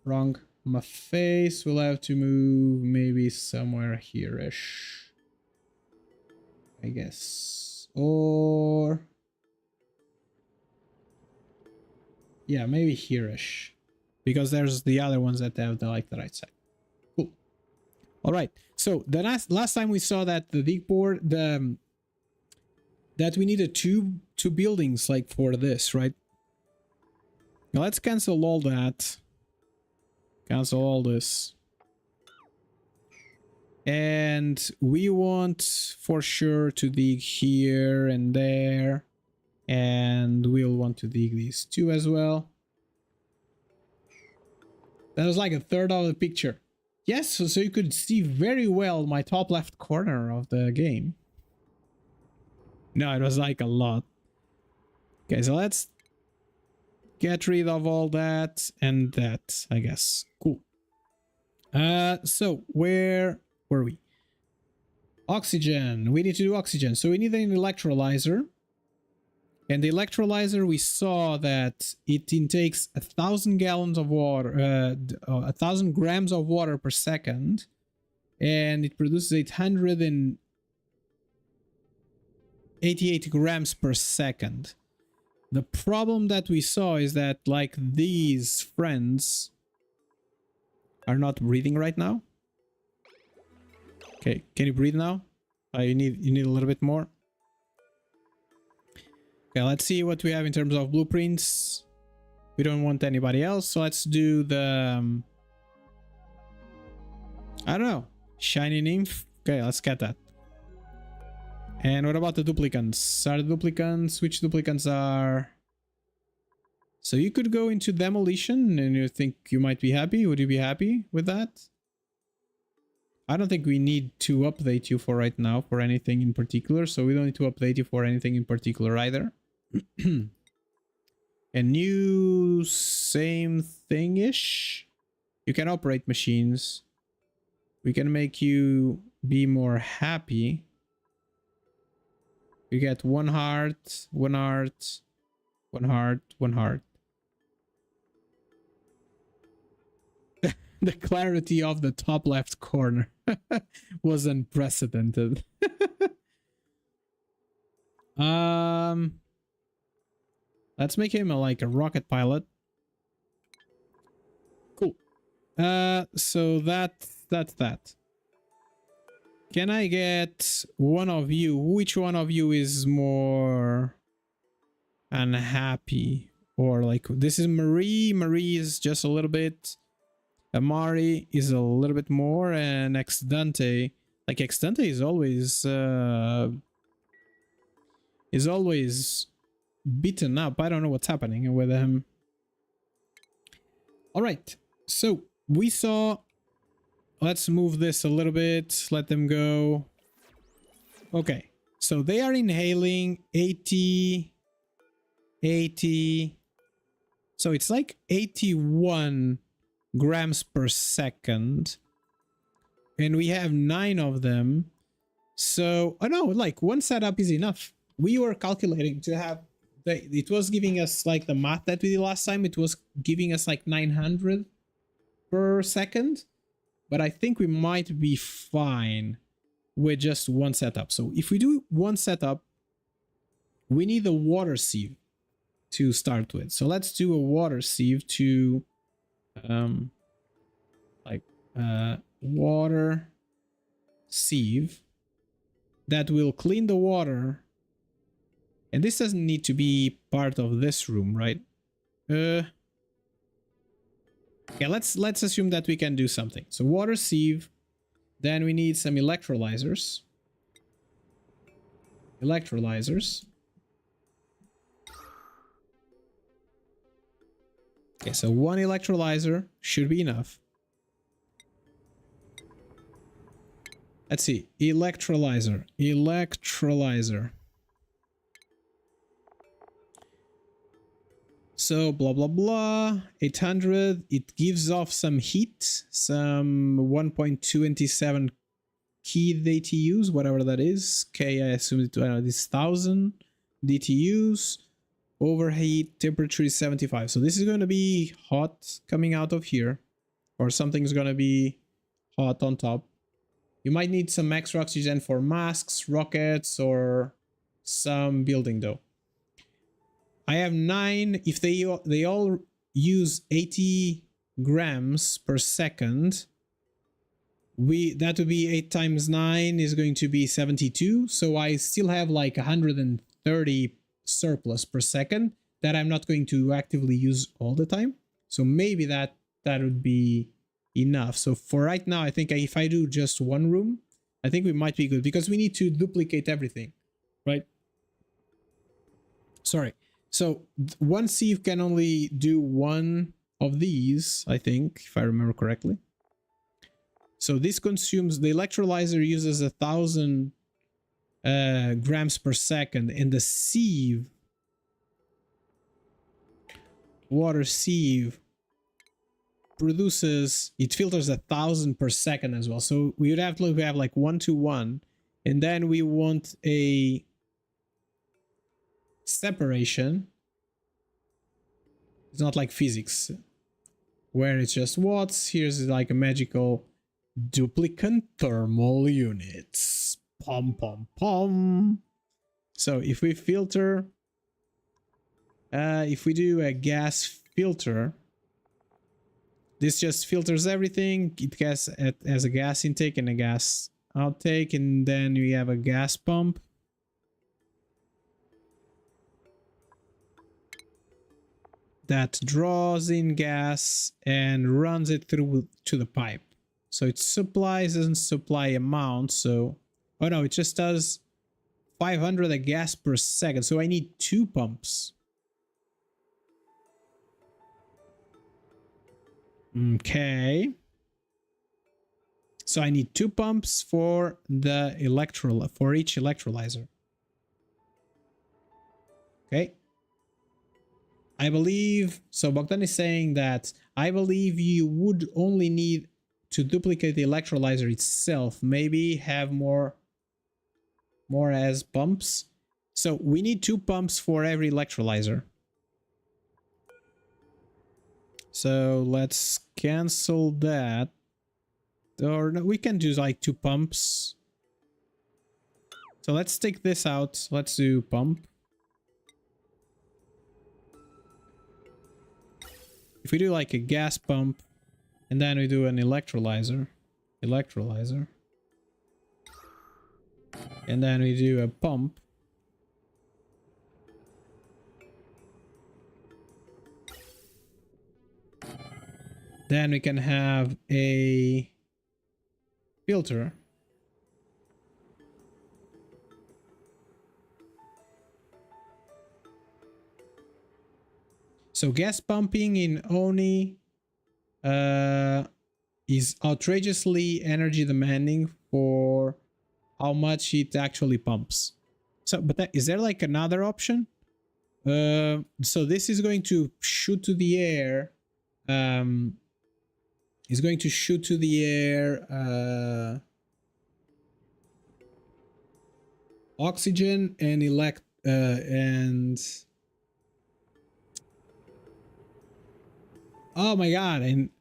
wrong. My face will have to move maybe somewhere here-ish. I guess. Or... yeah, maybe here-ish. Because there's the other ones that have the, like, the right side. Cool. All right. So the last time we saw that the viewport, that we needed two buildings like for this, right? Now let's cancel all that. Cancel all this. And we want for sure to dig here and there. And we'll want to dig these 2 as well. That was like a third of the picture. Yes, so you could see very well my top left corner of the game. No, it was like a lot. Okay, so let's get rid of all that and that, I guess. Cool. So where were we? Oxygen. We need to do oxygen. So we need an electrolyzer. And the electrolyzer, we saw that it intakes 1,000 gallons of water, 1,000 grams of water per second, and it produces 888 grams per second. The problem that we saw is that, like, these friends are not breathing right now. Okay, can you breathe now? You need a little bit more. Okay, let's see what we have in terms of blueprints. We don't want anybody else, so let's do the... I don't know. Shiny nymph? Okay, let's get that. And what about the duplicants? Are the duplicants... which duplicants are... So you could go into demolition and you think you might be happy. Would you be happy with that? I don't think we need to update you for right now for anything in particular, so we don't need to update you for anything in particular either. And new same thing-ish. You can operate machines. We can make you be more happy. You get 1 heart, 1 heart, 1 heart, 1 heart. The clarity of the top left corner was unprecedented. Let's make him like a rocket pilot. Cool. So that's that. Can I get one of you? Which one of you is more unhappy? Or like, this is Marie. Marie is just a little bit. Amari is a little bit more, and Exdante. Like, Exdante is always is always beaten up. I don't know what's happening with him. All right, so we saw, let's move this a little bit, let them go. Okay, so they are inhaling 80, so it's like 81 grams per second, and we have 9 of them. So, oh no, like one setup is enough. We were calculating to have, it was giving us like the math that we did last time, it was giving us like 900 per second, but I think we might be fine with just one setup. So if we do one setup, we need a water sieve to start with. So let's do a water sieve to water sieve that will clean the water. And this doesn't need to be part of this room, right? Yeah, let's assume that we can do something. So water sieve, then we need some electrolyzers. Okay, so one electrolyzer should be enough. Let's see, electrolyzer. So blah blah blah, 800, it gives off some heat, some 1.27 key DTUs, whatever that is. K, I assume it is 1000 DTUs. Overheat temperature is 75. So this is going to be hot coming out of here, or something's going to be hot on top. You might need some extra oxygen for masks, rockets, or some building though. I have 9. If they all use 80 grams per second, that would be 8 times 9 is going to be 72. So I still have like 130 surplus per second that I'm not going to actively use all the time. So maybe that would be enough. So for right now, I think if I do just one room, I think we might be good because we need to duplicate everything, right? Sorry. So one sieve can only do one of these, I think, if I remember correctly. So this consumes, the electrolyzer uses 1000 grams per second, and the sieve, water sieve, produces, it filters 1000 per second as well. So we would have to have like 1-to-1, and then we want a separation. It's not like physics where it's just watts. Here's like a magical duplicate thermal units. Pom pom pom. So if we filter, if we do a gas filter, this just filters everything. It has a gas intake and a gas outtake, and then we have a gas pump. That draws in gas and runs it through to the pipe. So it doesn't supply amount. So, oh no, it just does 500 a gas per second. So I need 2 pumps. Okay. So I need 2 pumps for the for each electrolyzer. Okay. I believe, so Bogdan is saying that I believe you would only need to duplicate the electrolyzer itself, maybe have more as pumps. So we need 2 pumps for every electrolyzer. So let's cancel that. Or no, we can do like 2 pumps. So let's take this out. Let's do pump. If we do like a gas pump, and then we do an electrolyzer, and then we do a pump, then we can have a filter. So gas pumping in Oni is outrageously energy demanding for how much it actually pumps. So, but is there like another option? So this is going to shoot to the air. Is going to shoot to the air oxygen and oh my god, and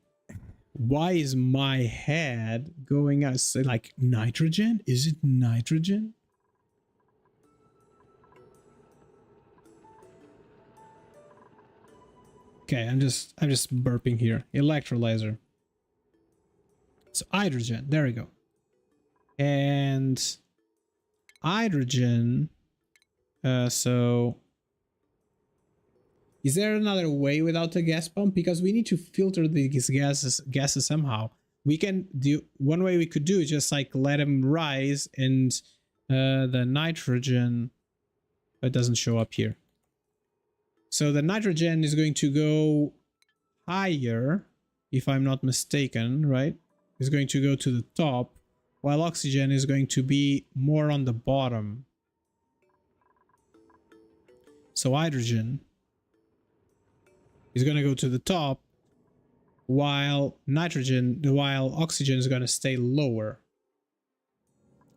why is my head going out? So like nitrogen? Is it nitrogen? Okay, I'm just burping here. Electrolyzer. So hydrogen, there we go. And hydrogen, so is there another way without a gas pump? Because we need to filter these gases somehow. We can do, one way we could do is just like let them rise, and the nitrogen, it doesn't show up here. So the nitrogen is going to go higher, if I'm not mistaken, right? It's going to go to the top, while oxygen is going to be more on the bottom. So hydrogen is going to go to the top, while oxygen is going to stay lower.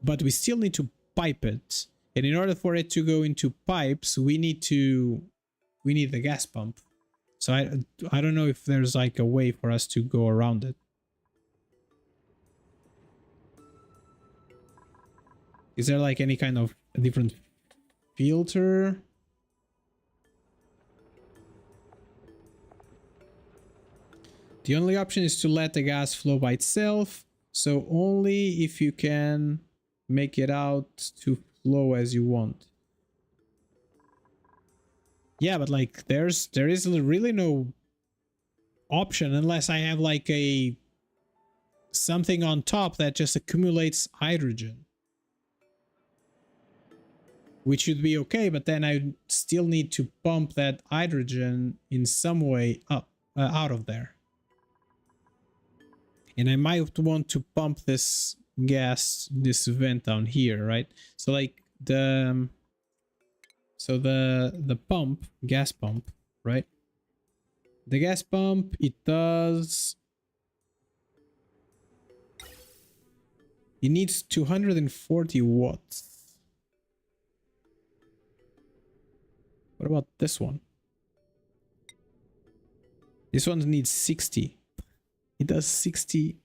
But we still need to pipe it. And in order for it to go into pipes, we need the gas pump. So I don't know if there's like a way for us to go around it. Is there like any kind of a different filter? The only option is to let the gas flow by itself. So only if you can make it out to flow as you want. Yeah, but like there is really no option unless I have like something on top that just accumulates hydrogen. Which should be okay, but then I still need to pump that hydrogen in some way up out of there. And I might want to pump this vent down here, right? So like the pump, gas pump, right? The gas pump, it needs 240 watts. What about this one? This one needs 60. It does 60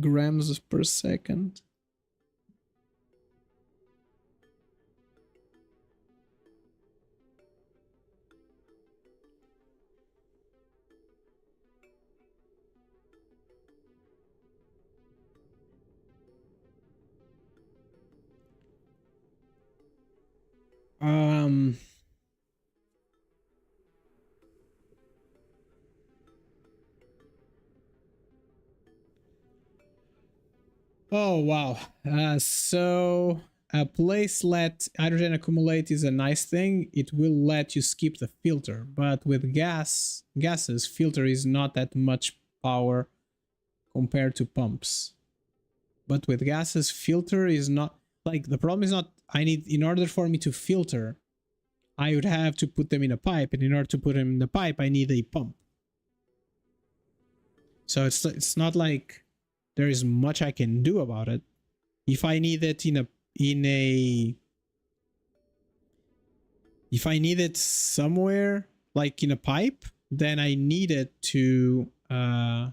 grams per second. Oh, wow. So a place let hydrogen accumulate is a nice thing. It will let you skip the filter, but with gases, filter is not that much power compared to pumps. But with gases, filter is not, like, the problem is not, in order for me to filter, I would have to put them in a pipe, and in order to put them in the pipe, I need a pump. So it's not like there is much I can do about it. If I need it if I need it somewhere, like in a pipe, then I need it to I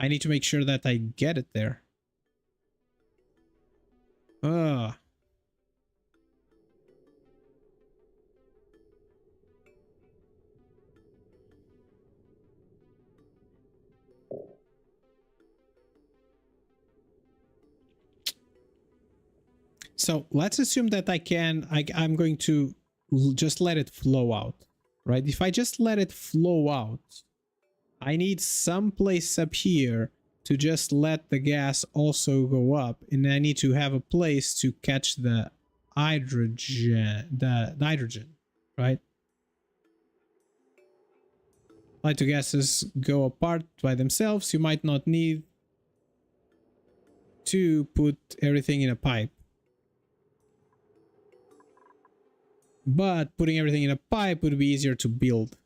need to make sure that I get it there. So let's assume that I'm going to just let it flow out, right? If I just let it flow out, I need some place up here to just let the gas also go up, and I need to have a place to catch the hydrogen, right? Light to gases go apart by themselves. You might not need to put everything in a pipe. But putting everything in a pipe would be easier to build.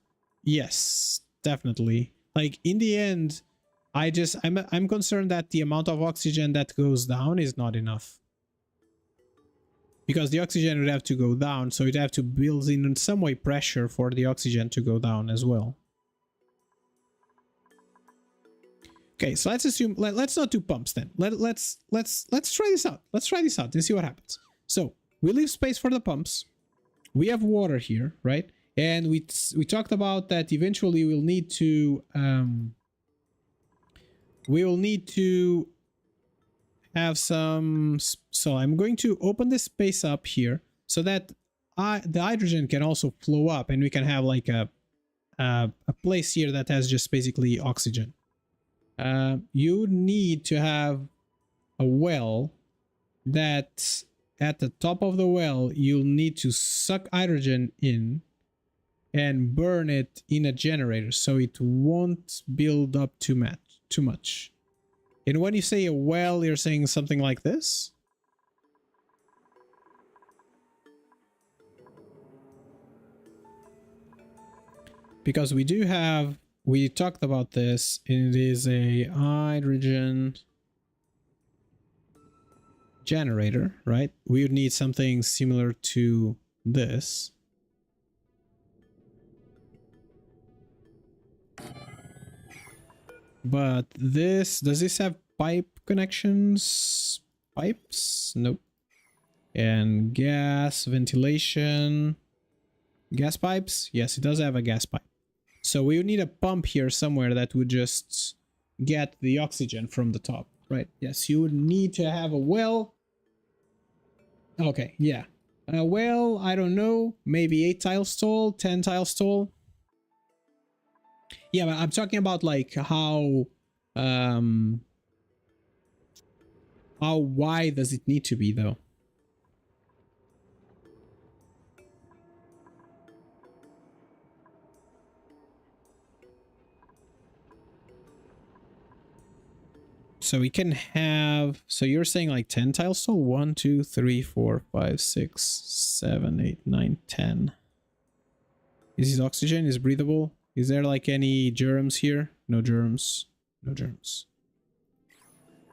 Yes, definitely. Like in the end, I'm concerned that the amount of oxygen that goes down is not enough. Because the oxygen would have to go down, so you'd have to build in some way pressure for the oxygen to go down as well. Okay, so let's assume let's not do pumps then. Let's try this out. Let's try this out and see what happens. So we leave space for the pumps. We have water here, right? And we talked about that eventually we'll need to have some. So I'm going to open this space up here so that the hydrogen can also flow up, and we can have like a place here that has just basically oxygen. You need to have a well that at the top of the well you'll need to suck hydrogen in and burn it in a generator so it won't build up too much. And when you say a well, you're saying something like this? Because we talked about this, and it is a hydrogen generator, right? We would need something similar to this. But does this have pipe connections? Pipes? Nope. And gas, ventilation, gas pipes? Yes, it does have a gas pipe. So we would need a pump here somewhere that would just get the oxygen from the top, right? Yes, you would need to have a well. Okay, yeah. A well, I don't know, maybe 8 tiles tall, 10 tiles tall. Yeah, but I'm talking about like how wide does it need to be though? So we can have, so you're saying like 10 tiles tall? 1, 2, 3, 4, 5, 6, 7, 8, 9, 10. Is his oxygen? Is breathable? Is there like any germs here? No germs. No germs.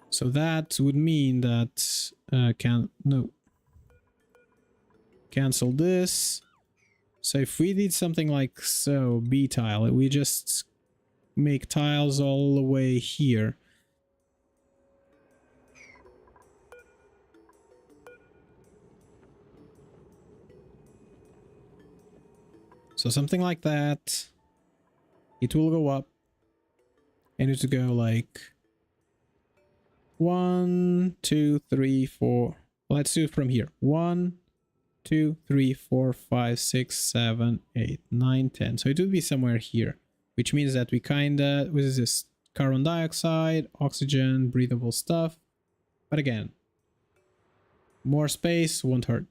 So that would mean that cancel this. So if we did something like so, B tile, we just make tiles all the way here. So something like that. It will go up. And it will go like 1, 2, 3, 4. Let's do it from here. 1, 2, 3, 4, 5, 6, 7, 8, 9, 10. So it would be somewhere here, which means that we kinda, what is this? Carbon dioxide, oxygen, breathable stuff. But again, more space won't hurt.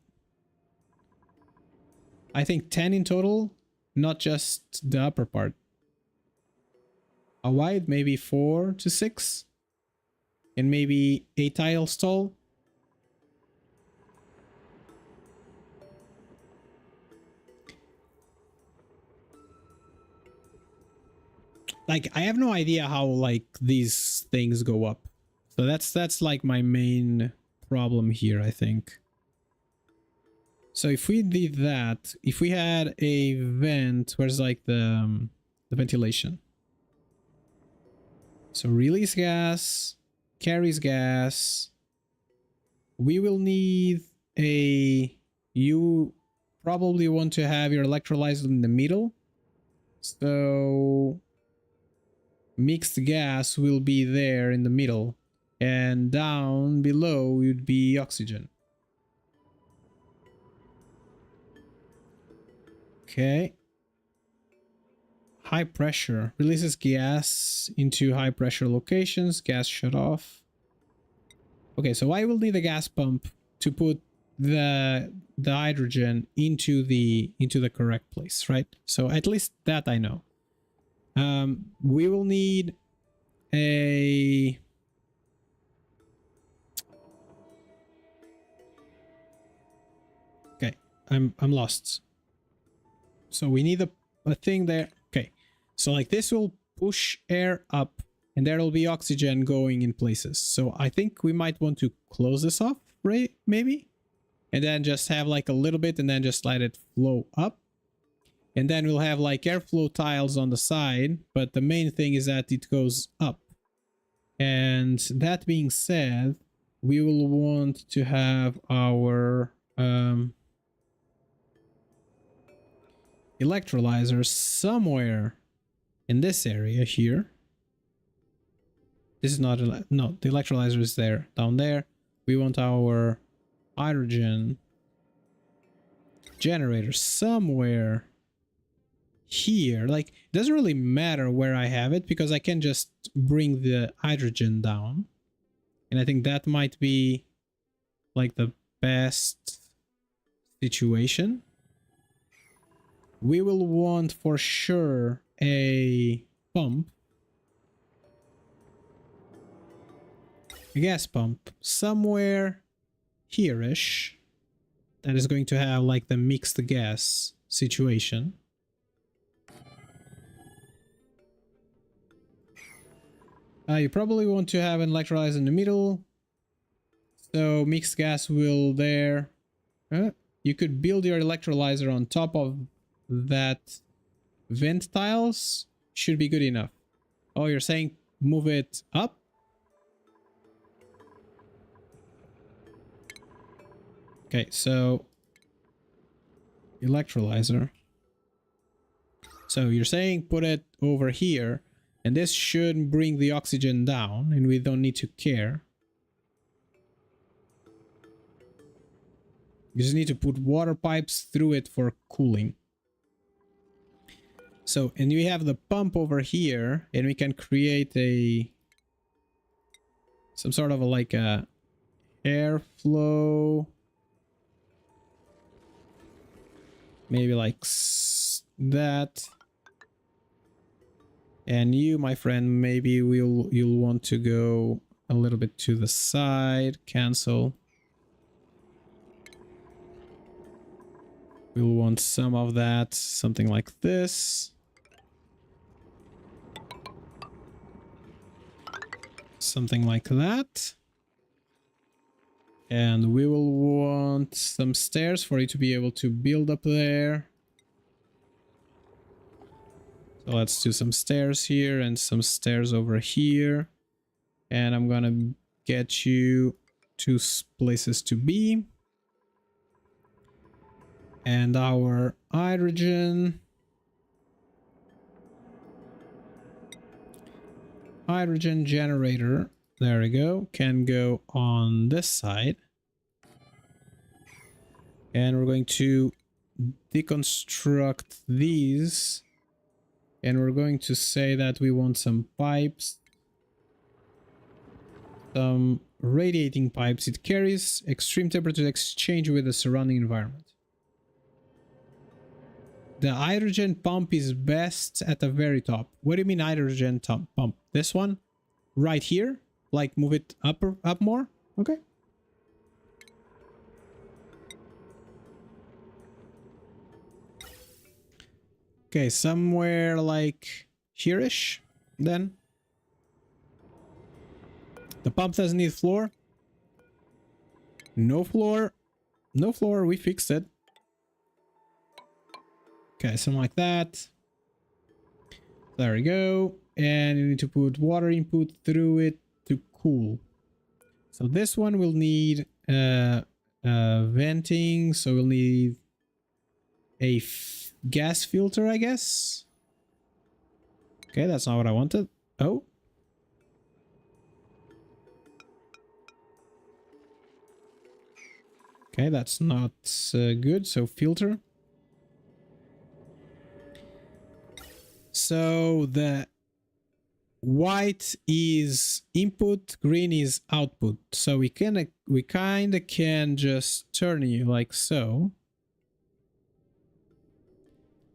I think 10 in total, not just the upper part. A wide, maybe 4 to 6. And maybe 8 tiles tall. Like, I have no idea how like these things go up. So that's like my main problem here, I think. So if we did that, if we had a vent, where's like the ventilation? So release gas, carries gas. We will need you probably want to have your electrolyzer in the middle. So mixed gas will be there in the middle, and down below would be oxygen. Okay. High pressure releases gas into high pressure locations. Gas shut off. Okay, so I will need a gas pump to put the hydrogen into the correct place, right? So at least that I know. We will need a... Okay, I'm lost. So we need a thing there. Okay, so like this will push air up and there will be oxygen going in places. So I think we might want to close this off, right? Maybe? And then just have like a little bit and then just let it flow up. And then we'll have like airflow tiles on the side, but the main thing is that it goes up. And that being said, we will want to have our electrolyzer somewhere in this area here. This is not, no, the electrolyzer is there, down there. We want our hydrogen generator somewhere here. Like, it doesn't really matter where I have it because I can just bring the hydrogen down. And I think that might be like the best situation. We will want for sure a pump. A gas pump somewhere here-ish that is going to have like the mixed gas situation. You probably want to have an electrolyzer in the middle. So mixed gas will there. You could build your electrolyzer on top of that vent tiles. Should be good enough. Oh, you're saying move it up? Okay, so electrolyzer. So you're saying put it over here, and this should bring the oxygen down, and we don't need to care. You just need to put water pipes through it for cooling. So, and we have the pump over here, and we can create some sort of like a airflow. Maybe like that. And you, my friend, maybe you'll want to go a little bit to the side. Cancel. We'll want some of that. Something like this. Something like that. And we will want some stairs for you to be able to build up there. So let's do some stairs here and some stairs over here. And I'm gonna get you two places to be. And our hydrogen generator, there we go, can go on this side. And we're going to deconstruct these. And we're going to say that we want some pipes. Some radiating pipes. It carries extreme temperature exchange with the surrounding environment. The hydrogen pump is best at the very top. What do you mean hydrogen pump? This one? Right here? Like move it up more? Okay. Okay, somewhere like here-ish, then. The pump doesn't need floor. No floor. No floor, we fixed it. Okay, something like that. There we go. And you need to put water input through it to cool. So this one will need venting. So we'll need a gas filter, I guess. Okay, that's not what I wanted. Oh. Okay, that's not good. So filter. So the white is input, green is output. So we kind of can just turn you like so.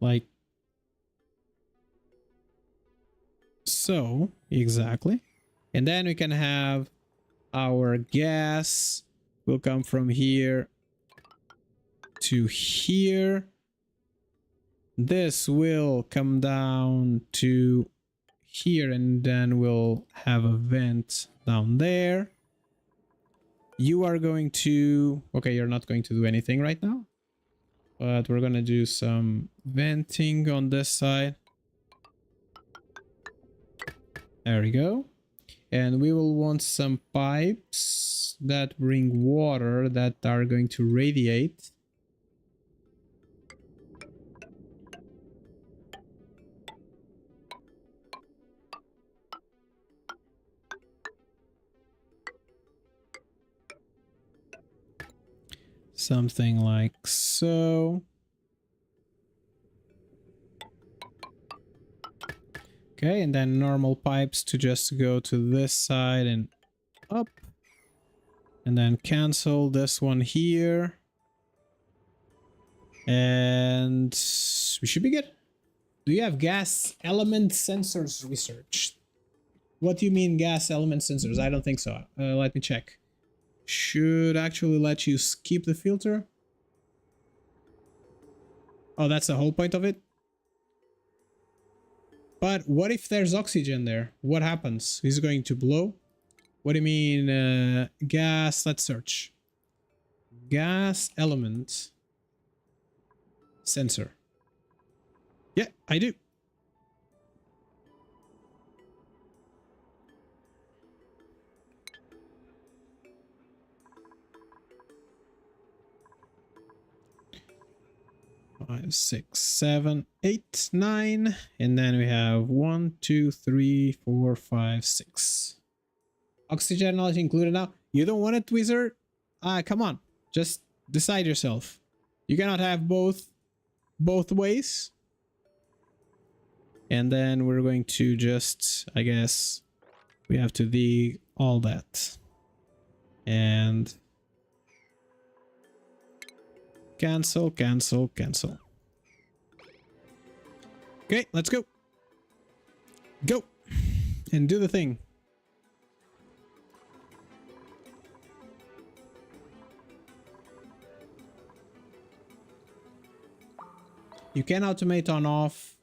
Like So, exactly. And then we can have our gas will come from here to here. This will come down to here, and then we'll have a vent down there. You are going to... Okay, you're not going to do anything right now. But we're gonna do some venting on this side. There we go. And we will want some pipes that bring water that are going to radiate. Something like so. Okay, and then normal pipes to just go to this side and up. And then cancel this one here. And we should be good. Do you have gas element sensors researched? What do you mean gas element sensors? I don't think so. Let me check. Should actually let you skip the filter. Oh, that's the whole point of it? But what if there's oxygen there? What happens? Is it going to blow? What do you mean gas? Let's search. Gas element sensor. Yeah, I do. Five, 6, 7, 8, 9, and then we have 1, 2, 3, 4, 5, 6. Oxygen not included now. You don't want it, wizard? Come on, just decide yourself. You cannot have both ways. And then we're going to just, I guess, we have to dig all that. And cancel, cancel, cancel. Okay, let's go. Go. And do the thing. You can automate on off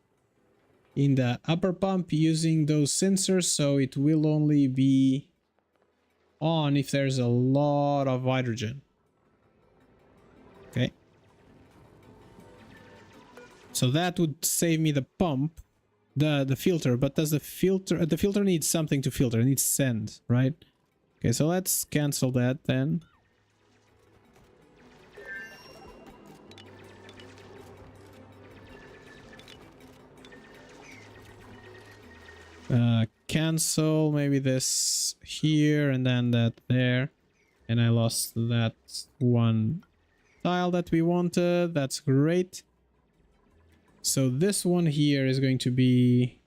in the upper pump using those sensors, so it will only be on if there's a lot of hydrogen. Okay. So that would save me the pump, the filter, but does the filter needs something to filter, it needs send, right? Okay, so let's cancel that then. Cancel maybe this here and then that there. And I lost that one tile that we wanted. That's great. So this one here is going to be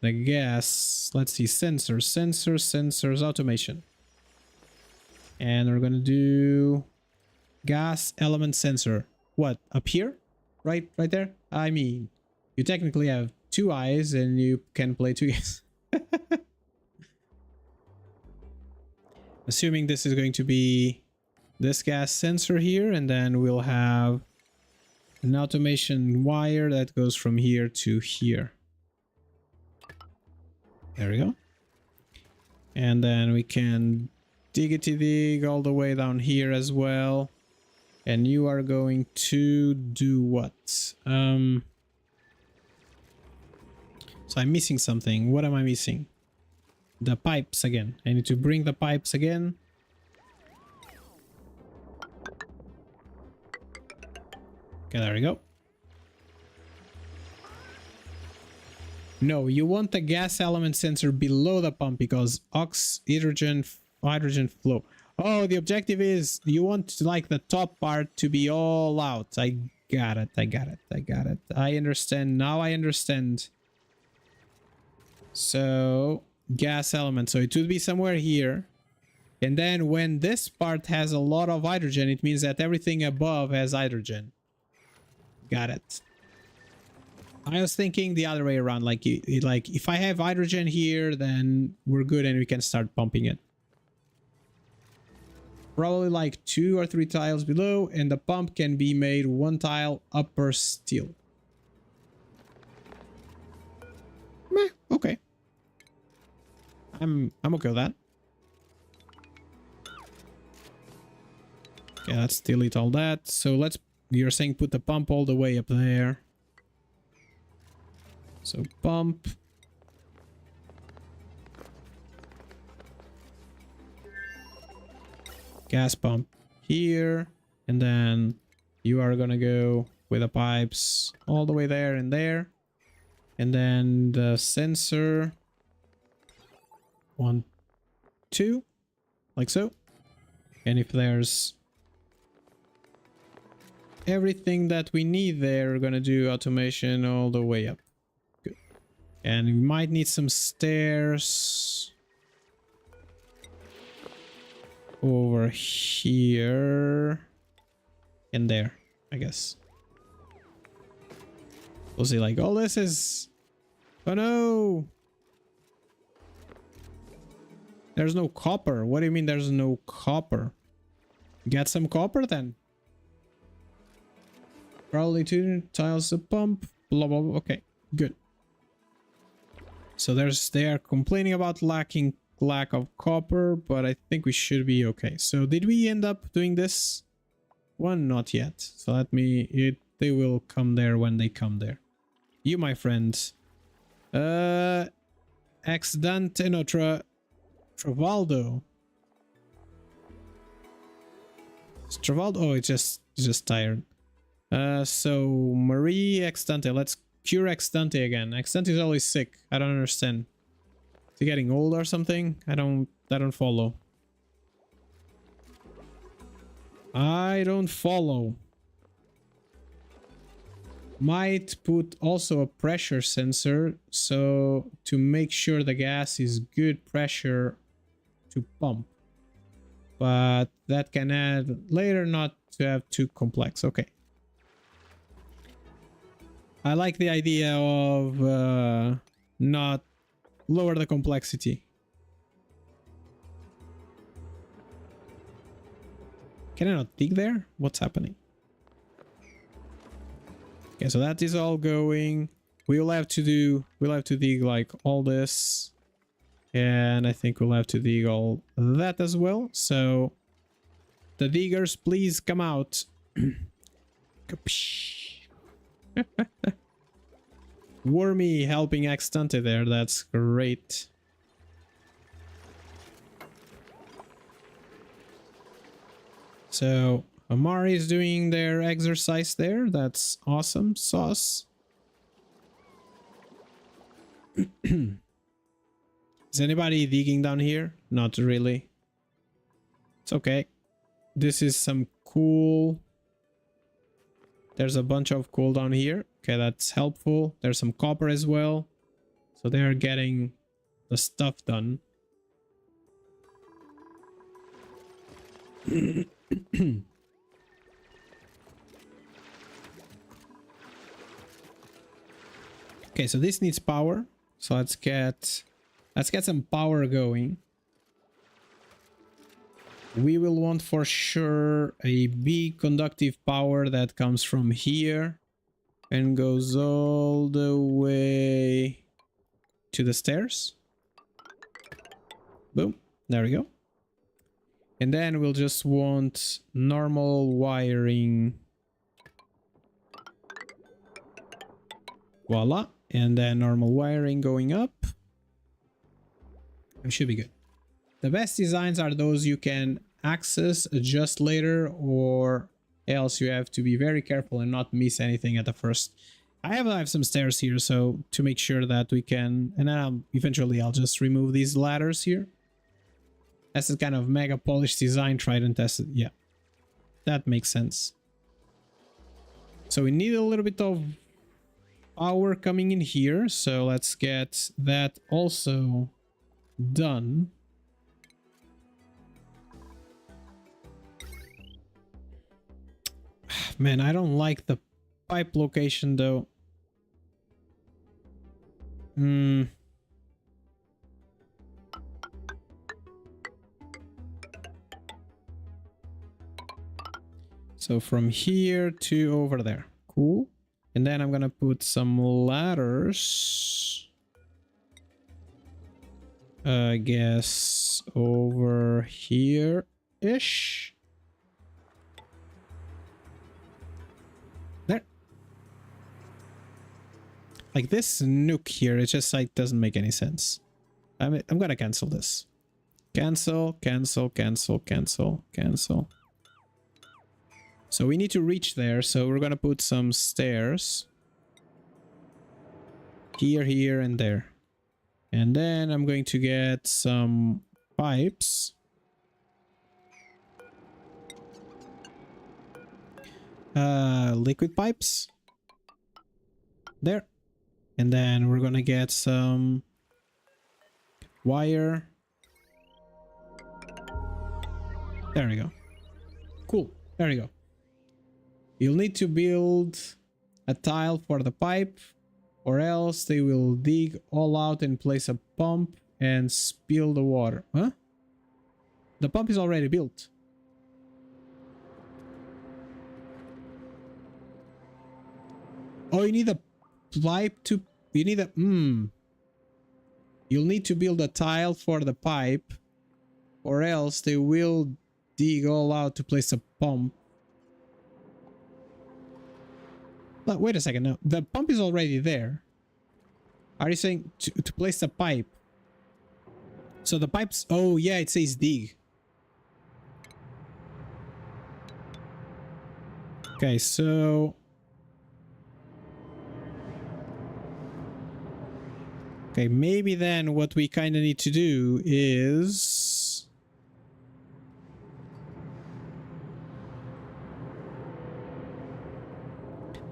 the gas. Let's see, sensors, sensors, sensors, automation. And we're going to do gas element sensor. What, up here? Right there? I mean, you technically have 2 eyes and you can play 2 games. Assuming this is going to be this gas sensor here, and then we'll have an automation wire that goes from here to here. There we go. And then we can dig all the way down here as well. And you are going to do what? So I'm missing something. What am I missing? The pipes again. I need to bring the pipes again. Okay, there we go. No, you want the gas element sensor below the pump because hydrogen flow. Oh, the objective is you want like the top part to be all out. I got it. I understand. Now I understand. So gas element. So it would be somewhere here. And then when this part has a lot of hydrogen, it means that everything above has hydrogen. Got it. I was thinking the other way around. Like, like if I have hydrogen here, then we're good and we can start pumping it. Probably like 2 or 3 tiles below, and the pump can be made 1 tile upper still. Meh, okay. I'm okay with that. Okay, let's delete all that. So you're saying put the pump all the way up there. So pump. Gas pump here. And then you are gonna go with the pipes all the way there and there. And then the sensor. 1, 2. Like so. And if there's everything that we need there, we're gonna do automation all the way up. Good. And we might need some stairs over here and there, I guess. We'll see. Like, oh, this is, oh no, there's no copper. What do you mean there's no copper? Get some copper then. Probably 2 tiles a pump. Blah blah blah. Okay, good. So they are complaining about lack of copper, but I think we should be okay. So did we end up doing this one? Not yet. So they will come there when they come there. You, my friend. Accidente, no, Travaldo. Is Travaldo? Oh, it's just tired. So Marie Extante, let's cure Extante again. Extante is always sick. I don't understand. Is he getting old or something? I don't follow. I don't follow. Might put also a pressure sensor, so to make sure the gas is good pressure to pump. But that can add later, not to have too complex. Okay. I like the idea of not lower the complexity. Can I not dig there? What's happening? Okay, so that is all going. We'll have to dig like all this. And I think we'll have to dig all that as well. So the diggers, please come out. Wormy helping Extante there. That's great. So Amari is doing their exercise there. That's awesome sauce. Is anybody digging down here? Not really. It's okay. This is some cool. There's a bunch of coal down here. Okay, that's helpful. There's some copper as well. So they're getting the stuff done. Okay, so this needs power. So let's get some power going. We will want for sure a big conductive power that comes from here and goes all the way to the stairs. Boom, there we go. And then we'll just want normal wiring. Voila. And then normal wiring going up. It should be good. The best designs are those you can access, adjust later, or else you have to be very careful and not miss anything at the first. I have some stairs here, so to make sure that we can, and then eventually I'll just remove these ladders here. That's a kind of mega polished design, tried and tested. Yeah, that makes sense. So we need a little bit of power coming in here, so let's get that also done. Man, I don't like the pipe location though. So from here to over there. Cool. And then I'm gonna put some ladders. I guess over here-ish. There. Like this nook here, it just like doesn't make any sense. I'm gonna cancel this. Cancel, cancel, cancel, cancel, cancel. So we need to reach there, so we're gonna put some stairs. Here, here, and there. And then I'm going to get some pipes. Liquid pipes. There. And then we're gonna get some wire. There we go. Cool. There we go. You'll need to build a tile for the pipe, or else they will dig all out and place a pump and spill the water. Huh? The pump is already built. Oh, you need a pipe to... You need a... You'll need to build a tile for the pipe, or else they will dig all out to place a pump. But wait a second, no. The pump is already there. Are you saying to place the pipe? So the pipes... Oh, yeah, it says dig. Okay, so... Okay, maybe then what we kind of need to do is...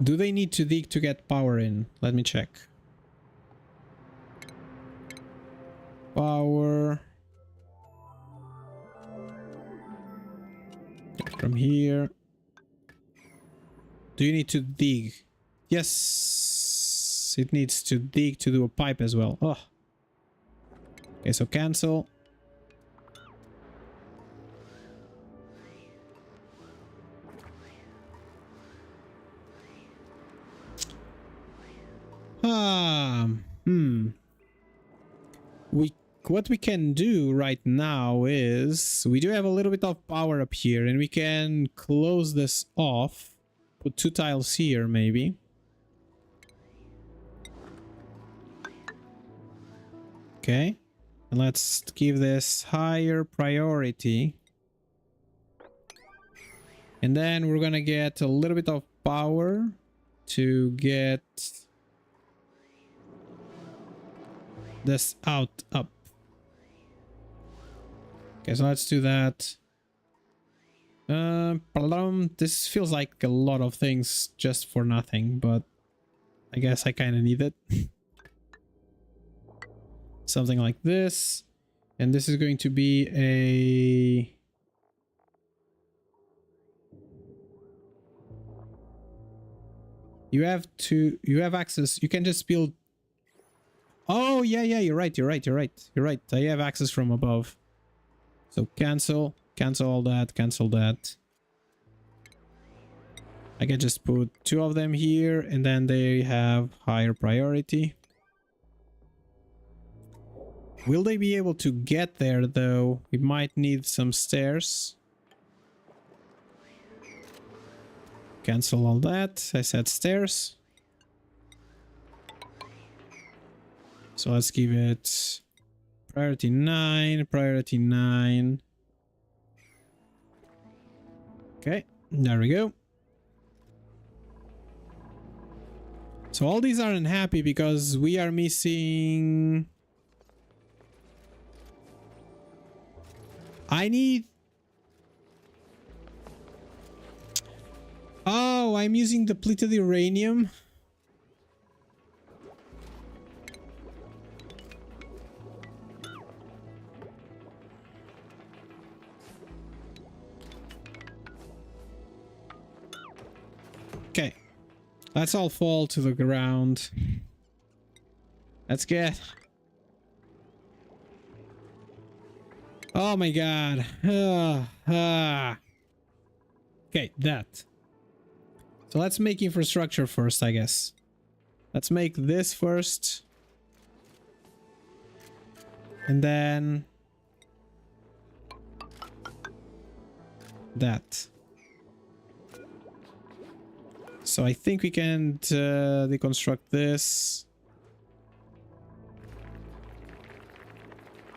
Do they need to dig to get power in? Let me check. Power. From here. Do you need to dig? Yes. It needs to dig to do a pipe as well. Oh. Okay, so cancel. What we can do right now is we do have a little bit of power up here, and we can close this off. Put 2 tiles here, maybe. Okay, and let's give this higher priority. And then we're gonna get a little bit of power to get this up. Okay, so let's do that. This feels like a lot of things just for nothing, but I guess I kind of need it. Something like this. And this is going to be a... You have access. You can just build... Oh, yeah, you're right. I have access from above. So cancel all that, cancel that. I can just put 2 of them here, and then they have higher priority. Will they be able to get there though? We might need some stairs. Cancel all that. I said stairs. So let's give it priority 9, priority 9. Okay, there we go. So all these aren't happy because we are missing... I need... Oh, I'm using depleted uranium. Okay. Let's all fall to the ground. That's good. Oh my god. Okay, that. So let's make infrastructure first, I guess. Let's make this first. And then that. So I think we can deconstruct this.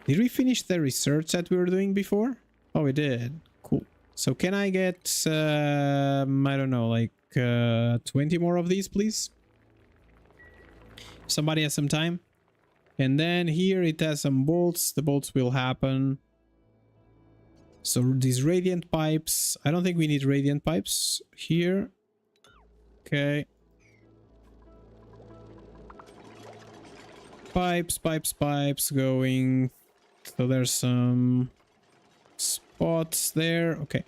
Did we finish the research that we were doing before? Oh, we did. Cool. So can I get, I don't know, like 20 more of these, please? Somebody has some time. And then here it has some bolts. The bolts will happen. So these radiant pipes. I don't think we need radiant pipes here. Okay. Pipes going. So there's some spots there. Okay.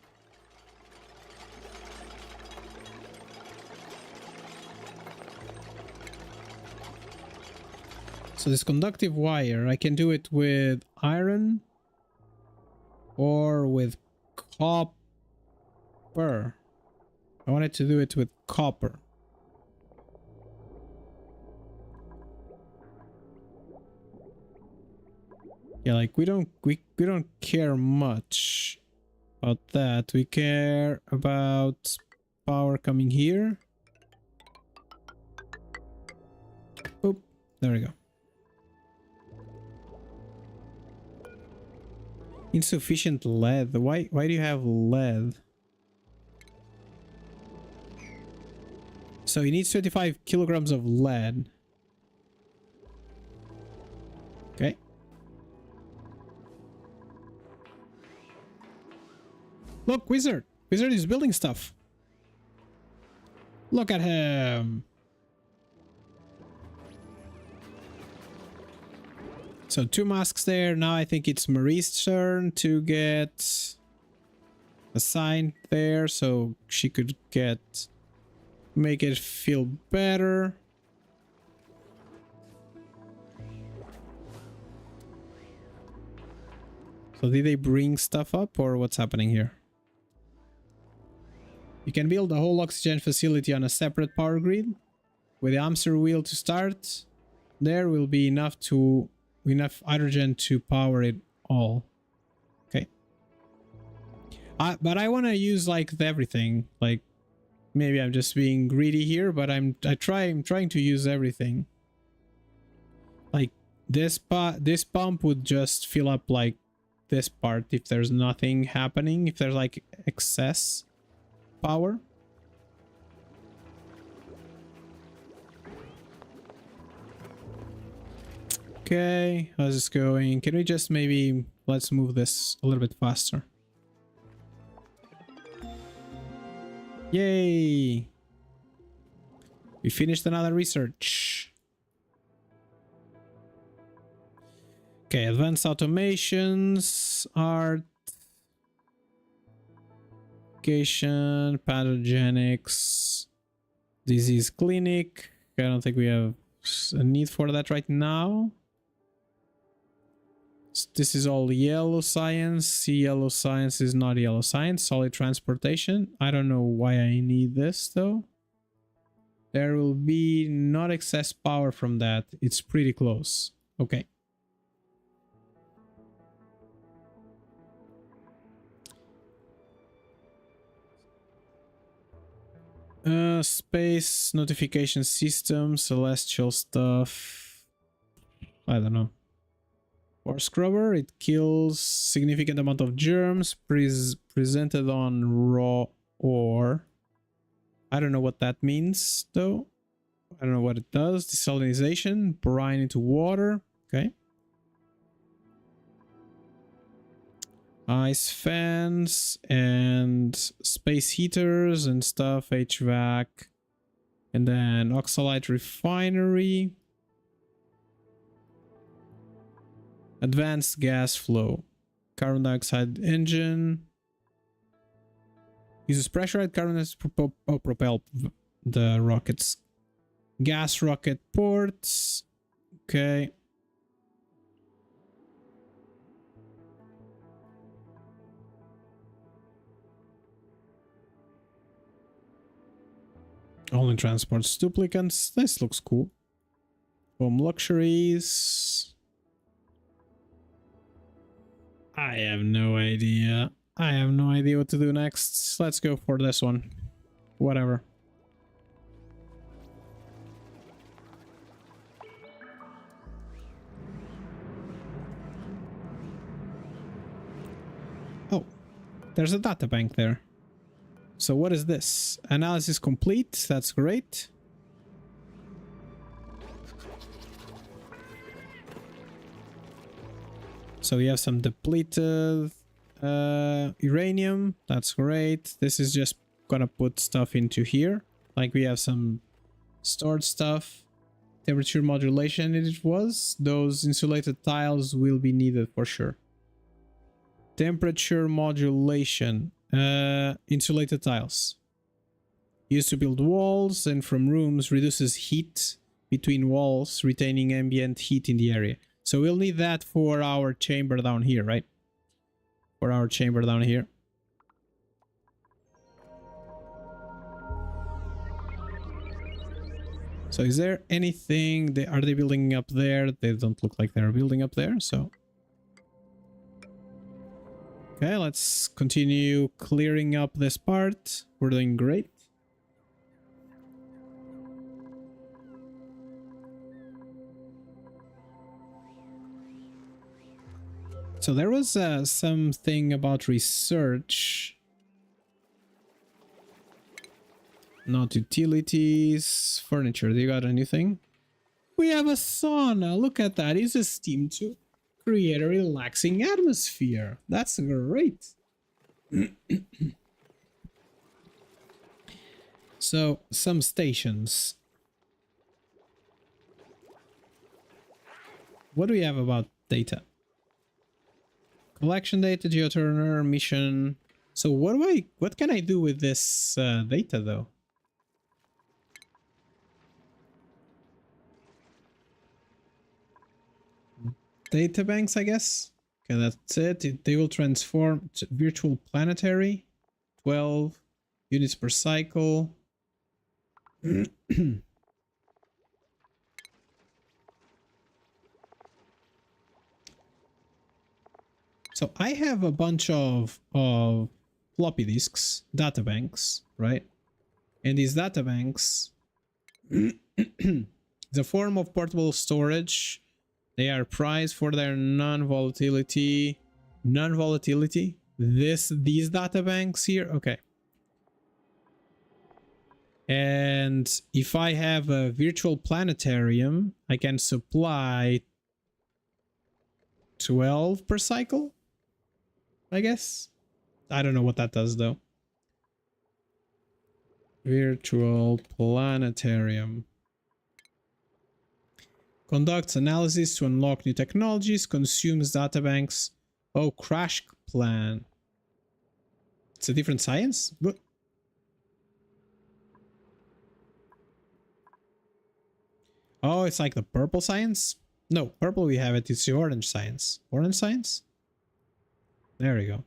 So this conductive wire, I can do it with iron or with copper. I wanted to do it with copper. Yeah, like we don't care much about that. We care about power coming here. Oop, there we go. Insufficient lead. Why do you have lead? So he needs 25 kilograms of lead. Okay. Look, Wizard! Wizard is building stuff. Look at him! So 2 masks there. Now I think it's Marie's turn to get a sign there, so she could make it feel better. So did they bring stuff up or what's happening here? You can build a whole oxygen facility on a separate power grid. With the hamster wheel to start, there will be enough hydrogen to power it all. Okay. But I want to use like everything. Like maybe I'm just being greedy here, but I'm trying to use everything. Like this pump would just fill up like this part if there's nothing happening, if there's like excess power. Okay, how's this going? Can we just maybe let's move this a little bit faster? Yay! We finished another research. Okay, advanced automations, art, education, pathogenics, disease clinic. I don't think we have a need for that right now. This is all yellow science. Yellow science is not yellow science. Solid transportation. I don't know why I need this though. There will be not excess power from that. It's pretty close. Okay. Space notification system, celestial stuff. I don't know. Or scrubber, it kills significant amount of germs presented on raw ore. I don't know what that means though. I don't know what it does. Desalinization, brine into water. Okay. Ice fans and space heaters and stuff, HVAC. And then oxalite refinery. Advanced gas flow. Carbon dioxide engine. Uses pressurized carbon dioxide to propel the rockets. Gas rocket ports. Okay. Only transports duplicants. This looks cool. Home luxuries. I have no idea. I have no idea what to do next. Let's go for this one. Whatever. Oh, there's a data bank there. So what is this? Analysis complete. That's great. So we have some depleted uranium. That's great. This is just gonna put stuff into here. Like we have some stored stuff. Temperature modulation it was. Those insulated tiles will be needed for sure. Temperature modulation. Insulated tiles. Used to build walls and from rooms, reduces heat between walls, retaining ambient heat in the area. So we'll need that for our chamber down here, right? For our chamber down here. So is there anything, are they building up there? They don't look like they're building up there, so... Okay, let's continue clearing up this part. We're doing great. So there was something about research. Not utilities. Furniture, do you got anything? We have a sauna. Look at that. It's a steam to create a relaxing atmosphere. That's great. So, some stations. What do we have about data? Collection data, geoturner, mission. So what can I do with this data though? Data banks, I guess. Okay, that's it. They will transform to virtual planetary. 12 units per cycle. So I have a bunch of floppy disks, data banks, right? And these data banks, the form of portable storage, they are prized for their non-volatility. Non-volatility? These data banks here? Okay. And if I have a virtual planetarium, I can supply 12 per cycle, I guess. I don't know what that does though. Virtual planetarium. Conducts analysis to unlock new technologies, consumes databanks. Oh, crash plan. It's a different science? But oh, it's like the purple science? No, purple we have it. It's the orange science. Orange science? There we go.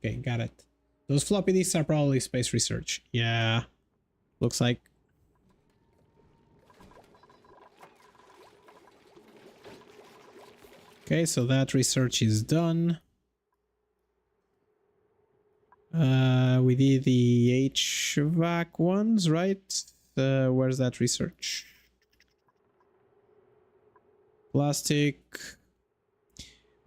Okay, got it. Those floppy disks are probably space research. Yeah, looks like. Okay, so that research is done. We did the HVAC ones, right? Where's that research? Plastic.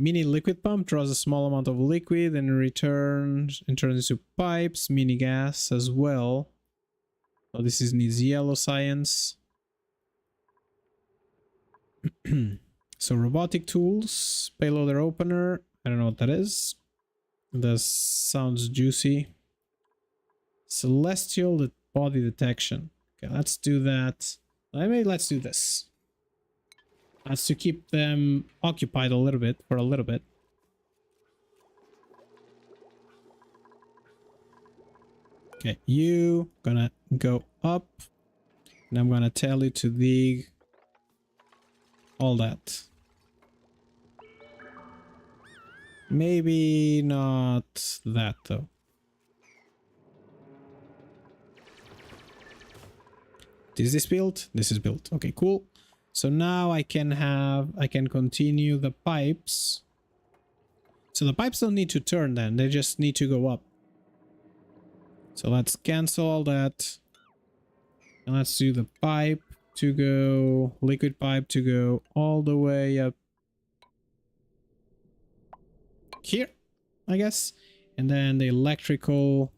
Mini liquid pump draws a small amount of liquid and turns into pipes. Mini gas as well. Oh, this needs yellow science. So robotic tools, payloader opener. I don't know what that is. That sounds juicy. Celestial body detection. Okay, let's do that. Let's do this. That's to keep them occupied a little bit, for a little bit. Okay, you gonna go up, and I'm gonna tell you to dig all that. Maybe not that though. Is this built? This is built. Okay, cool. So now I can continue the pipes. So the pipes don't need to turn then, they just need to go up. So let's cancel all that. And let's do the pipe to go, liquid pipe to go all the way up here, I guess. And then the electrical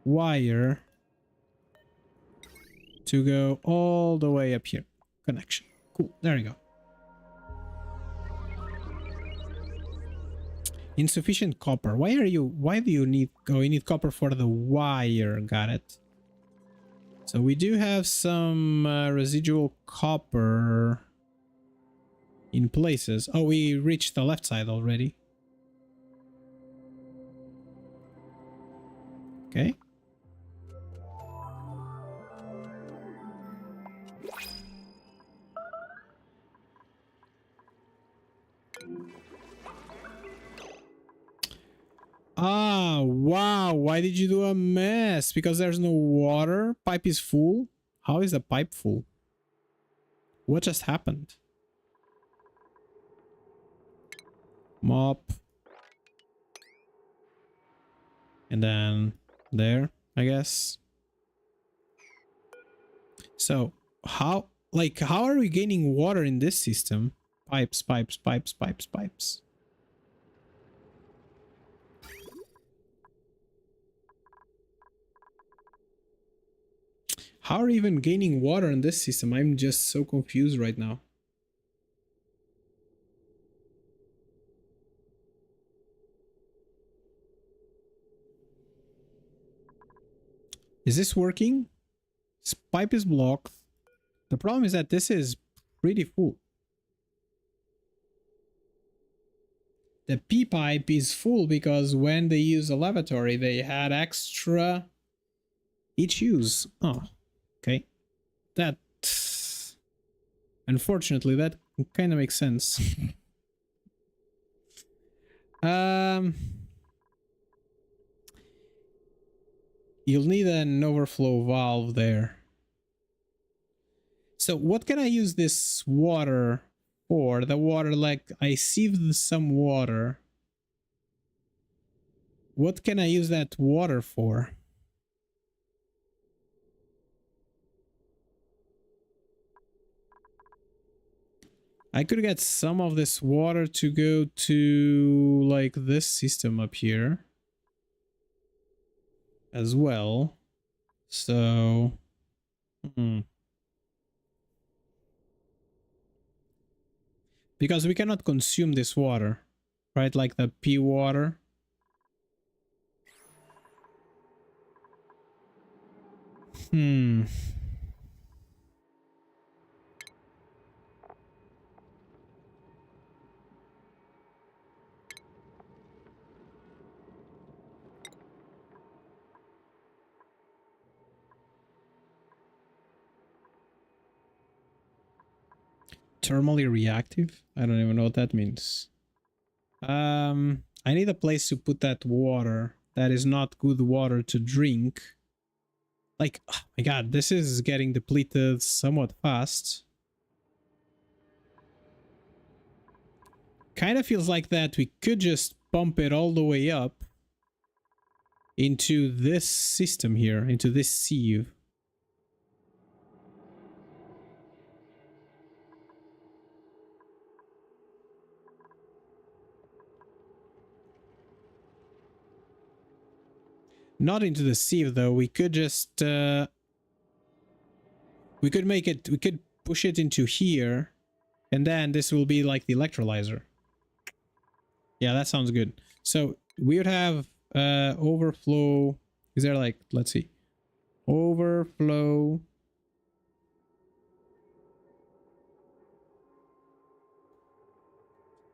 wire to go all the way up here. Connection. Cool. There you go. Insufficient copper. Why do you need, oh, you need copper for the wire. Got it. So we do have some residual copper in places. Oh, we reached the left side already. Okay. Ah, wow. Why did you do a mess? Because there's no water? Pipe is full? How is the pipe full? What just happened? Mop. And then there, I guess. So, how are we gaining water in this system? Pipes, pipes, pipes, pipes, pipes. How are we even gaining water in this system? I'm just so confused right now. Is this working? This pipe is blocked. The problem is that this is pretty full. The P pipe is full because when they use a lavatory, they had extra each use. Oh, okay. That, unfortunately, that kind of makes sense. You'll need an overflow valve there. So what can I use this water for? The water, like I sieved some water. What can I use that water for? I could get some of this water to go to like this system up here as well. So, because we cannot consume this water, right? Like the P water. Thermally reactive? I don't even know what that means. I need a place to put that water. That is not good water to drink. Like, oh my god, this is getting depleted somewhat fast. Kind of feels like that we could just pump it all the way up into this system here, into this sieve. Not into the sieve though. We could just we could make it, we could push it into here, and then this will be like the electrolyzer. Yeah, that sounds good. So we would have overflow. Is there like, let's see, overflow.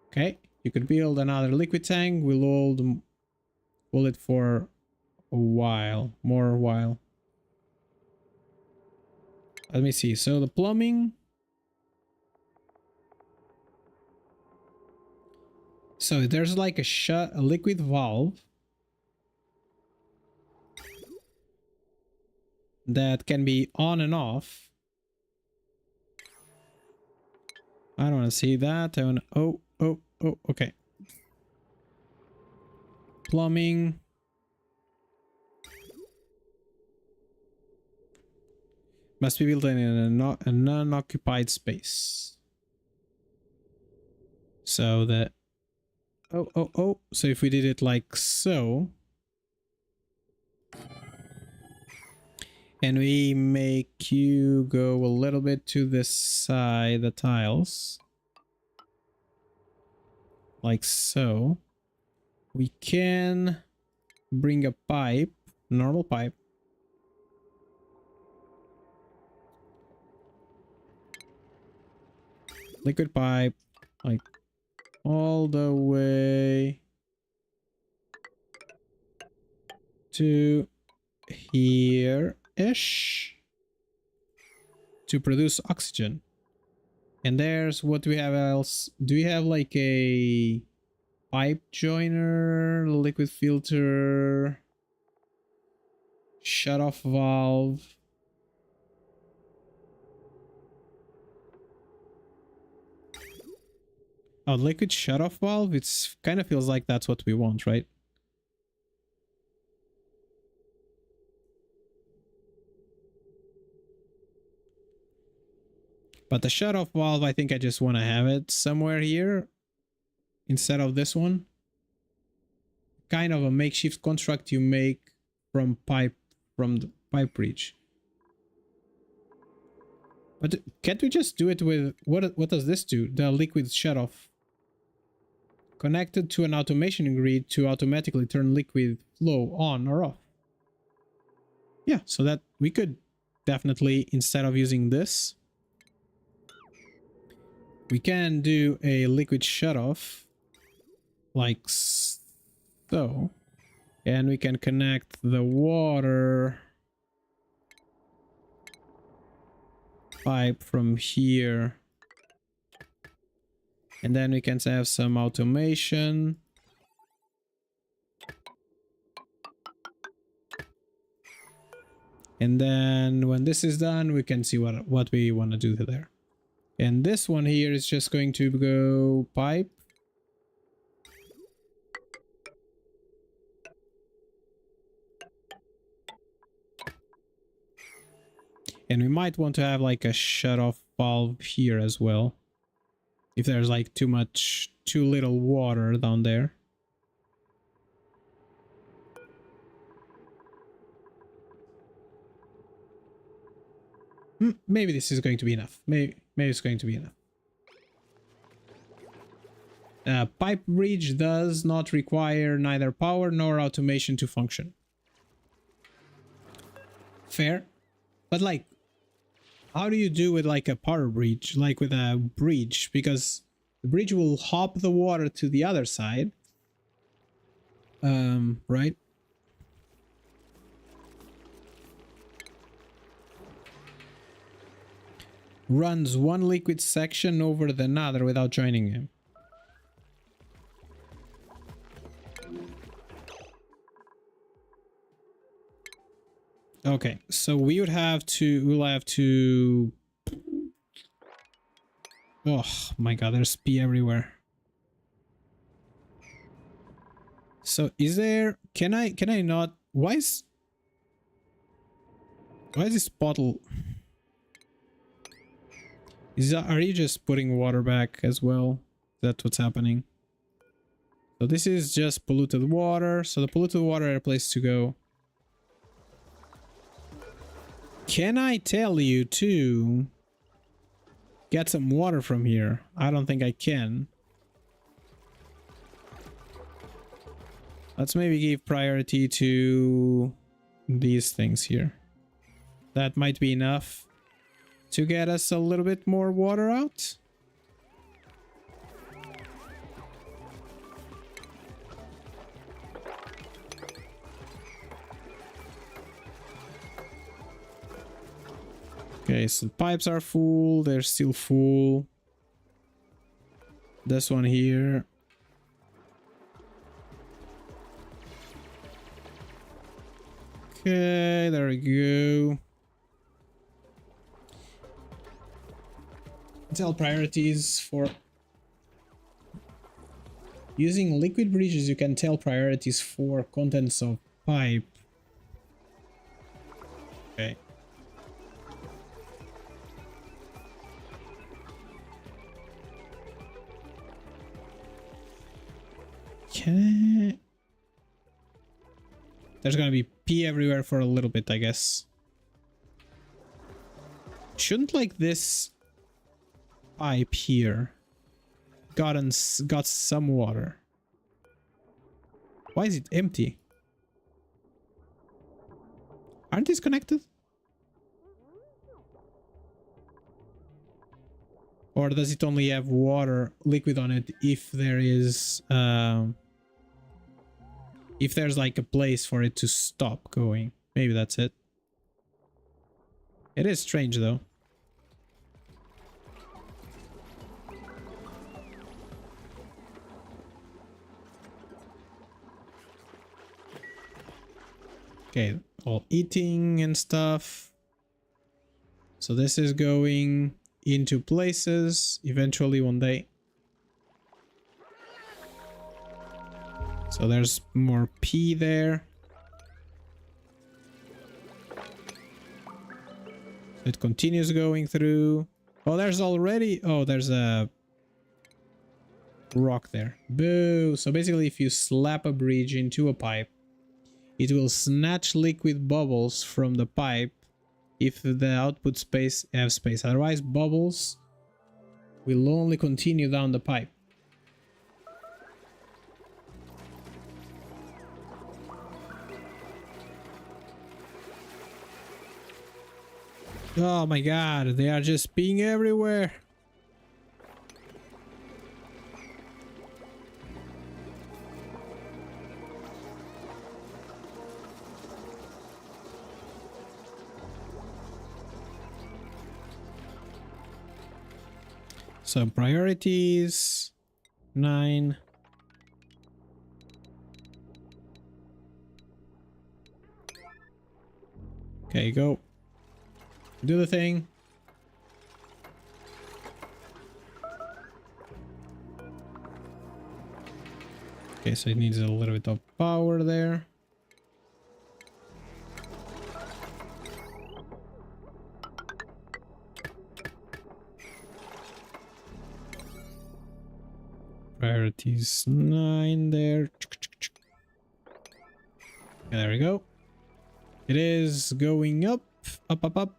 Okay, you could build another liquid tank. We'll hold it for a while, more while. Let me see. So the plumbing. So there's like a liquid valve that can be on and off. I don't want to see that. I want to, oh, okay. Plumbing. Must be built in a non-occupied space. So that, oh. So if we did it like so, and we make you go a little bit to this side, the tiles, like so, we can bring a pipe, normal pipe, liquid pipe, like all the way to here-ish to produce oxygen. And there's what we have else. Do we have like a pipe joiner, liquid filter, shut-off valve? Oh, liquid shut-off valve? It's kind of feels like that's what we want, right? But the shut-off valve, I think I just want to have it somewhere here instead of this one. Kind of a makeshift construct you make from the pipe bridge. But can't we just do it with what does this do? The liquid shut-off. Connected to an automation grid to automatically turn liquid flow on or off. Yeah, so that we could definitely, instead of using this, we can do a liquid shut-off like so, and we can connect the water pipe from here, and then we can have some automation. And then when this is done, we can see what we want to do there. And this one here is just going to go pipe. And we might want to have like a shut-off valve here as well. If there's like too little water down there. Maybe this is going to be enough. Maybe it's going to be enough. Pipe bridge does not require neither power nor automation to function. Fair. But like, how do you do with like a power bridge? Like with a bridge? Because the bridge will hop the water to the other side. Right? Runs one liquid section over the another without joining him. Okay, so we'll have to... Oh my god, there's pee everywhere. So is there... Can I not... Why is this bottle... Are you just putting water back as well? That's what's happening. So this is just polluted water. So the polluted water had a place to go. Can I tell you to get some water from here? I don't think I can. Let's maybe give priority to these things here. That might be enough to get us a little bit more water out. Okay, so the pipes are full. They're still full. This one here. Okay, there we go. Tell priorities for using liquid bridges. You can tell priorities for contents of pipe. Okay. Okay. There's gonna be pee everywhere for a little bit, I guess. Shouldn't like this pipe here got some water? Why is it empty? Aren't these connected? Or does it only have water, liquid on it if there is if there's like a place for it to stop going? Maybe that's it. It is strange though. Okay, all eating and stuff. So this is going into places eventually one day. So there's more pee there. It continues going through. Oh, there's already... Oh, there's a rock there. Boo! So basically if you slap a bridge into a pipe, it will snatch liquid bubbles from the pipe if the output space has space. Otherwise, bubbles will only continue down the pipe. Oh my god, they are just being everywhere. So priorities 9. Okay, go. Do the thing. Okay, so it needs a little bit of power there. Priorities 9 there. Okay, there we go. It is going up, up, up, up.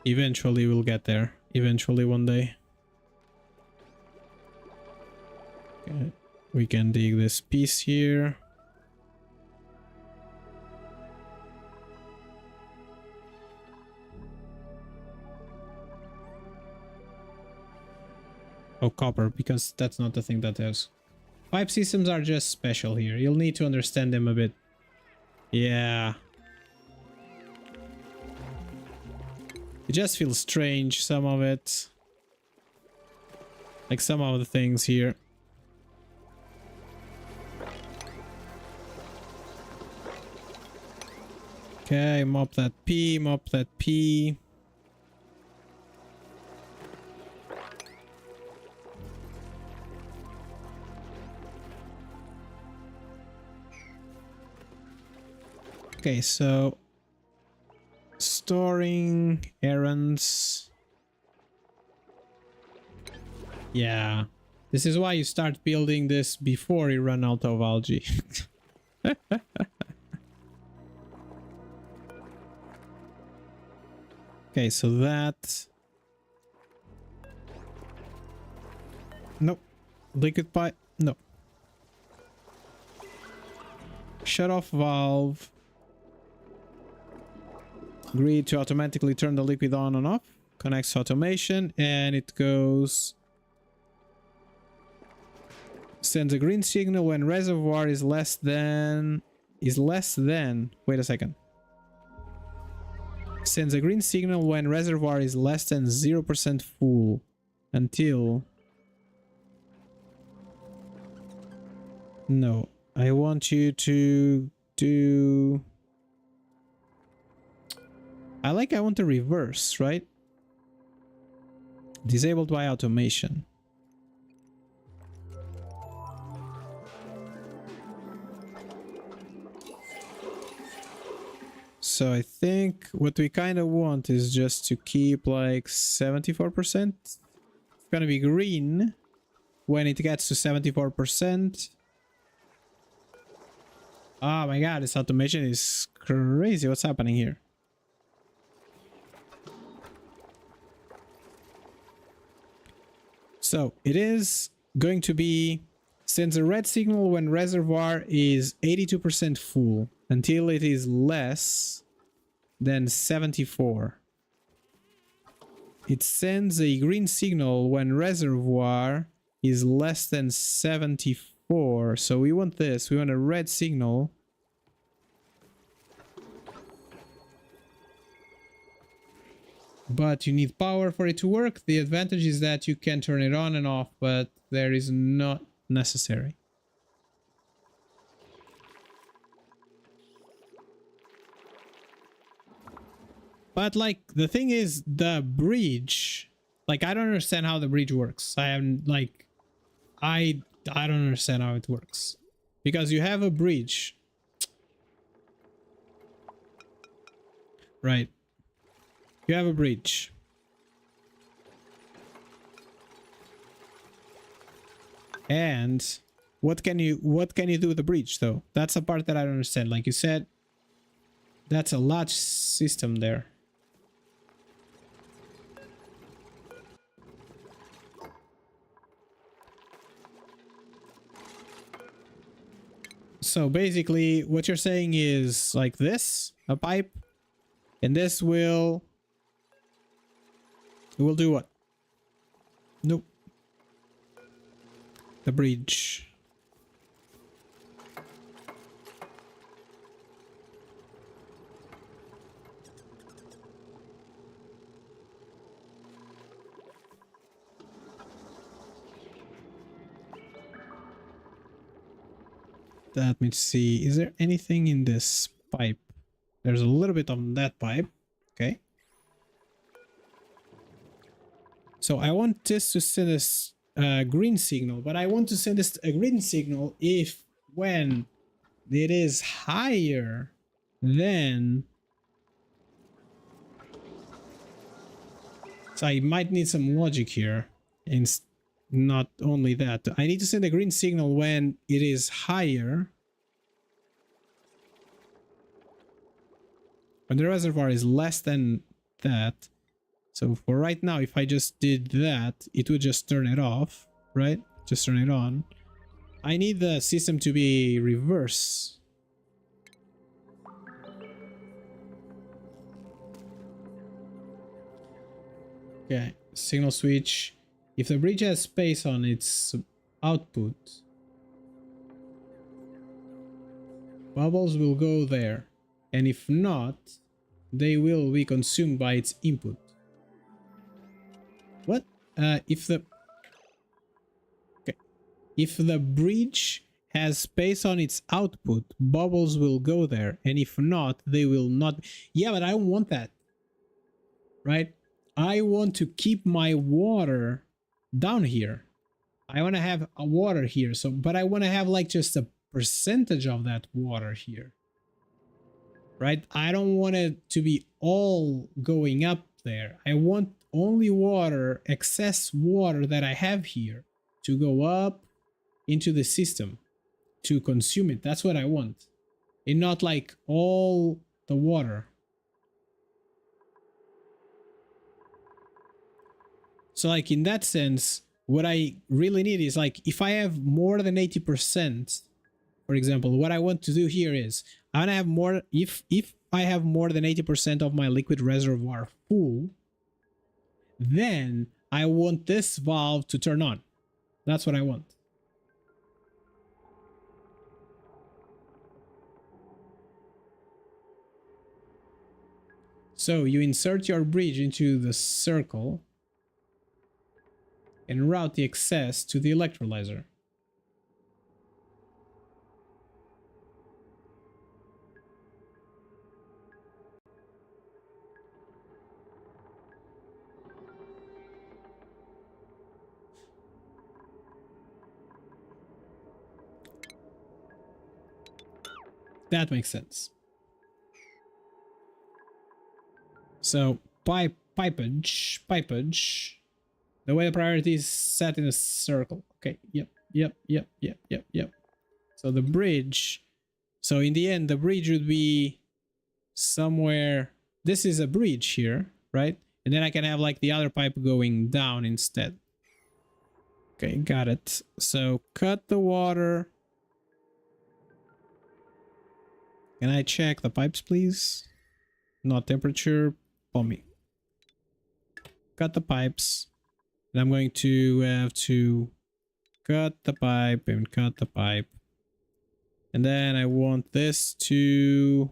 Eventually we'll get there. Eventually one day. Okay. We can dig this piece here. Oh, copper, because that's not the thing that is. Pipe systems are just special here. You'll need to understand them a bit. Yeah. It just feels strange, some of it. Like some of the things here. Okay, mop that pee, mop that pee. Okay, so storing errands. Yeah, this is why you start building this before you run out of algae. Okay, so that. Nope. Liquid pipe. No. Shut off valve. Grid to automatically turn the liquid on and off. Connects to automation and it goes. Sends a green signal when reservoir is less than. Wait a second. Sends a green signal when reservoir is less than 0% full until... No, I want you to do... I want to reverse, right? Disabled by automation. So I think what we kind of want is just to keep like 74%. It's gonna be green when it gets to 74%. Oh my god, this automation is crazy. What's happening here? So it is going to be sends a red signal when reservoir is 82% full until it is less than 74. It sends a green signal when reservoir is less than 74. So we want this. We want a red signal. But you need power for it to work. The advantage is that you can turn it on and off, but there is not necessary. But like the thing is the bridge, like I don't understand how the bridge works. I am like I don't understand how it works. Because you have a bridge. Right. You have a bridge. And what can you do with the bridge though? That's the part that I don't understand. Like you said, that's a large system there. So basically what you're saying is like this, a pipe, and this will do what? Nope. The bridge. Let me see. Is there anything in this pipe? There's a little bit on that pipe. Okay. So I want this to send us a green signal, but I want to send this a green signal if when it is higher than... So I might need some logic here. And not only that, I need to send a green signal when it is higher. When the reservoir is less than that. So for right now, if I just did that, it would just turn it off, right? Just turn it on. I need the system to be reverse. Okay, signal switch. If the bridge has space on its output, bubbles will go there. And if not, they will be consumed by its input. What? If the bridge has space on its output, bubbles will go there, and if not, they will not. Yeah, but I don't want that, right? I want to keep my water down here. I want to have a water here, so but I want to have like just a percentage of that water here, right? I don't want it to be all going up there. I want only water, excess water that I have here, to go up into the system to consume it. That's what I want, and not like all the water. So like in that sense, what I really need is like if I have more than 80%, for example, what I want to do here is I want to have more. If I have more than 80% of my liquid reservoir full, then I want this valve to turn on. That's what I want. So you insert your bridge into the circle and route the excess to the electrolyzer. That makes sense. So pipage. The way the priority is set in a circle. Okay. Yep. So the bridge. So in the end, the bridge would be somewhere. This is a bridge here, right? And then I can have like the other pipe going down instead. Okay, got it. So cut the water. Can I check the pipes, please? Not temperature. Pommy. Cut the pipes. And I'm going to have to cut the pipe and cut the pipe. And then I want this to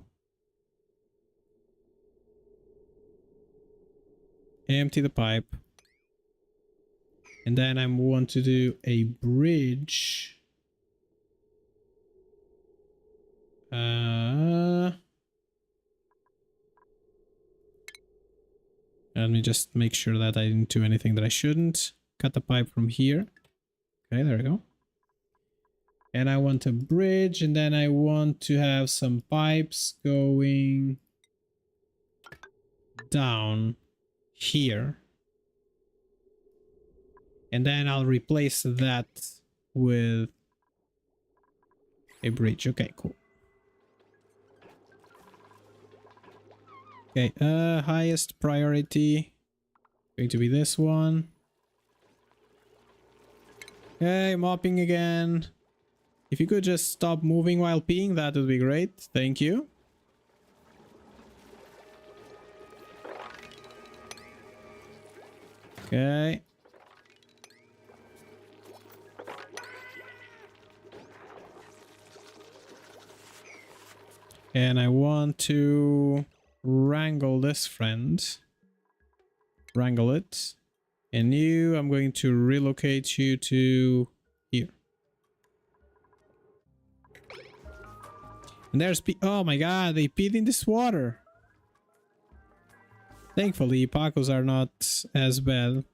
empty the pipe. And then I want to do a bridge. Let me just make sure that I didn't do anything that I shouldn't. Cut the pipe from here. Okay, there we go. And I want a bridge, and then I want to have some pipes going down here. And then I'll replace that with a bridge. Okay, cool. Okay, highest priority going to be this one. Okay, mopping again. If you could just stop moving while peeing, that would be great. Thank you. Okay. And I want to wrangle this friend. Wrangle it. And you, I'm going to relocate you to here. And there's oh my god, they peed in this water. Thankfully, Pacos are not as bad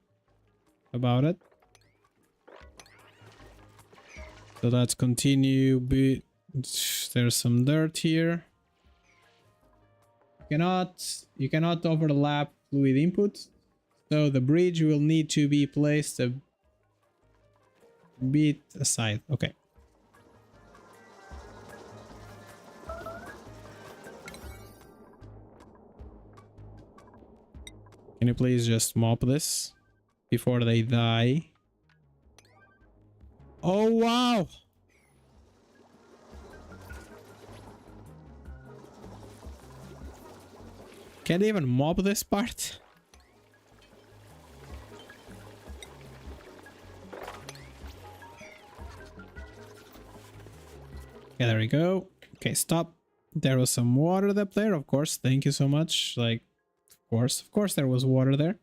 about it. So let's continue. There's some dirt here. You cannot overlap fluid input. So the bridge will need to be placed a bit aside. Okay. Can you please just mop this before they die? Oh, wow. Can't even mop this part? Okay, there we go. Okay, stop. There was some water up there, of course. Thank you so much. Like, of course there was water there.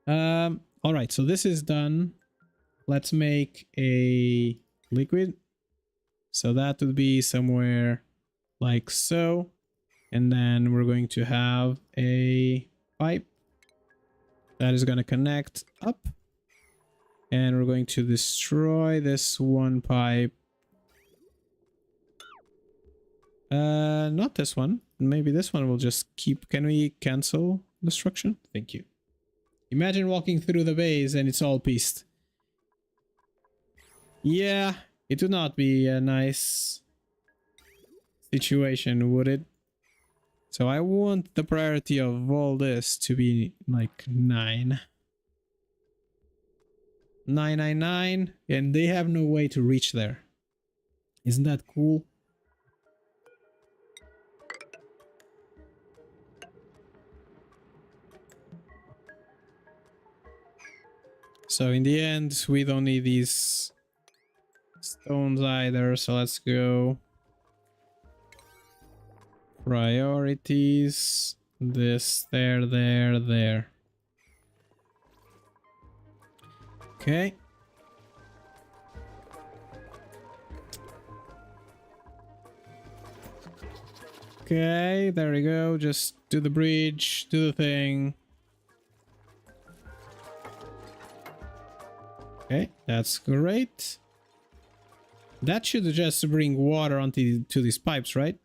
All right, so this is done. Let's make a liquid. So that would be somewhere like so. And then we're going to have a pipe that is going to connect up. And we're going to destroy this one pipe. Not this one. Maybe this one will just keep. Can we cancel destruction? Thank you. Imagine walking through the base and it's all pieced. Yeah, it would not be a nice situation, would it? So I want the priority of all this to be like 9. 999, and they have no way to reach there. Isn't that cool? So in the end, we don't need these stones either, so let's go. Priorities. This, there, there, there. Okay. Okay, there we go. Just do the bridge, do the thing. Okay, that's great. That should just bring water onto these pipes, right?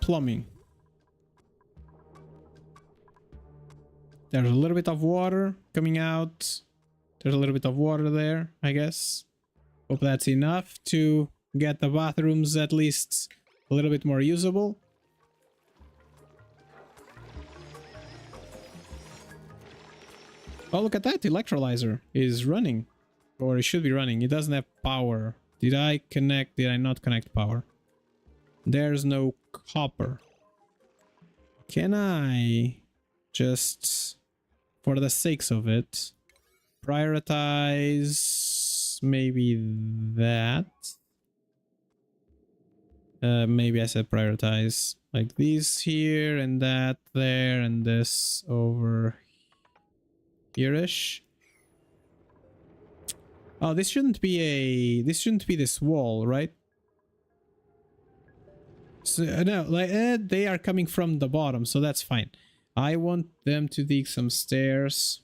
Plumbing. There's a little bit of water coming out. There's a little bit of water there, I guess. Hope that's enough to get the bathrooms at least a little bit more usable. Oh, look at that. The electrolyzer is running. Or it should be running. It doesn't have power. Did I connect? Did I not connect power? There's no copper. Can I just, for the sakes of it, prioritize maybe that? Maybe I said prioritize. Like these here and that there and this over here-ish. Oh, this shouldn't be this wall, right? So no, like they are coming from the bottom, so that's fine. I want them to dig some stairs.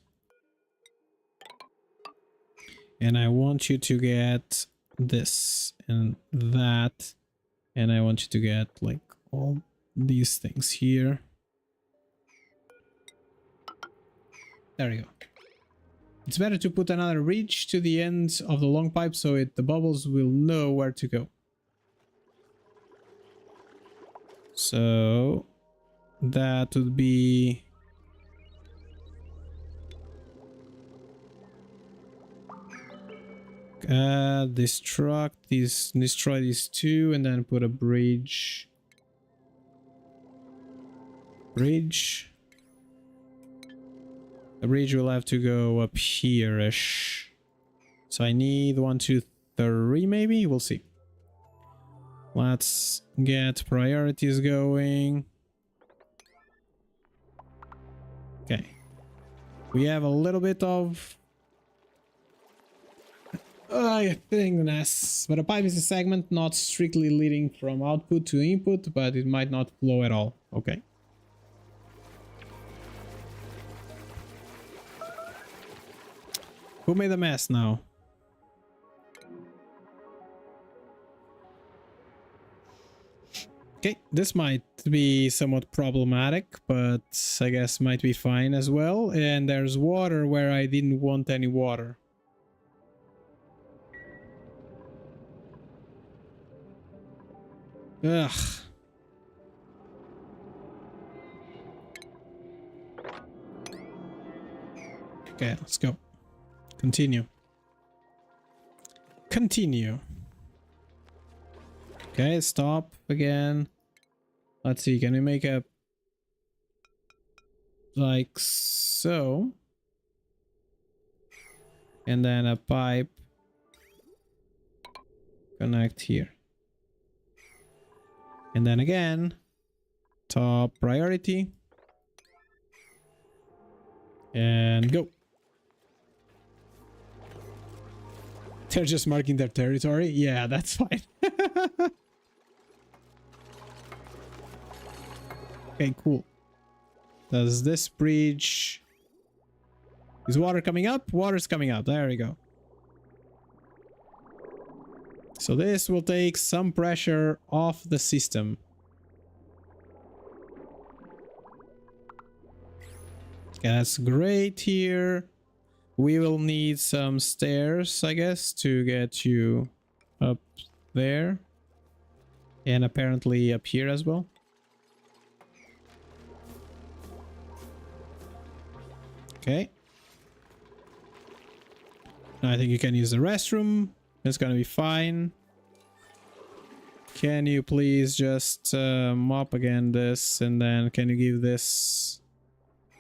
And I want you to get this and that. And I want you to get like all these things here. There we go. It's better to put another bridge to the end of the long pipe so the bubbles will know where to go. So that would be destroy these two and then put a bridge. The bridge will have to go up here-ish. So I need 1, 2, 3 maybe? We'll see. Let's get priorities going. Okay. We have a little bit of thingness, but a pipe is a segment not strictly leading from output to input, but it might not flow at all. Okay. Who made a mess now? Okay, this might be somewhat problematic, but I guess might be fine as well. And there's water where I didn't want any water. Ugh. Okay, let's go. Continue. Okay, stop again. Let's see, can we make a like so? And then a pipe connect here. And then again, top priority. And go. They're just marking their territory? Yeah, that's fine. Okay, cool. Does this bridge... Is water coming up? Water's coming up. There we go. So this will take some pressure off the system. Okay, that's great here. We will need some stairs, I guess, to get you up there. And apparently up here as well. Okay. Now I think you can use the restroom. It's gonna be fine. Can you please just mop again this, and then can you give this...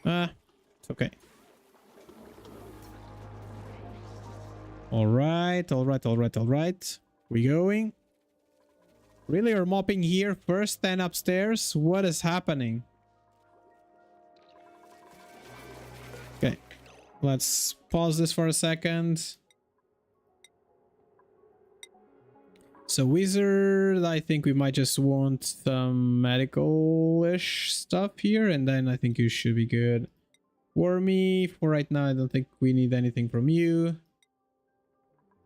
it's okay. All right. We going. Really, you're mopping here first, then upstairs? What is happening? Okay, let's pause this for a second. So wizard, I think we might just want some medical-ish stuff here, and then I think you should be good. Wormy, for right now, I don't think we need anything from you.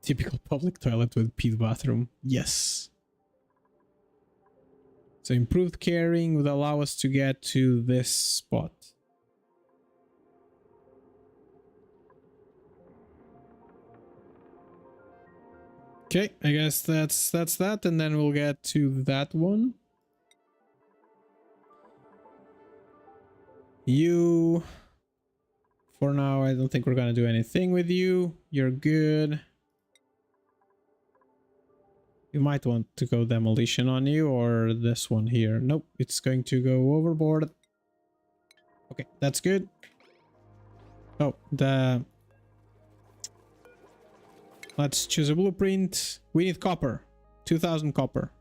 Typical public toilet with pit bathroom. Yes. So improved caring would allow us to get to this spot. Okay, I guess that's that, and then we'll get to that one. You, for now, I don't think we're gonna do anything with you. You're good. You might want to go demolition on you, or this one here. Nope, it's going to go overboard. Okay, that's good. Oh, let's choose a blueprint. We need copper. 2000 copper.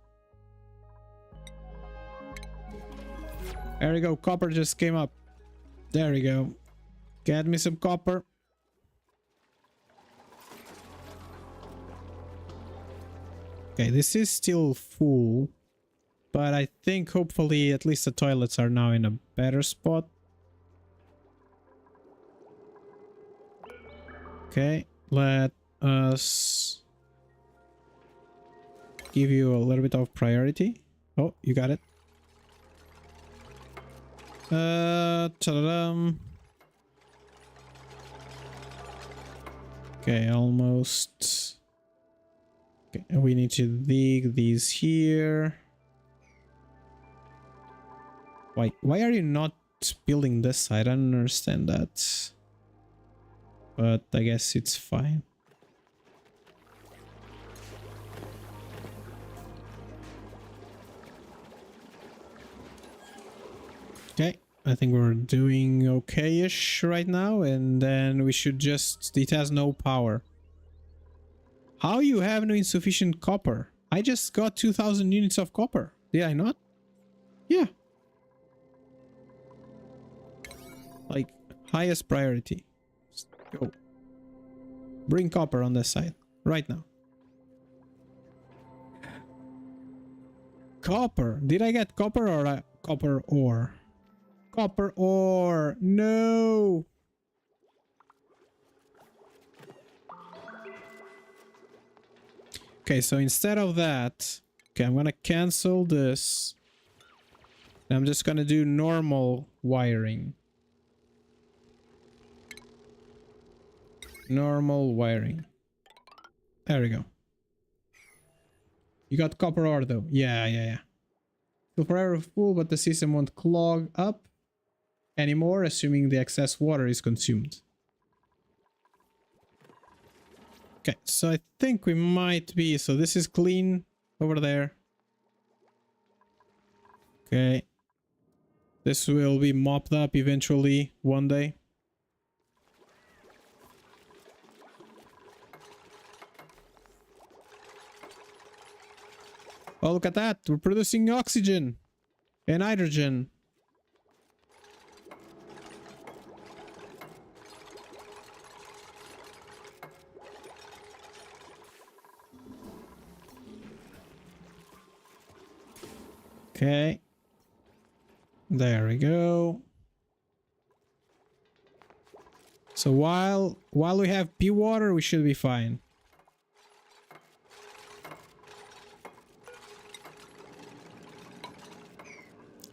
There we go. Copper just came up. There we go. Get me some copper. Okay, this is still full, but I think hopefully at least the toilets are now in a better spot. Okay, let us give you a little bit of priority. Oh, you got it. Ta-da-dum. Okay, almost. Okay, we need to dig these here. Why are you not building this side? I don't understand that. But I guess it's fine. Okay, I think we're doing okay-ish right now, and then we should just... It has no power. How you have no insufficient copper? I just got 2000 units of copper. Did I not? Yeah. Like, highest priority. Just go. Bring copper on this side. Right now. Copper. Did I get copper or copper ore? Copper ore. No. Okay, so instead of that, okay, I'm gonna cancel this. And I'm just gonna do normal wiring. Normal wiring. There we go. You got copper ore though. Yeah. Still forever full, but the system won't clog up anymore, assuming the excess water is consumed. Okay, so I think we might be... So this is clean over there. Okay. This will be mopped up eventually one day. Oh, look at that. We're producing oxygen and hydrogen. Okay. There we go. So while we have pea water, we should be fine.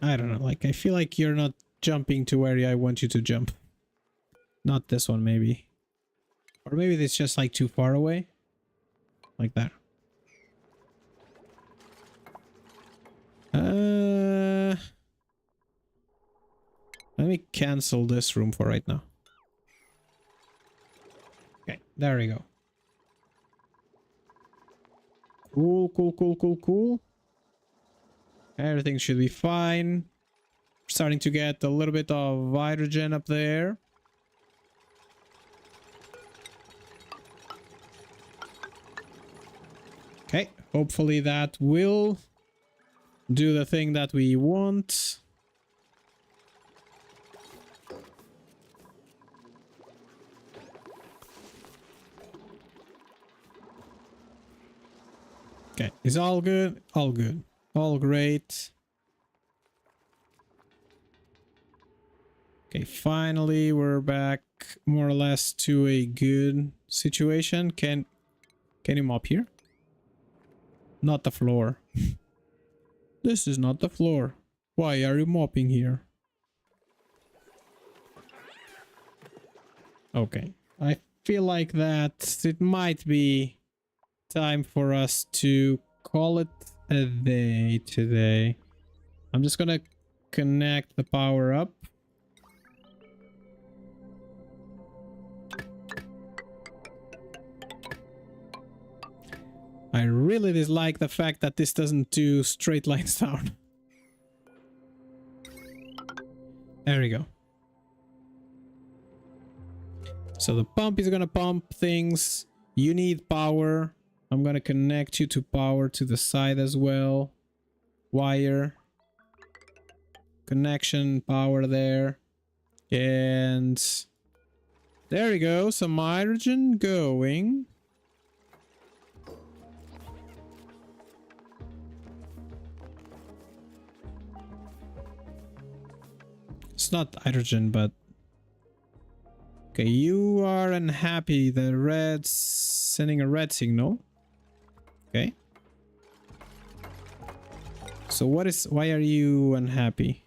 I don't know, like I feel like you're not jumping to where I want you to jump. Not this one, maybe. Or maybe it's just like too far away. Like that. Let me cancel this room for right now. Okay, there we go. Cool. Everything should be fine. Starting to get a little bit of hydrogen up there. Okay, hopefully that will do the thing that we want. Okay, it's all good, all good, all great. Okay, finally we're back more or less to a good situation. Can you mop here? Not the floor. This is not the floor. Why are you mopping here? Okay, I feel like that it might be time for us to call it a day today. I'm just gonna connect the power up. I really dislike the fact that this doesn't do straight lines down. There we go. So the pump is gonna pump things. You need power. I'm gonna connect you to power to the side as well. Wire. Connection, power there. And there we go. Some hydrogen going. It's not hydrogen, but okay, you are unhappy. The red's sending a red signal. Okay. So why are you unhappy?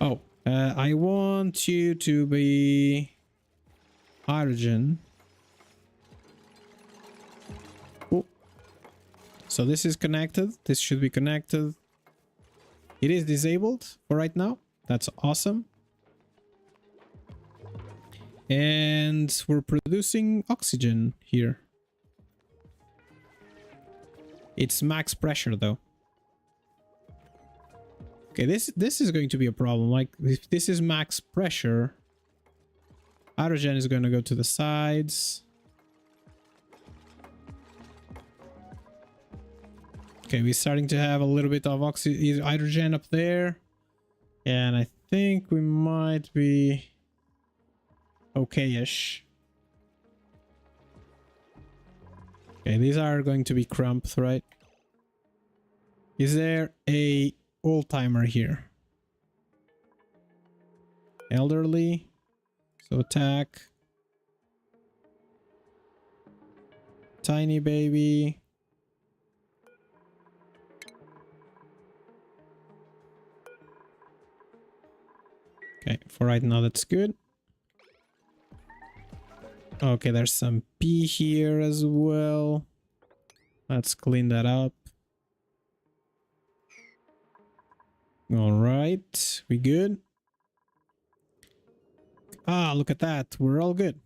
Oh, I want you to be hydrogen. Oh. So this is connected. This should be connected. It is disabled for right now. That's awesome. And we're producing oxygen here. It's max pressure though. Okay, this is going to be a problem. Like if this is max pressure, hydrogen is going to go to the sides. Okay, we're starting to have a little bit of hydrogen up there. And I think we might be okay-ish. Okay, these are going to be crumped, right? Is there a old-timer here? Elderly. So attack. Tiny baby. Okay, for right now that's good. Okay, there's some pee here as well. Let's clean that up. All right, we good? Ah, look at that. We're all good.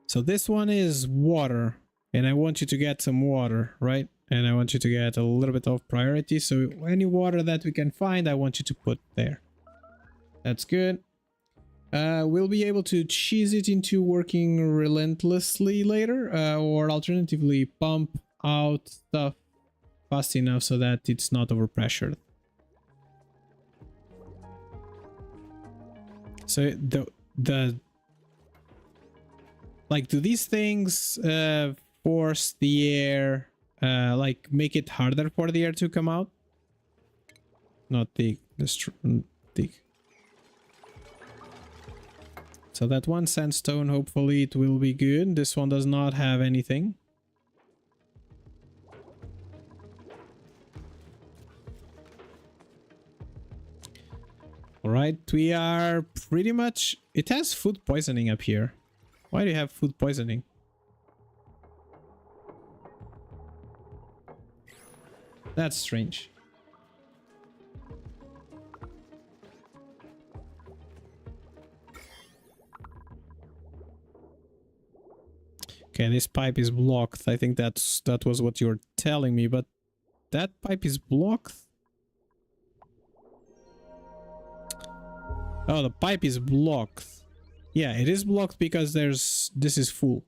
So this one is water, and I want you to get some water, right? And I want you to get a little bit of priority. So any water that we can find, I want you to put there. That's good. We'll be able to cheese it into working relentlessly later, or alternatively pump out stuff fast enough so that it's not overpressured. So like, do these things force the air, like make it harder for the air to come out? Not dig, dig. So that one sandstone, hopefully it will be good. This one does not have anything. All right, we are pretty much... It has food poisoning up here. Why do you have food poisoning? That's strange. Okay, this pipe is blocked. I think that was what you were telling me, but that pipe is blocked? Oh, the pipe is blocked. Yeah, it is blocked because this is full.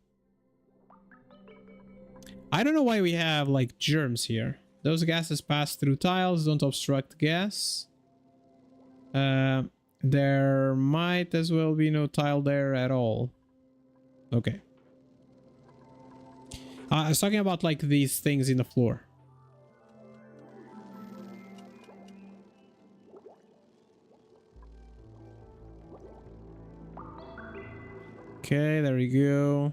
I don't know why we have like germs here. Those gases pass through tiles, don't obstruct gas. There might as well be no tile there at all. Okay. I was talking about like these things in the floor. Okay, there we go.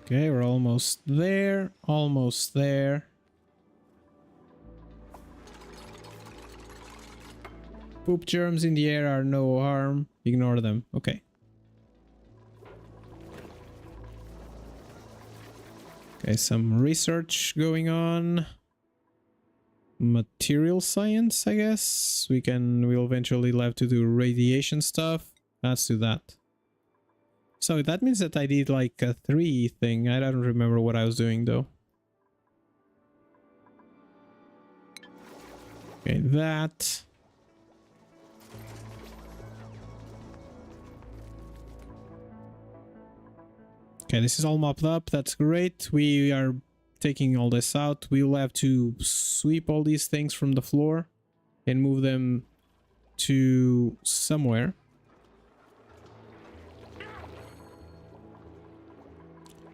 Okay, we're almost there. Almost there. Poop germs in the air are no harm. Ignore them. Okay. Okay, some research going on. Material science, I guess. We'll eventually have to do radiation stuff. Let's do that. So that means that I did like a 3 thing. I don't remember what I was doing though. Okay, that. Okay, this is all mopped up. That's great. We are taking all this out. We'll have to sweep all these things from the floor and move them to somewhere.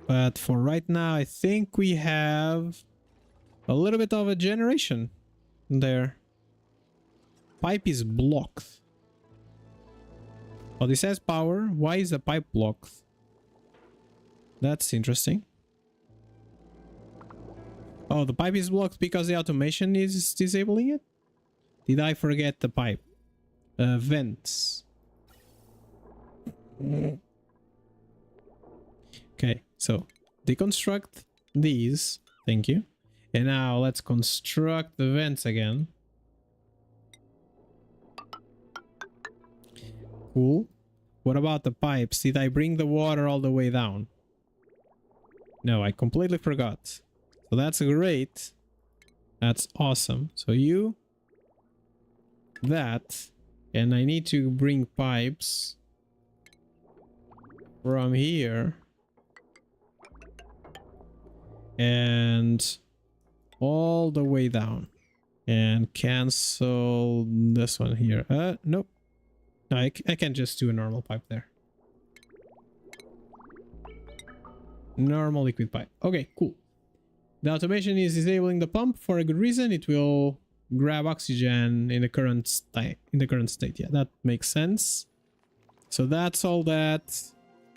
But for right now, I think we have a little bit of a generation there. Pipe is blocked. Oh, this has power. Why is the pipe blocked? That's interesting. Oh, the pipe is blocked because the automation is disabling it? Did I forget the pipe? Vents. Okay, so deconstruct these. Thank you. And now let's construct the vents again. Cool. What about the pipes? Did I bring the water all the way down? No, I completely forgot. So that's great. That's awesome. So you... that. And I need to bring pipes from here. And all the way down. And cancel this one here. Nope. No, I can just do a normal pipe there. Normal liquid pipe. Okay, cool. The automation is disabling the pump for a good reason. It will grab oxygen in the current state. Yeah, that makes sense. So that's all that.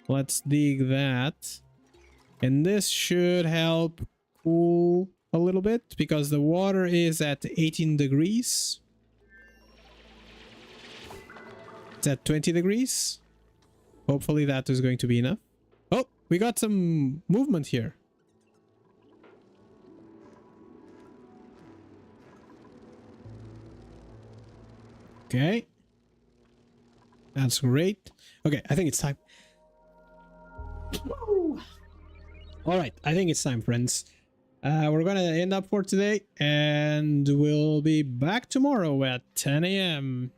Let's dig that. And this should help cool a little bit because the water is at 18 degrees. It's at 20 degrees. Hopefully that is going to be enough. Oh, we got some movement here. Okay. That's great. Okay, I think it's time. All right, I think it's time, friends. We're gonna end up for today, and we'll be back tomorrow at 10 a.m.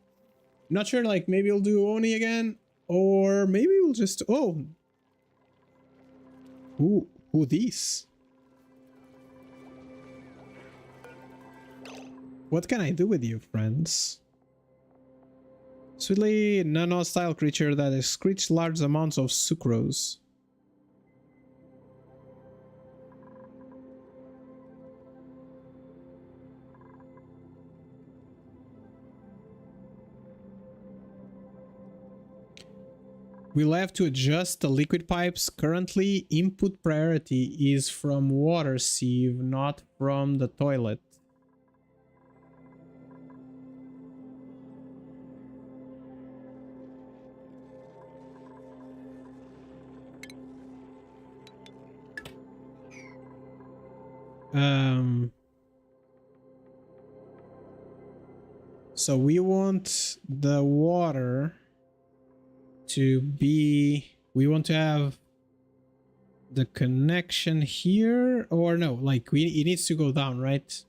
Not sure, like maybe we'll do Oni again, or maybe we'll just who these? What can I do with you, friends? Sweetly non-hostile creature that excretes large amounts of sucrose. We'll have to adjust the liquid pipes. Currently, input priority is from water sieve, not from the toilet. So we want the water to be, we want to have the connection here, or no, like it needs to go down, right?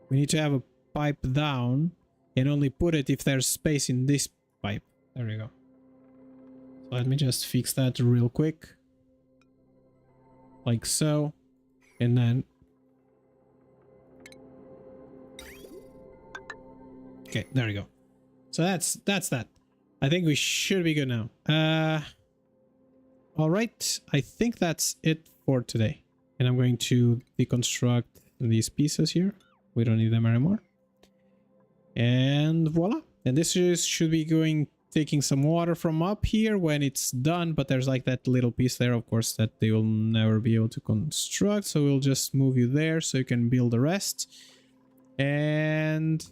We need to have a pipe down and only put it if there's space in this pipe. There we go. Let me just fix that real quick. Like so. And then... Okay, there we go. So that's that. I think we should be good now. All right, I think that's it for today. And I'm going to deconstruct these pieces here. We don't need them anymore. And voila. And this should be taking some water from up here when it's done. But there's like that little piece there, of course, that they will never be able to construct. So we'll just move you there so you can build the rest. And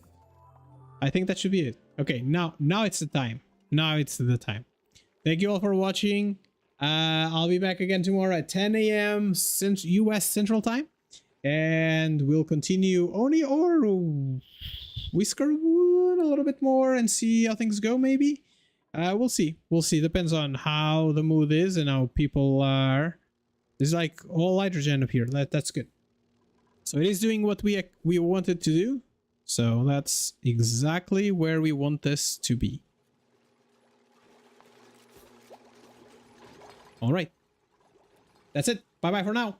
I think that should be it. Okay, now it's the time. Now it's the time. Thank you all for watching. I'll be back again tomorrow at 10 a.m. US Central Time. And we'll continue Oni or Whiskerwood a little bit more and see how things go, maybe. We'll see. We'll see. Depends on how the mood is and how people are. There's like all hydrogen up here. That's good. So it is doing what we wanted to do. So that's exactly where we want this to be. All right. That's it. Bye-bye for now.